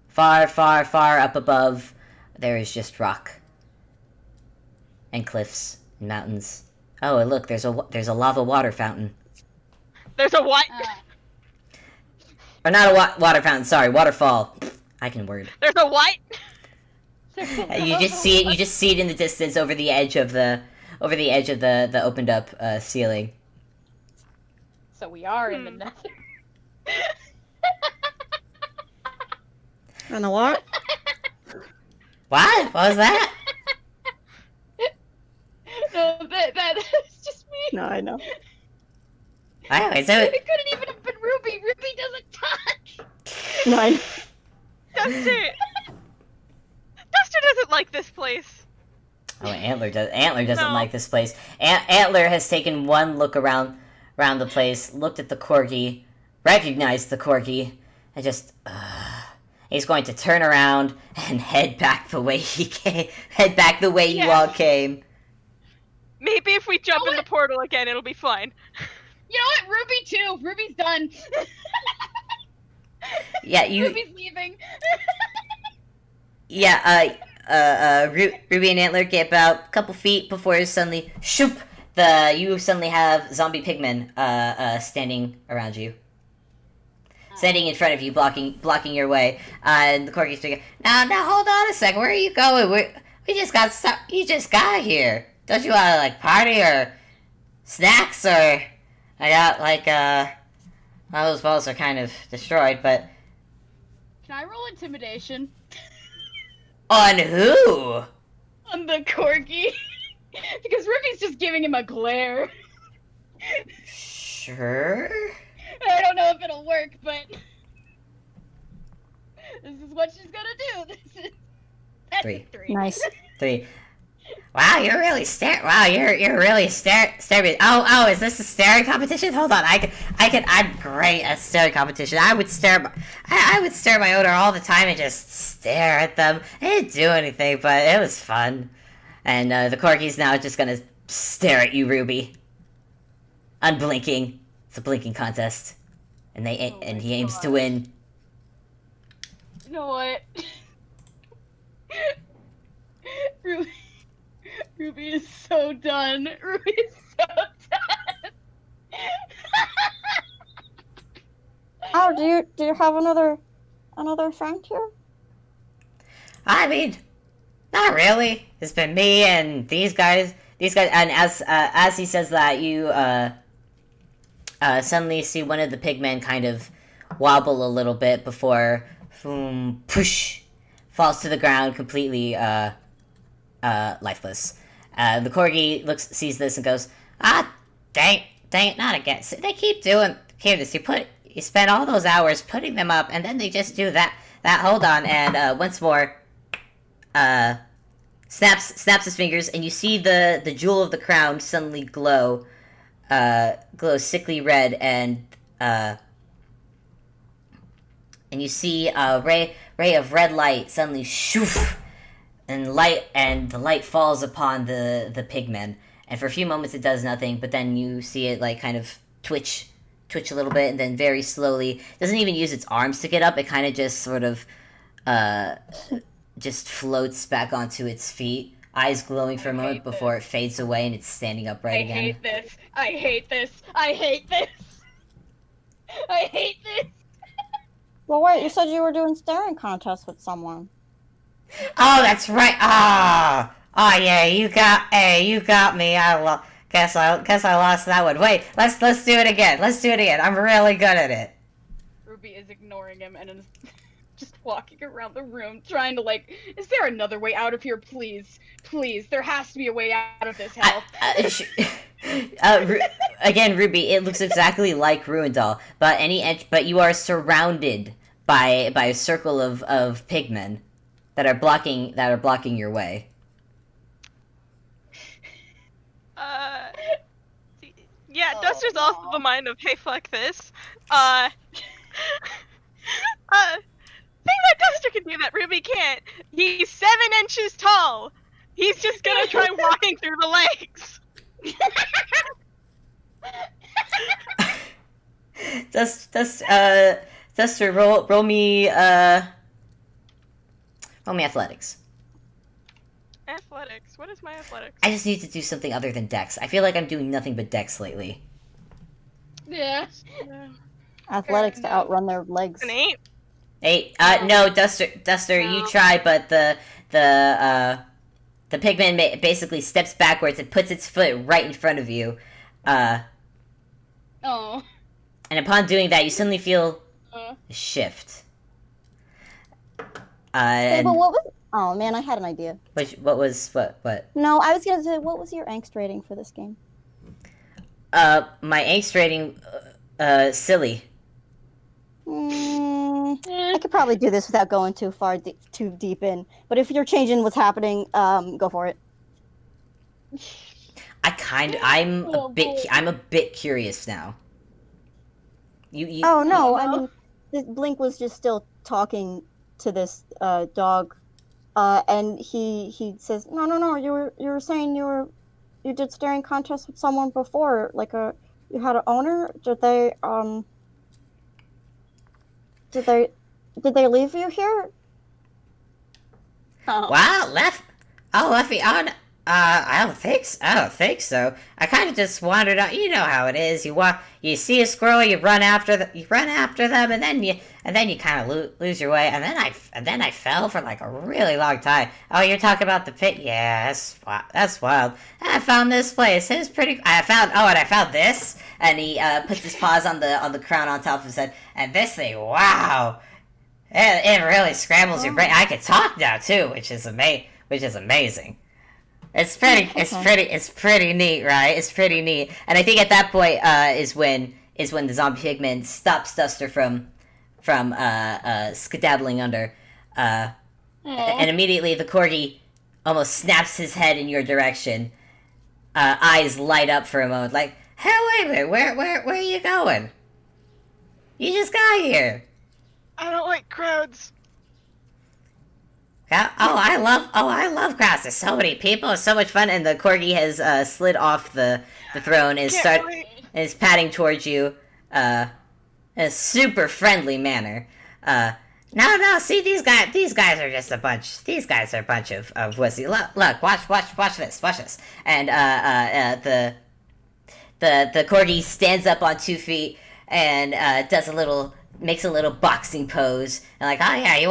Far, far, far up above, there is just rock and cliffs and mountains. Oh, and look, there's a lava water fountain. There's a what? Or not a water fountain. Sorry, waterfall. I can word. There's a what? You just see it in the distance over the edge of the opened up ceiling. So we are in the nether. And the what? What? What was that? No, that is just me. No, I know. Anyway, so It couldn't even have been Ruby. Ruby doesn't touch. No, I know. Duster doesn't like this place. oh, Antler doesn't No. like this place. Antler has taken one look around the place, looked at the corgi, recognized the corgi, and just he's going to turn around and head back the way he came. Head back the way you all came. Maybe if we jump in the portal again, it'll be fine. You know what? Ruby too. Ruby's done. Yeah, Ruby's leaving. Yeah, Ruby and Antler get about a couple feet before suddenly, shoop, you suddenly have zombie pigmen, standing around you. standing in front of you, blocking your way. And the corgi's speaking. Now, hold on a second. Where are you going? We just got stuck. You just got here. Don't you want to like party or snacks or? I got like all those balls are kind of destroyed, but. Can I roll intimidation? On who? On the corgi. Because Ruby's just giving him a glare. Sure. I don't know if it'll work, but this is what she's gonna do. That's Three. a 3. Nice. 3. Wow, you're really you're really staring. Oh, is this a staring competition? Hold on, I'm great at staring competition. I would stare my owner all the time and just stare at them. I didn't do anything, but it was fun. And the corgi's now just gonna stare at you, Ruby. Unblinking. It's a blinking contest, and he aims to win. You know what? Ruby is so done. Ruby is so done. Oh, do you have another friend here? I mean, not really. It's been me and these guys, and as he says that, you suddenly see one of the pigmen kind of wobble a little bit before, push, falls to the ground completely lifeless. The corgi sees this and goes, dang, not again. They keep doing this. You spend all those hours putting them up, and then they just do that. Hold on, and once more, snaps his fingers, and you see the jewel of the crown suddenly glow sickly red, and you see a ray of red light suddenly shoof, and the light falls upon the pigmen, and for a few moments it does nothing, but then you see it like kind of twitch a little bit, and then very slowly, doesn't even use its arms to get up, it kind of just sort of just floats back onto its feet, eyes glowing for a moment before it fades away and it's standing upright again. I hate this. I hate this. I hate this. I hate this. Well, wait, you said you were doing staring contests with someone. Oh, that's right. Yeah, you got me. Guess I lost that one. Wait, let's do it again. I'm really good at it. Ruby is ignoring him and is just walking around the room trying to is there another way out of here, please? Please, there has to be a way out of this hell. Again, Ruby, it looks exactly like Ruindall, but you are surrounded by a circle of pigmen that are blocking your way. Yeah, Duster's also the mind of, hey, fuck this. Thing that Duster can do that Ruby can't. He's 7 inches tall. He's just gonna try walking through the legs. Duster, roll me athletics. Athletics. What is my athletics? I just need to do something other than dex. I feel like I'm doing nothing but dex lately. Yeah. Athletics to outrun their legs. An 8. 8. No, Duster, you try, but the pigman basically steps backwards and puts its foot right in front of you. Oh. And upon doing that, you suddenly feel a shift. Hey, but what was? Oh man, I had an idea. What? No, I was gonna say, what was your angst rating for this game? My angst rating, silly. I could probably do this without going too deep in. But if you're changing what's happening, go for it. I'm a bit curious now. You Oh no, I mean, Blink was just still talking to this dog, and he says, no, you were saying you did staring contests with someone before, you had an owner. Did they leave you here? Oh. Wow, Leffy. I don't think so. I kind of just wandered out. You know how it is. You see a squirrel, you run after them, and then you kind of lose your way. And then I fell for like a really long time. Oh, you're talking about the pit? Yeah, that's wild. I found this place. It's pretty. I found this. And he puts his paws on the crown on top of his head. And this thing, wow, it really scrambles your brain. I can talk now too, which is amazing. It's pretty neat, right? It's pretty neat. And I think at that point is when the zombie pigman stops Duster from skedaddling under, and immediately the corgi almost snaps his head in your direction. Eyes light up for a moment, like, hey, wait a minute, where are you going? You just got here. I don't like crowds. I love crowds. There's so many people. It's so much fun. And the corgi has slid off the throne and is padding towards you in a super friendly manner. No. See, these guys are just a bunch. These guys are a bunch of wussy. Look, watch this. And the corgi stands up on 2 feet and makes a little boxing pose, and like, oh yeah, you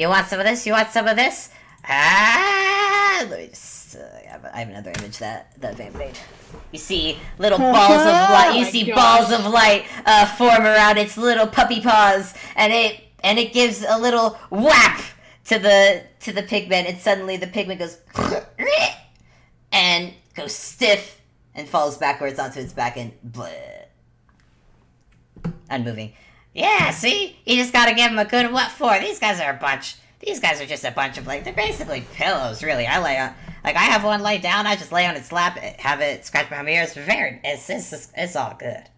want some of this? You want some of this? Let me just, I have another image that Van made. You see little balls of light. You see balls of light form around its little puppy paws, and it gives a little whap to the pigman, and suddenly the pigman goes and goes stiff and falls backwards onto its back and unmoving. Yeah, see? You just gotta give them a good what for. These guys are just a bunch of, like, they're basically pillows, really. I have one lay down, I just lay on its lap, have it scratch my ears. It's all good.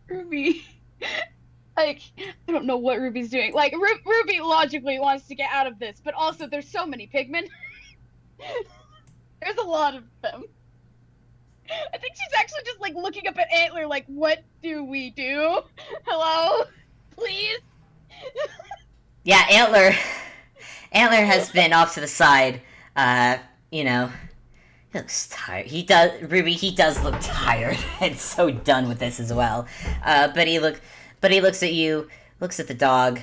Ruby. Like, I don't know what Ruby's doing. Like, Ruby logically wants to get out of this, but also there's so many pigmen. There's a lot of them. I think she's actually just, like, looking up at Antler, like, what do we do? Hello? Please? Yeah, Antler has been off to the side. He looks tired. He does look tired and so done with this as well. But he looks at you, looks at the dog,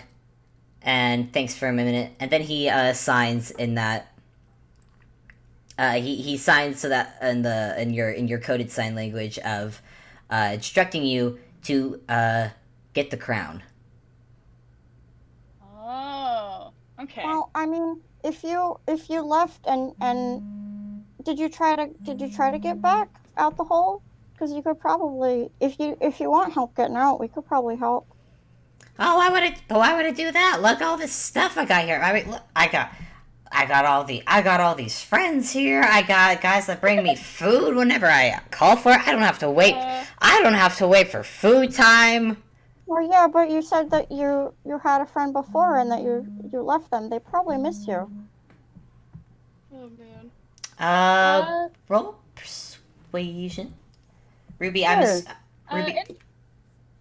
and thanks for a minute, and then he signs in that. He signs so that in your coded sign language of instructing you to get the crown. Oh, okay. Well, I mean, if you left and did you try to get back out the hole? Because you could probably, if you want help getting out, we could probably help. Oh, why would I do that? Look, all this stuff I got here. I mean, look, I got all these friends here. I got guys that bring me food whenever I call for it. I don't have to wait. I don't have to wait for food time. Well, yeah, but you said that you had a friend before and that you left them. They probably missed you. Oh man. Roll persuasion. Ruby, Sure. Ruby.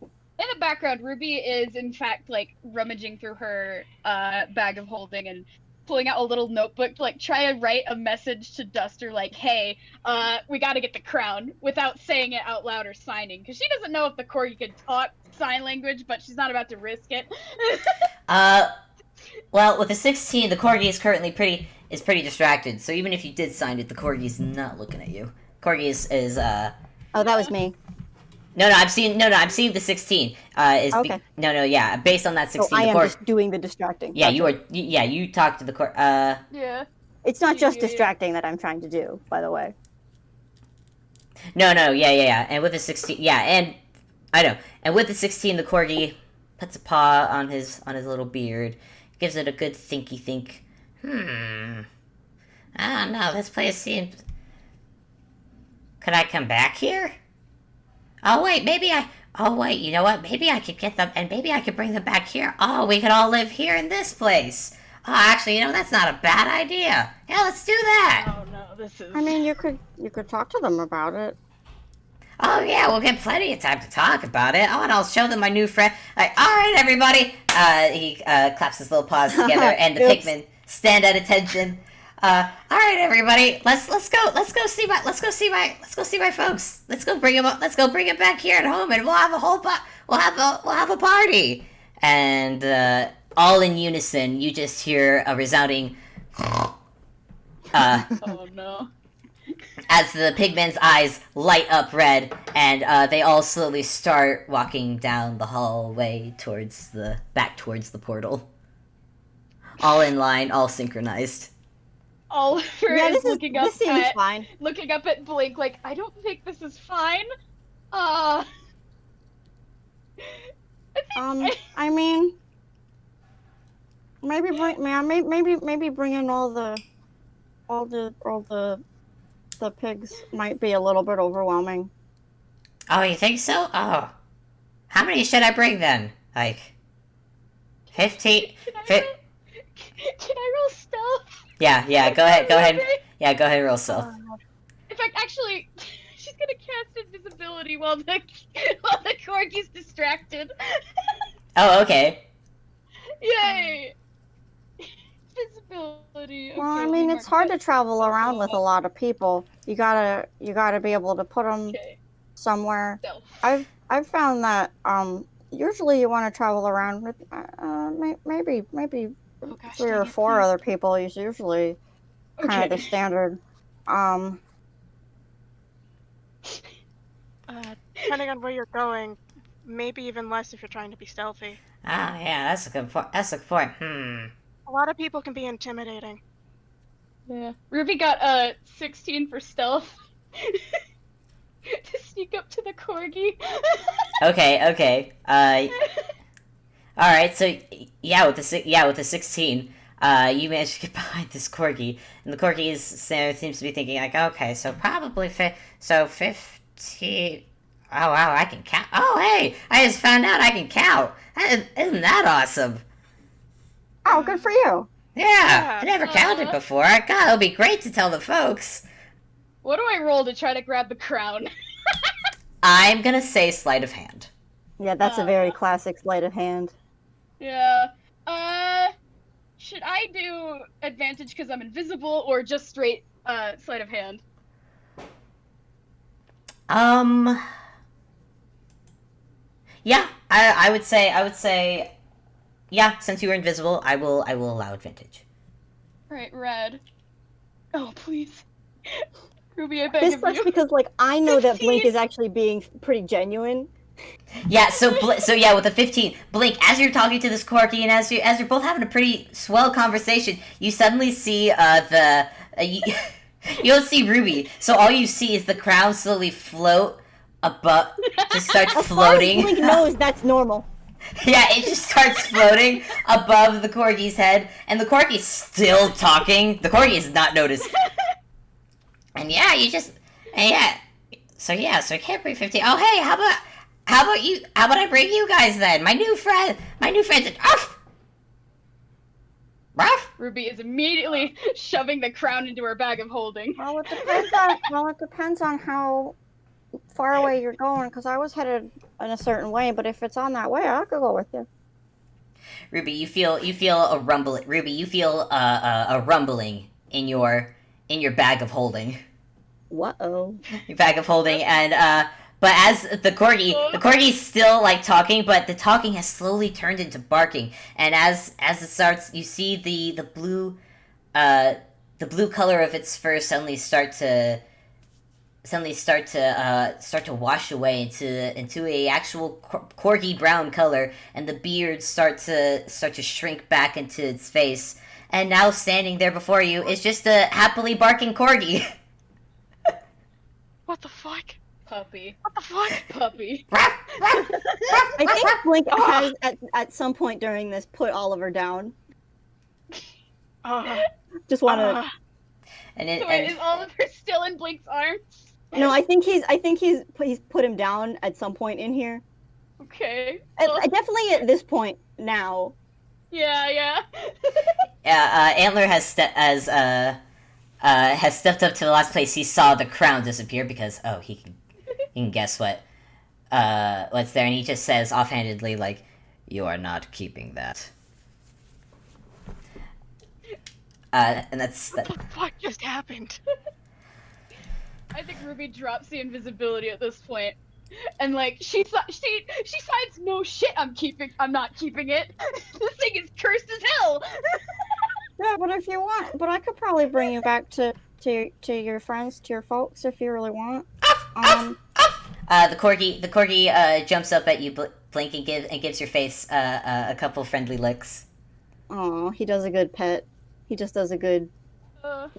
In the background, Ruby is in fact like rummaging through her bag of holding and pulling out a little notebook to like try to write a message to Duster like, hey, we gotta get the crown, without saying it out loud or signing, because she doesn't know if the corgi could talk sign language, but she's not about to risk it. Well, with a 16, the corgi is currently pretty distracted, so even if you did sign it, the corgi is not looking at you. Corgi is Oh, that was me. No, I'm seeing the 16. Okay. Yeah, based on that 16. So I am just doing the distracting. Yeah, Gotcha. you talked to the court. Yeah. It's not just distracting that I'm trying to do, by the way. No, yeah. And with the 16, yeah, and I know. And with the 16, the corgi puts a paw on his little beard, gives it a good thinky think. I don't know. This place seems. Could I come back here? Oh wait, you know what? Maybe I could get them, and maybe I could bring them back here. Oh, we could all live here in this place. Oh, actually, that's not a bad idea. Yeah, let's do that. Oh no, this is. I mean, you could talk to them about it. Oh yeah, we'll get plenty of time to talk about it. Oh, and I'll show them my new friend. Like, all right, everybody. He claps his little paws together, and the Oops. pigmen stand at attention. All right, everybody. Let's see my folks. Let's go bring them back here at home, and we'll have a party. And all in unison, you just hear a resounding. Oh no. As the pigmen's eyes light up red, and they all slowly start walking down the hallway towards the portal. All in line, all synchronized. Oliver Yeah, is this seems fine. looking up at Blink like, I don't think this is fine. I mean, maybe bring in all the pigs might be a little bit overwhelming. Oh, you think so? Oh. How many should I bring then? Like, 15? Can I roll stealth? Yeah, go ahead. Yeah, go ahead and roll stealth. In fact, actually, she's gonna cast invisibility while the corgi's distracted. Oh, okay. Yay! Invisibility. Well, I Okay, mean, we it's hard to marked travel around with a lot of people. You gotta be able to put them that. Okay. somewhere. Stealth. I've found that usually you want to travel around with maybe Oh gosh, 3 or dang it, 4 please. other people is usually kind of the Okay. standard. Depending on where you're going, maybe even less if you're trying to be stealthy. Ah, yeah, that's a good point. A lot of people can be intimidating. Yeah. Ruby got 16 for stealth. To sneak up to the corgi. Okay. Alright, so, yeah, with the 16, you managed to get behind this corgi, and the corgi seems to be thinking, like, okay, so probably 15... Oh, wow, I can count. Oh, hey, I just found out I can count. Isn't that awesome? Oh, good for you. Yeah, I never counted before. God, it'll be great to tell the folks. What do I roll to try to grab the crown? I'm gonna say sleight of hand. Yeah, that's a very classic sleight of hand. Yeah. Should I do advantage because I'm invisible or just straight sleight of hand? Yeah, I would say, yeah, since you were invisible, I will allow advantage. Alright, red. Oh, please. Ruby, I beg This of sucks you. because I know that 15. Blink is actually being pretty genuine. Yeah, so yeah, with a 15, Blink, as you're talking to this corgi, and as you're both having a pretty swell conversation, you suddenly see you don't see Ruby, so all you see is the crown slowly float above, just starts As far as floating. Blink knows, that's normal. Yeah, it just starts floating above the corgi's head, and the corgi's still talking. The corgi has not noticed. And yeah, so I can't bring 15. Oh, hey, how about I bring you guys then? My new friends, Ruff! Ruff! Ruby is immediately shoving the crown into her bag of holding. Well, it depends on how far away you're going, because I was headed in a certain way, but if it's on that way, I could go with you. Ruby, you feel a rumbling. Ruby, you feel a rumbling in your bag of holding. Whoa. Your bag of holding, and but as the corgi's still like talking, but the talking has slowly turned into barking, and as it starts, you see the blue color of its fur suddenly start to wash away into a actual corgi brown color, and the beard start to shrink back into its face, and now standing there before you is just a happily barking corgi. What the fuck? Puppy. What the fuck? Puppy. I think Blink has, at some point during this, put Oliver down. Just want to... And So wait, is Oliver still in Blink's arms? No, I think he's put him down at some point in here. Okay. Definitely at this point now. Yeah. Antler has stepped up to the last place he saw the crown disappear because he can you can guess what's there, and he just says offhandedly, like, "You are not keeping that." And that's What the fuck just happened? I think Ruby drops the invisibility at this point, and like she signs, no shit, I'm not keeping it. This thing is cursed as hell. Yeah, but if you want, but I could probably bring you back to your friends, to your folks, if you really want. The corgi jumps up at you, blink, and gives your face a couple friendly licks. Aw, he does a good pet. He just does a good,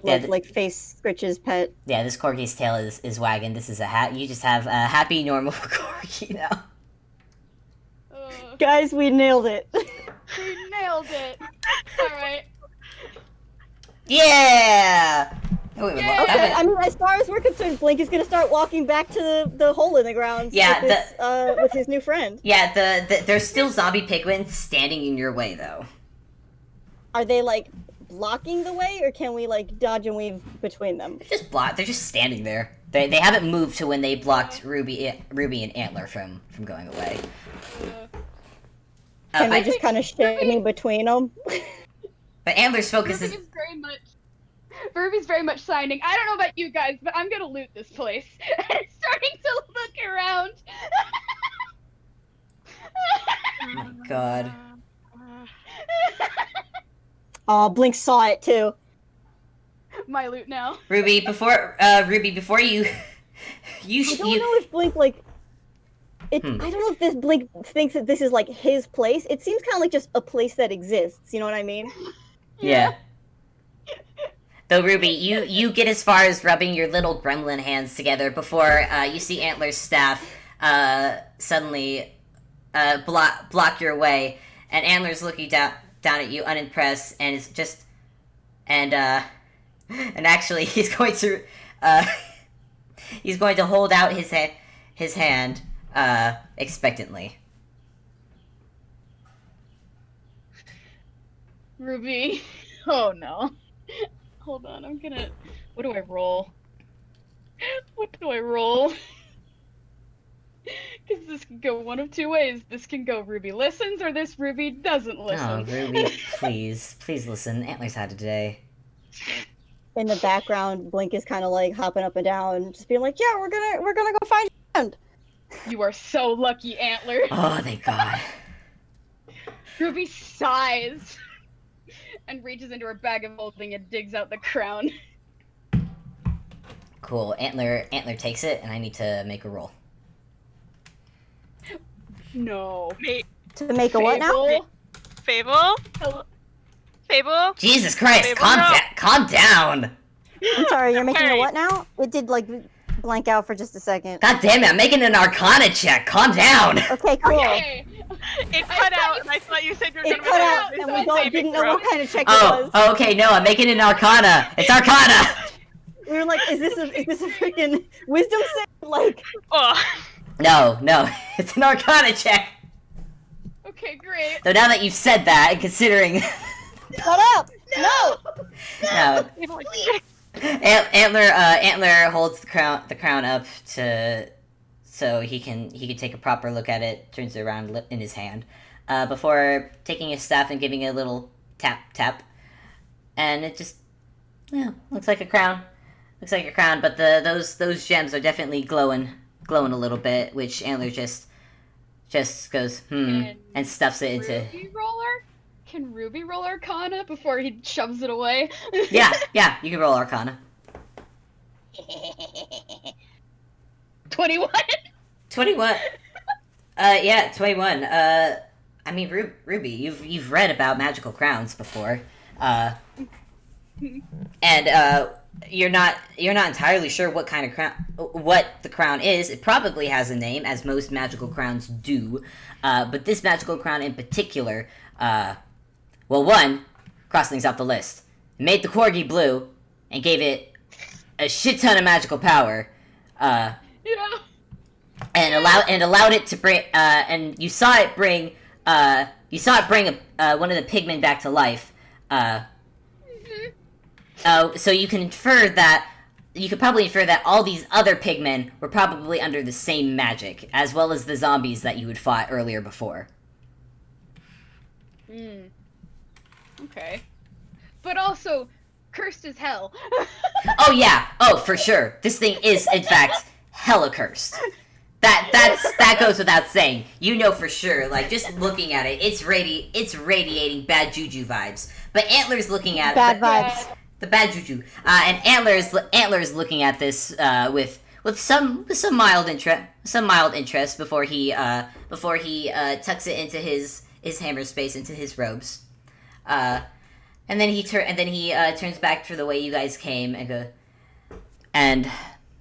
like face scritches pet. Yeah, this corgi's tail is wagging. This is a hat. You just have a happy, normal corgi now. Guys, we nailed it. We nailed it. All right. Yeah. Okay, I mean, as far as we're concerned, Blink is gonna start walking back to the hole in the ground. Yeah, with his new friend. Yeah, there's still zombie pigmen standing in your way, though. Are they like blocking the way, or can we like dodge and weave between them? They're just standing there. They haven't moved to when they blocked Ruby and Antler from going away. Can we just kind of shimmy between them? But Antler's focus is Ruby's very much signing. I don't know about you guys, but I'm gonna loot this place. And starting to look around. Oh my god. Oh, Blink saw it too. My loot now. Ruby, before you I don't know if Blink like I don't know if this Blink thinks that this is like his place. It seems kind of like just a place that exists. You know what I mean? Yeah. Though Ruby, you get as far as rubbing your little gremlin hands together before you see Antler's staff suddenly block your way, and Antler's looking down at you unimpressed, and is just and actually he's going to hold out his hand expectantly. Ruby. Oh no. Hold on, what do I roll? What do I roll? Because this can go one of two ways. This can go Ruby listens, or this Ruby doesn't listen. Oh, Ruby, please listen. Antler's had a day. In the background, Blink is kind of like hopping up and down, just being like, "Yeah, we're gonna go find your friend." You are so lucky, Antler. Oh, thank God. Ruby sighs and reaches into her bag of holding and digs out the crown. Cool. Antler takes it, and I need to make a roll. No. To make a what now? Fable? Fable? Jesus Christ! Fable, calm down. I'm sorry, you're making a Hey. what now? It did like blank out for just a second. God damn it! I'm making an Arcana check. Calm down. Okay, cool. Okay. It cut out, and I thought you said you were It gonna cut make out, a and we didn't know what kind of check it was. Oh, okay. No, I'm making an Arcana. It's Arcana. We were like, is this a freaking wisdom save? Like, Oh. No, it's an Arcana check. Okay, great. Though now that you've said that, and considering, shut up! No! no, Antler holds the crown up so he can take a proper look at it. Turns it around in his hand, before taking his staff and giving it a little tap, and it just looks like a crown. Looks like a crown, but those gems are definitely glowing a little bit, which Antler just goes and stuffs it into. Ruby roller? Can Ruby roll Arcana before he shoves it away? Yeah, you can roll Arcana. 21. 21. Yeah, 21. I mean, Ruby, you've read about magical crowns before, and you're not entirely sure what kind of crown, what the crown is. It probably has a name, as most magical crowns do, but this magical crown in particular, well, one, cross things off the list, made the corgi blue, and gave it a shit ton of magical power. Yeah. And allowed it to bring, and you saw it bring one of the pigmen back to life. So you can infer that you could probably infer that all these other pigmen were probably under the same magic, as well as the zombies that you had fought earlier before. Okay. But also, cursed as hell. Oh yeah, oh for sure. This thing is, in fact, hella cursed. That goes without saying. You know for sure, like, just looking at it, it's radiating bad juju vibes. But Antler's looking at Bad it. vibes. The bad juju. And Antler's looking at this with some mild interest before he tucks it into his hammer space, into his robes. And then he turns back for the way you guys came and go. And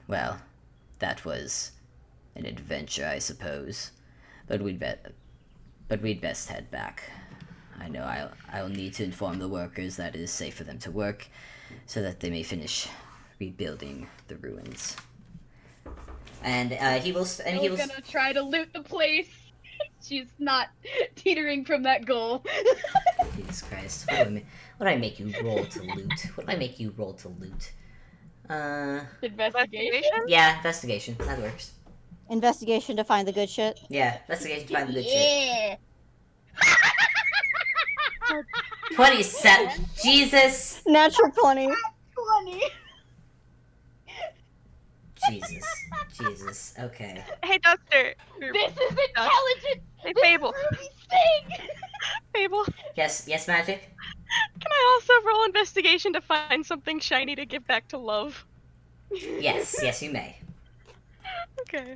well, that was an adventure, I suppose. But we'd best head back. I know I'll need to inform the workers that it is safe for them to work, so that they may finish rebuilding the ruins. And he will gonna try to loot the place. She's not teetering from that goal. Jesus Christ! What did I make you roll to loot? What did I make you roll to loot? Investigation? Yeah, investigation. That works. Investigation to find the good shit. Yeah, investigation to find the good shit. Yeah. 27. Jesus. Natural 20. 20. Jesus. Okay. Hey, Duster. This is intelligent. Hey, This Fable. is Ruby's thing. Fable. Yes, Magic. Can I also roll investigation to find something shiny to give back to Love? Yes, you may. Okay.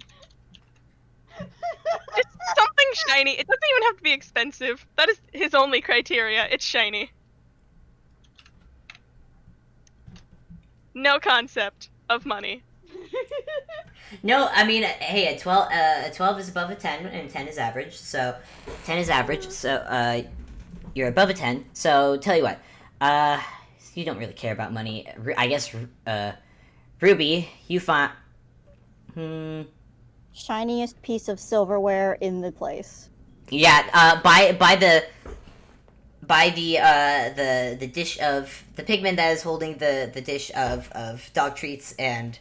Just something shiny. It doesn't even have to be expensive. That is his only criteria. It's shiny. No concept of money. No, I mean, hey, a 12 is above a 10, and 10 is average. So, 10 is average. So, you're above a 10. So, tell you what, you don't really care about money. I guess, Ruby, you find, Shiniest piece of silverware in the place. Yeah, by the dish of the pigman that is holding the dish of dog treats and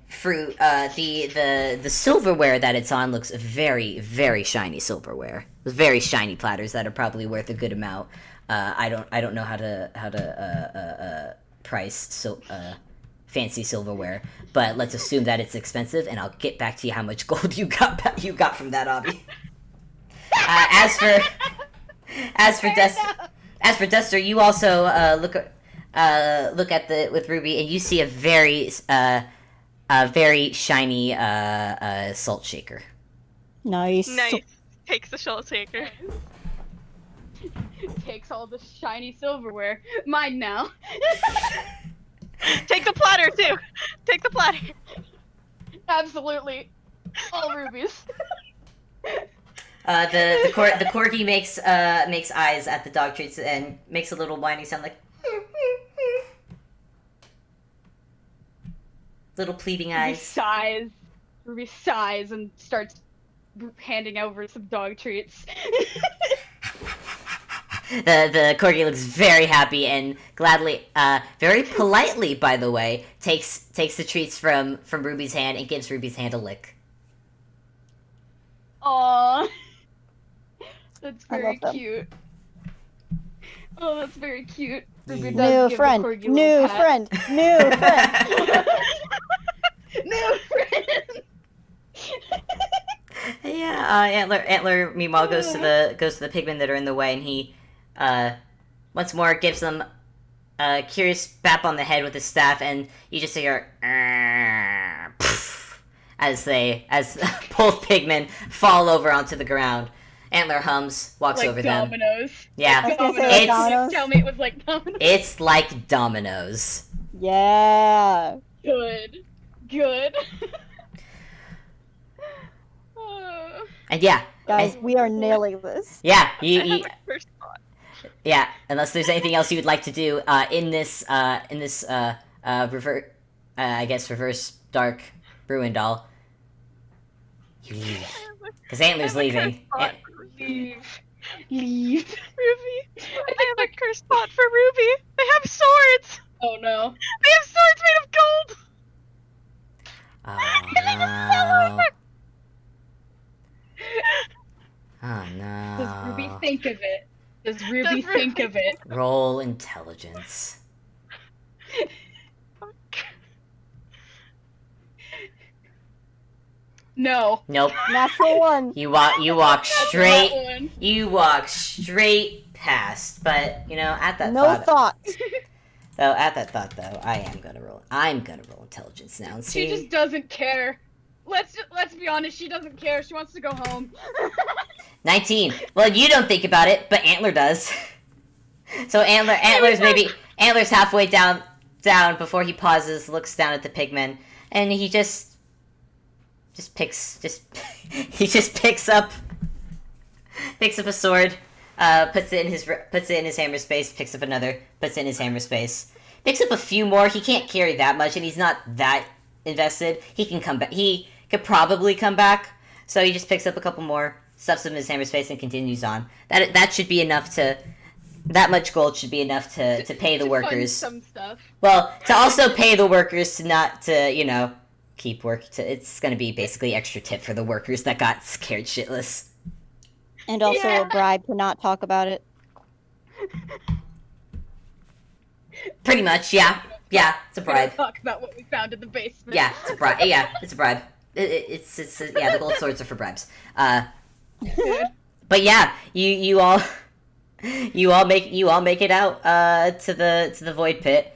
fruit. The silverware that it's on looks very, very shiny silverware. Very shiny platters that are probably worth a good amount. I don't know how to price fancy silverware, but let's assume that it's expensive, and I'll get back to you how much gold you got from that hobby. As for Duster, you also look at with Ruby, and you see a very shiny salt shaker. Nice. Nice. Takes the salt shaker. Takes all the shiny silverware. Mine now. Take the platter too. Take the platter. Absolutely. All rubies. The corgi makes eyes at the dog treats and makes a little whiny sound, like little pleading eyes. Ruby sighs and starts handing over some dog treats. The corgi looks very happy and gladly, very politely, by the way, takes the treats from Ruby's hand and gives Ruby's hand a lick. Aww. That's I very love them. cute. Oh, that's very cute. Ruby does New give friend. the corgi a New little pat. friend. New friend. New friend. Yeah, Antler meanwhile goes to the pigmen that are in the way, and he once more gives them a curious bap on the head with his staff, and you just hear as both pigmen fall over onto the ground. Antler hums, walks Like over dominoes. them. Yeah, I was gonna say it's dominoes. Tell me it was like dominoes. it's like dominoes. Yeah. Good. Oh. And yeah, Guys, we are nailing this. yeah, I have you my first thought. yeah. Unless there's anything else you would like to do in this reverse dark Ruindall, you leave because Antler's leaving. Leave. Ruby. I have a cursed spot for Ruby. They have swords. Oh no. They have swords made of gold! Oh no. Oh no. Does Ruby think of it? Does Ruby think of it? Roll intelligence. No. Nope. Natural one. You walk straight. That one. You walk straight past. But at that No thoughts. though, at that thought though, I'm gonna roll intelligence now and see. She just doesn't care. Let's be honest. She doesn't care. She wants to go home. 19. Well, you don't think about it, but Antler does. So Antler's halfway down before he pauses, looks down at the pigmen, and he just picks up a sword, puts it in his hammer space, picks up another, puts it in his hammer space, picks up a few more. He can't carry that much, and he's not that invested. He can come back. He could probably come back, so he just picks up a couple more, stuffs them in his hammer space, and continues on. That should be enough to. That much gold should be enough to pay the workers. Fund some stuff. Well, to also pay the workers to keep work. It's going to be basically extra tip for the workers that got scared shitless. And also a bribe to not talk about it. Pretty much, yeah. Yeah, it's a bribe. Talk about what we found in the basement. Yeah, it's a bribe. Yeah, it's a bribe. The gold swords are for bribes. But yeah, you all make it out to the void pit.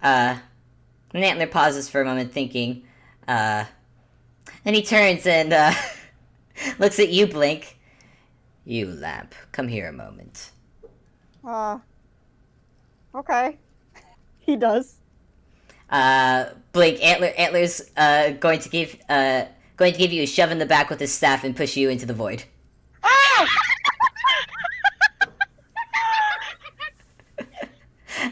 Antler pauses for a moment, thinking. Then he turns and looks at you, Blink. You, Lamp, come here a moment. Okay. He does. Blink, Antler's going to give you a shove in the back with his staff and push you into the void.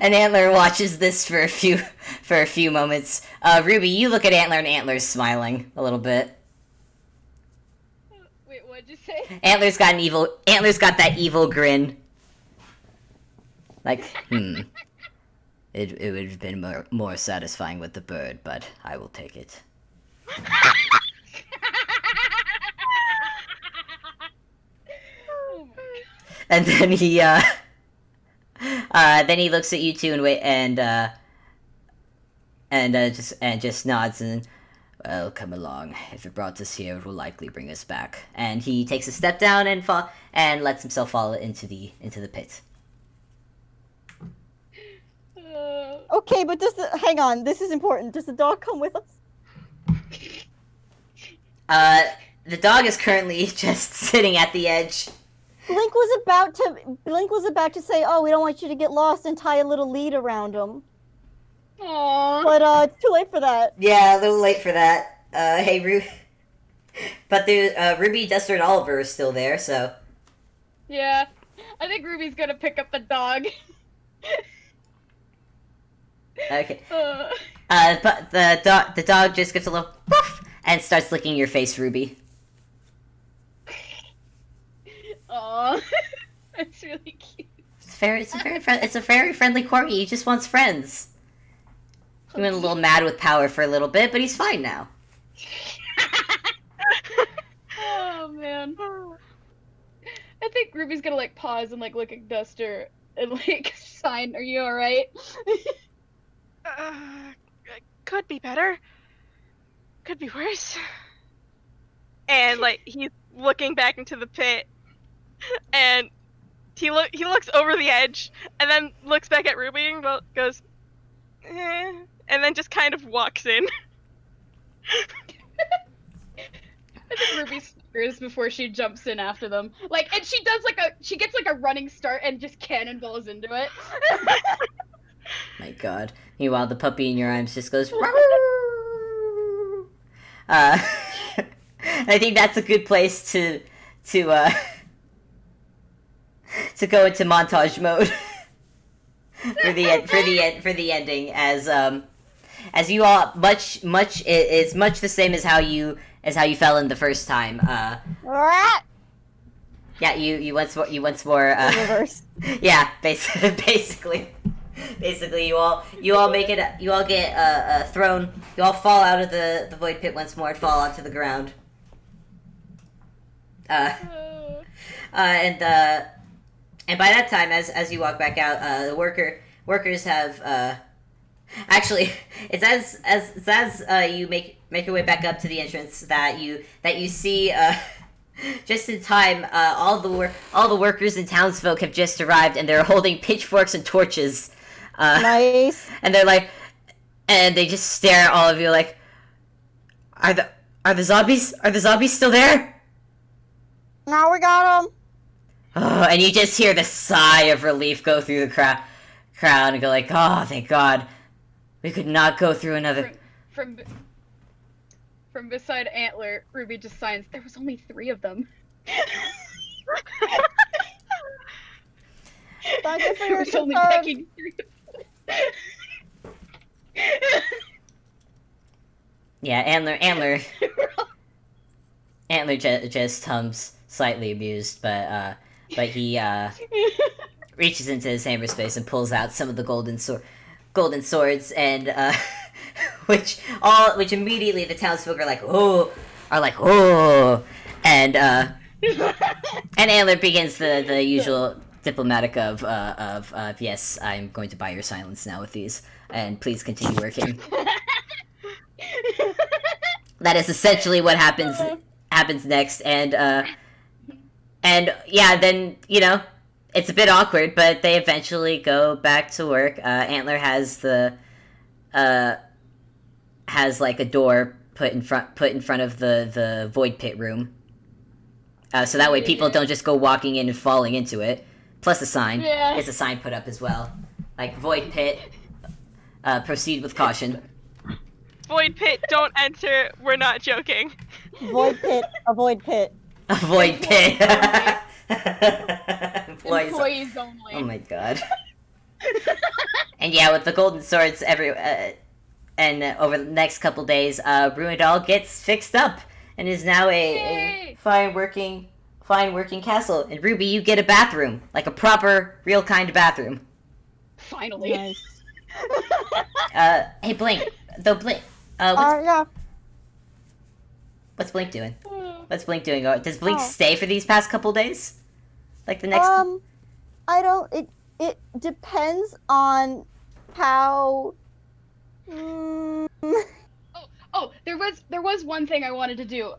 And Antler watches this for a few moments. Ruby, you look at Antler, and Antler's smiling a little bit. Wait, what'd you say? Antler's got that evil grin. Like, It would have been more satisfying with the bird, but I will take it. And then he looks at you two and just nods and, well, come along. If it brought us here, it will likely bring us back. And he takes a step down and lets himself fall into the pit. Okay, but hang on, this is important. Does the dog come with us? The dog is currently just sitting at the edge. Blink was about to say, "Oh, we don't want you to get lost," and tie a little lead around him. Aww. But it's too late for that. Yeah, a little late for that. Hey, Ruby. But the Ruby, Duster, and Oliver are still there, so. Yeah, I think Ruby's gonna pick up the dog. Okay. But the dog just gives a little woof and starts licking your face, Ruby. Aww, that's really cute. It's a very friendly corgi. He just wants friends. He went a little mad with power for a little bit, but he's fine now. Oh man. I think Ruby's gonna like pause and like look at Duster and like sign, "Are you alright?" Could be better. Could be worse. And like he's looking back into the pit, and he looks over the edge, and then looks back at Ruby and goes, and then just kind of walks in. I think Ruby snickers before she jumps in after them. Like, and she gets like a running start and just cannonballs into it. My God. Meanwhile, the puppy in your arms just goes. I think that's a good place to go into montage mode for the ending as you all much the same as how you fell in the first time. Yeah, you once more Reverse. Yeah, basically. Basically, you all make it. You all get thrown. You all fall out of the void pit once more and fall onto the ground. And by that time, as you walk back out, the workers have actually, it's as you make your way back up to the entrance that you see just in time, all the workers and townsfolk have just arrived, and they're holding pitchforks and torches. Nice. And they're like, and they just stare at all of you like, are the zombies still there? Now we got them. Oh, and you just hear the sigh of relief go through the crowd and go like, oh, thank God, we could not go through another. From beside Antler, Ruby just signs, there was only 3 of them. Thank you for There your was only concern. pecking 3 of them. Yeah, Antler just hums, slightly amused, but he reaches into his hammer space and pulls out some of the golden swords, and which immediately the townsfolk are like, oh, and Antler begins the usual diplomatic of yes, I'm going to buy your silence now with these, and please continue working. That is essentially what happens next, and yeah, then, you know, it's a bit awkward, but they eventually go back to work. Antler has like a door put in front of the void pit room, so that way people don't just go walking in and falling into it. Plus a sign. Yeah. It's a sign put up as well, like void pit. Proceed with caution. Void pit, don't enter. We're not joking. Void pit. Avoid pit. Avoid pit. Employees only. Oh my God. And yeah, with the golden swords and over the next couple days, Ruindall gets fixed up and is now a fine working castle. And Ruby, you get a bathroom, like a proper, real kind of bathroom. Finally. Nice. Hey Blink, yeah. What's Blink doing? What's Blink doing? Does Blink stay for these past couple days? Like the next? I don't. It depends on how. Oh, there was one thing I wanted to do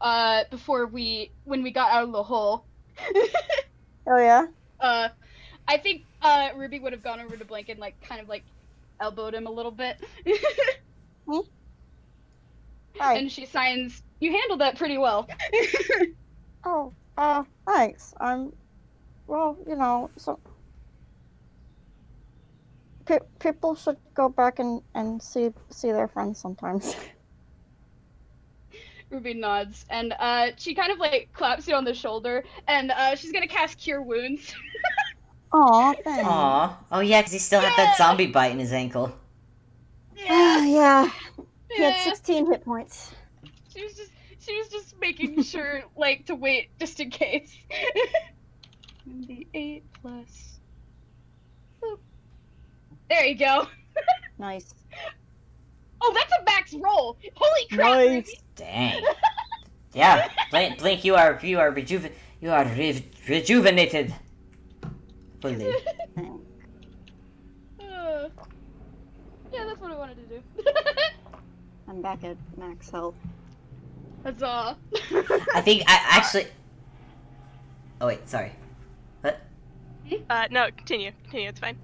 before when we got out of the hole. Oh yeah. I think Ruby would have gone over to Blink and like kind of like elbowed him a little bit. Hi. And she signs, "You handled that pretty well." Oh, thanks. Well, you know, so people should go back and see their friends sometimes. Ruby nods, and she kind of like claps you on the shoulder, and she's gonna cast Cure Wounds. Aw, thanks. Aw. Oh yeah, because he still had that zombie bite in his ankle. Yeah. He had 16 hit points. She was just making sure, like, to wait just in case. The 8 plus. Boop. There you go. Nice. Oh, that's a max roll. Holy crap! Nice. Ruby. Dang. Yeah, Blink, you are rejuvenated. Fully. Yeah, that's what I wanted to do. I'm back at max health. Huzzah. I think I actually. Oh wait, sorry. What? No, continue. It's fine.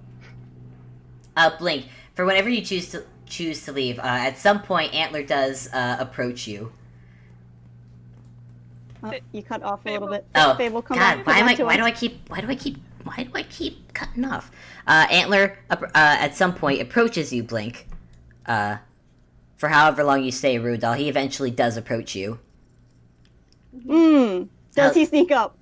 Blink. For whenever you choose to leave, at some point Antler does approach you. You cut off a little bit. Oh, Fable, come God! back. Why do I keep cutting off? Antler at some point approaches you, Blink. For however long you stay, Ruindall, he eventually does approach you. Does he sneak up?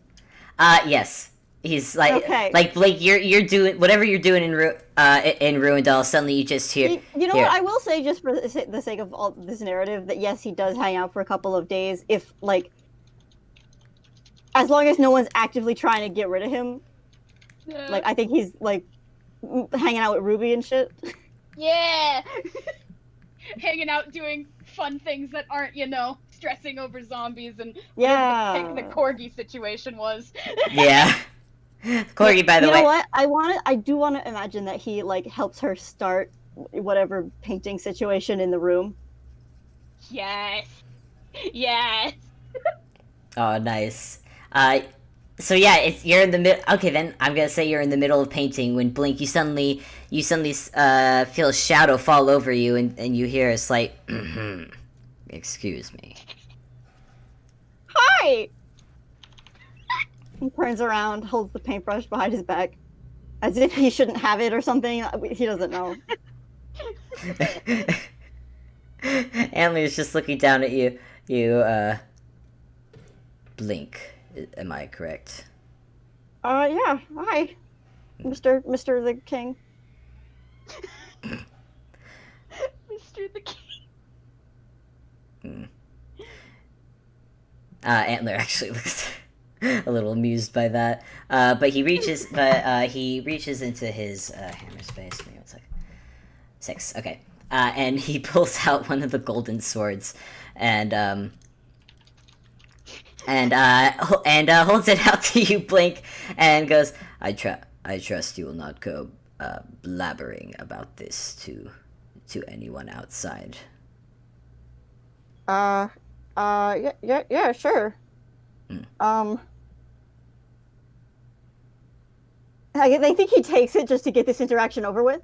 Yes. He's like, Okay. like Blake, you're doing whatever you're doing in Ruindall. Suddenly, you just hear. You know what? I will say, just for the sake of all this narrative, that yes, he does hang out for a couple of days. If like, as long as no one's actively trying to get rid of him, Yeah. like I think he's like hanging out with Ruby and shit. Yeah! Hanging out doing fun things that aren't, stressing over zombies and Yeah. whatever the heck the corgi situation was. Yeah. Corgi, by the you way. know what? I do want to imagine that he like helps her start whatever painting situation in the room. Yes. Yes. Oh, nice. So yeah, you're in the middle. Okay, then I'm gonna say you're in the middle of painting when blink. You suddenly feel a shadow fall over you, and you hear a slight. Excuse me. Hi. He turns around, holds the paintbrush behind his back, as if he shouldn't have it or something. He doesn't know. Antler's just looking down at you. Blink. Am I correct? Yeah. Hi, Mr. the King. Mr. the King. Antler actually looks a little amused by that. But he reaches into his hammer space. Maybe it's like 6. Okay. And he pulls out one of the golden swords, and holds it out to you, Blink, and goes, I trust you will not go blabbering about this to anyone outside. Yeah, sure. I think he takes it just to get this interaction over with.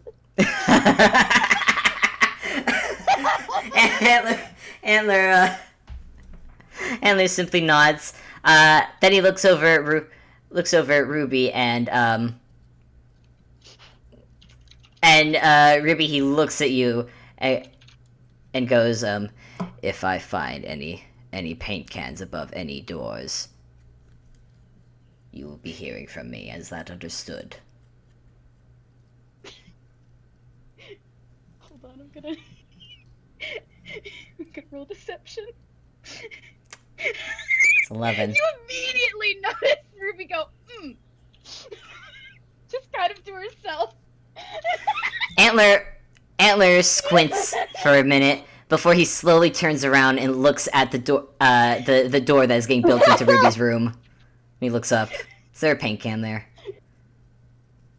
Antler simply nods. Then he looks over at Ruby, and Ruby, he looks at you and goes, if I find any paint cans above any doors, you will be hearing from me. Is that understood? Hold on, I'm gonna roll deception. It's 11. You immediately notice Ruby go, just kind of to herself. Antler squints for a minute before he slowly turns around and looks at the door, the door that is getting built into Ruby's room. He looks up. Is there a paint can there?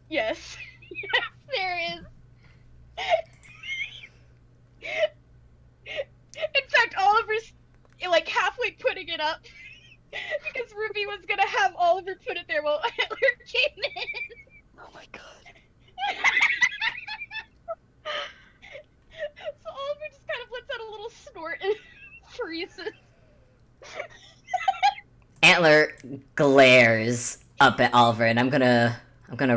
Yes. Yes, there is. In fact, Oliver's like halfway putting it up because Ruby was gonna have Oliver put it there while Antler came in. Oh my god. So Oliver just kind of lets out a little snort and freezes. Antler glares up at Oliver, and I'm gonna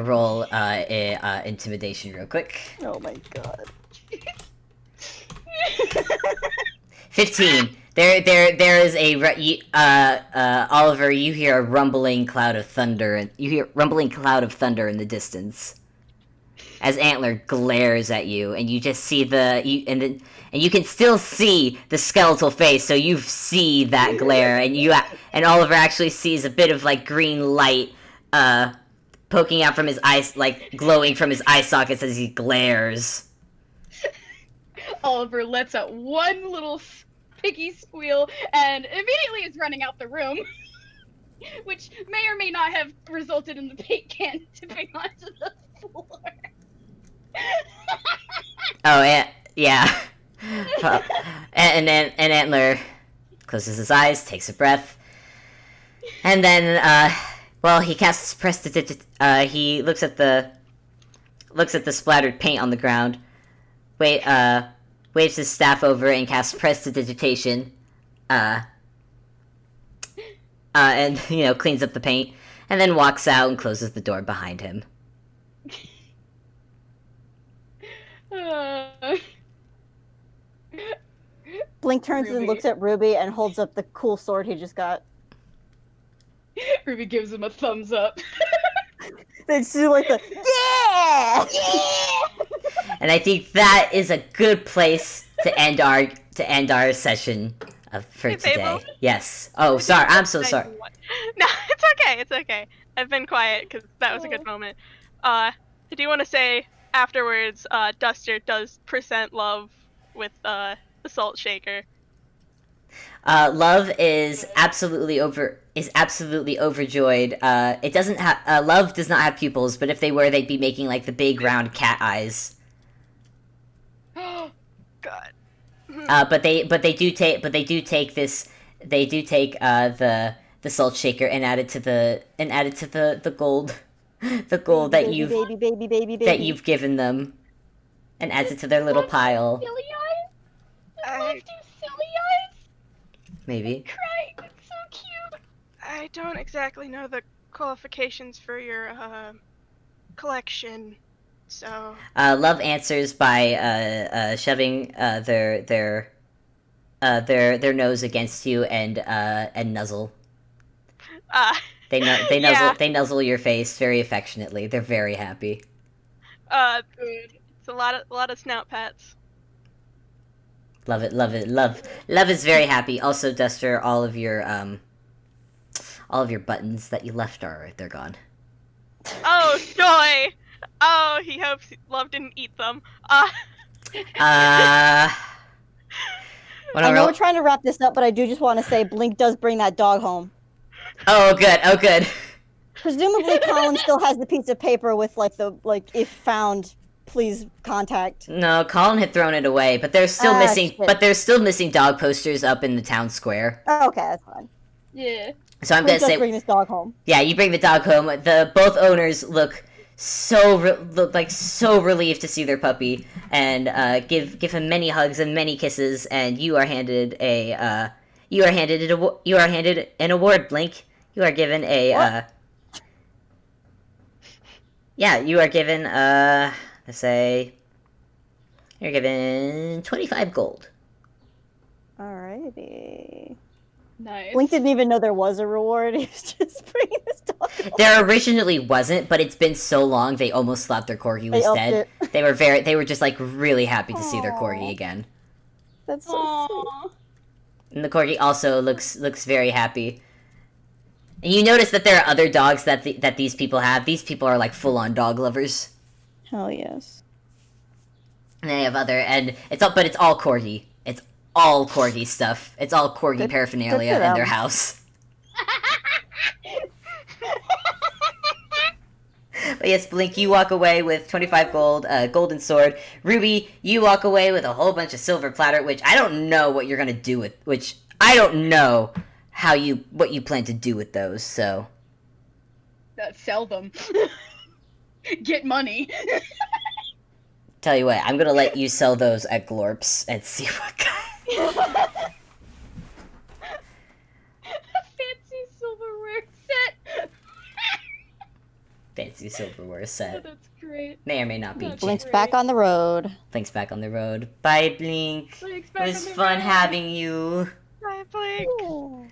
roll a intimidation real quick. Oh my god. 15. There is a Oliver. You hear a rumbling cloud of thunder, and you hear rumbling cloud of thunder in the distance as Antler glares at you, and you just see and you can still see the skeletal face. So you see that glare, and Oliver actually sees a bit of like green light poking out from his eyes, like glowing from his eye sockets as he glares. Oliver lets out one little piggy squeal and immediately is running out the room, which may or may not have resulted in the paint can tipping onto the floor. Oh, yeah. And Antler closes his eyes, takes a breath, and then, he casts he looks at the splattered paint on the ground, waves his staff over and casts Prestidigitation, and, cleans up the paint, and then walks out and closes the door behind him. Blink turns and looks at Ruby and holds up the cool sword he just got. Ruby gives him a thumbs up. They just do like the yeah! And I think that is a good place to end our session for today. Fable? Yes. Oh, sorry. I'm so sorry. No, it's okay. It's okay. I've been quiet because that was a good moment. do want to say afterwards, Duster does present Love with the salt shaker. Love is absolutely overjoyed. It doesn't have Love does not have pupils, but if they were, they'd be making like the big round cat eyes. God. But they do take the salt shaker and add it to the gold that baby, you've baby, baby, baby, baby. that you've given them, and adds it to their little pile. Silly eyes? Does Love I- do silly eyes? Maybe. Cry. It's so cute. I don't exactly know the qualifications for your collection, so Love answers by shoving their nose against you and nuzzle. They yeah. nuzzle your face very affectionately. They're very happy. Good. It's a lot of snout pats. Love it. Love is very happy. Also, Duster, all of your buttons that you left they're gone. Oh joy! Oh, he hopes Love didn't eat them. Wanna I know roll? we're trying to wrap this up, but I do just want to say Blink does bring that dog home. Oh good. Presumably, Colin still has the piece of paper with if found, please contact. No, Colin had thrown it away, but there's still missing. Shit. But there's still missing dog posters up in the town square. Oh, okay, that's fine. Yeah. So I'm Blink gonna does say, bring this dog home. yeah, you bring the dog home. Both owners look so relieved to see their puppy, and give him many hugs and many kisses. And you are handed an award, Blink. You are given a yeah, you are given let's say you're given 25 gold. Alrighty. Nice. Blink didn't even know there was a reward. He was just bringing this dog home. There originally wasn't, but it's been so long they almost thought their corgi was They upped dead. it. They were just like really happy to see their corgi Aw. again. That's so sweet. Aww. And the corgi also looks very happy. And you notice that there are other dogs that these people have. These people are like full on dog lovers. Hell yes. And they have but it's all corgi. It's all corgi stuff. It's all corgi Good- paraphernalia good for in their them. house. But yes, Blink, you walk away with 25 gold, golden sword. Ruby, you walk away with a whole bunch of silver platter, which I don't know what you're gonna do with. Which I don't know what you plan to do with those. So Sell them. Get money. tell you what, I'm gonna let you sell those at Glorps and see what kind. Fancy silverware set. Fancy silverware Oh, set. that's great. May or may not be. That's Blink's great. back on the road. Blink's back on the road. Bye, Blink. Blink's It back was on the fun road. having you. Bye,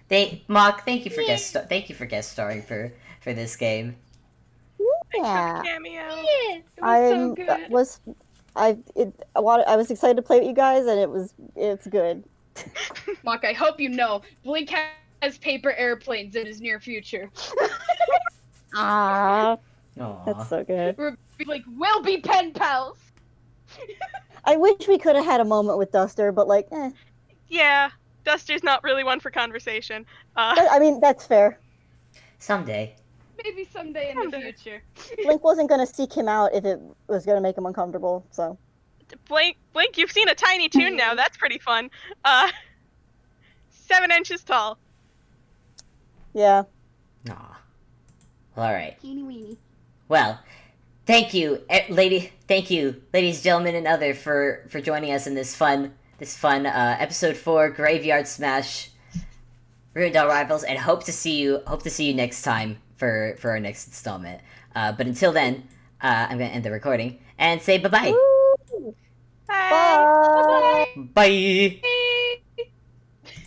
Blake. Mock, thank you for guest starring for this game. Yeah. Cameo. Yeah, it was so good. I was excited to play with you guys, and it's good. Mock, I hope you know, Blink has paper airplanes in his near future. Ah, Aww. that's so good. Blink will be pen pals. I wish we could have had a moment with Duster, but Yeah, Duster's not really one for conversation. I mean, that's fair. Someday. Maybe someday in the Someday. future. Blink wasn't gonna seek him out if it was gonna make him uncomfortable. So Blink, you've seen a tiny toon now. That's pretty fun. 7 inches tall. yeah. Aw. Well, alright. Teeny weeny. Well, thank you, ladies and gentlemen, and other for joining us in this fun episode 4 Graveyard Smash Ruindall Rivals, and hope to see you next time for our next installment. But until then, I'm gonna end the recording and say bye-bye. Woo! Bye. Bye. Bye.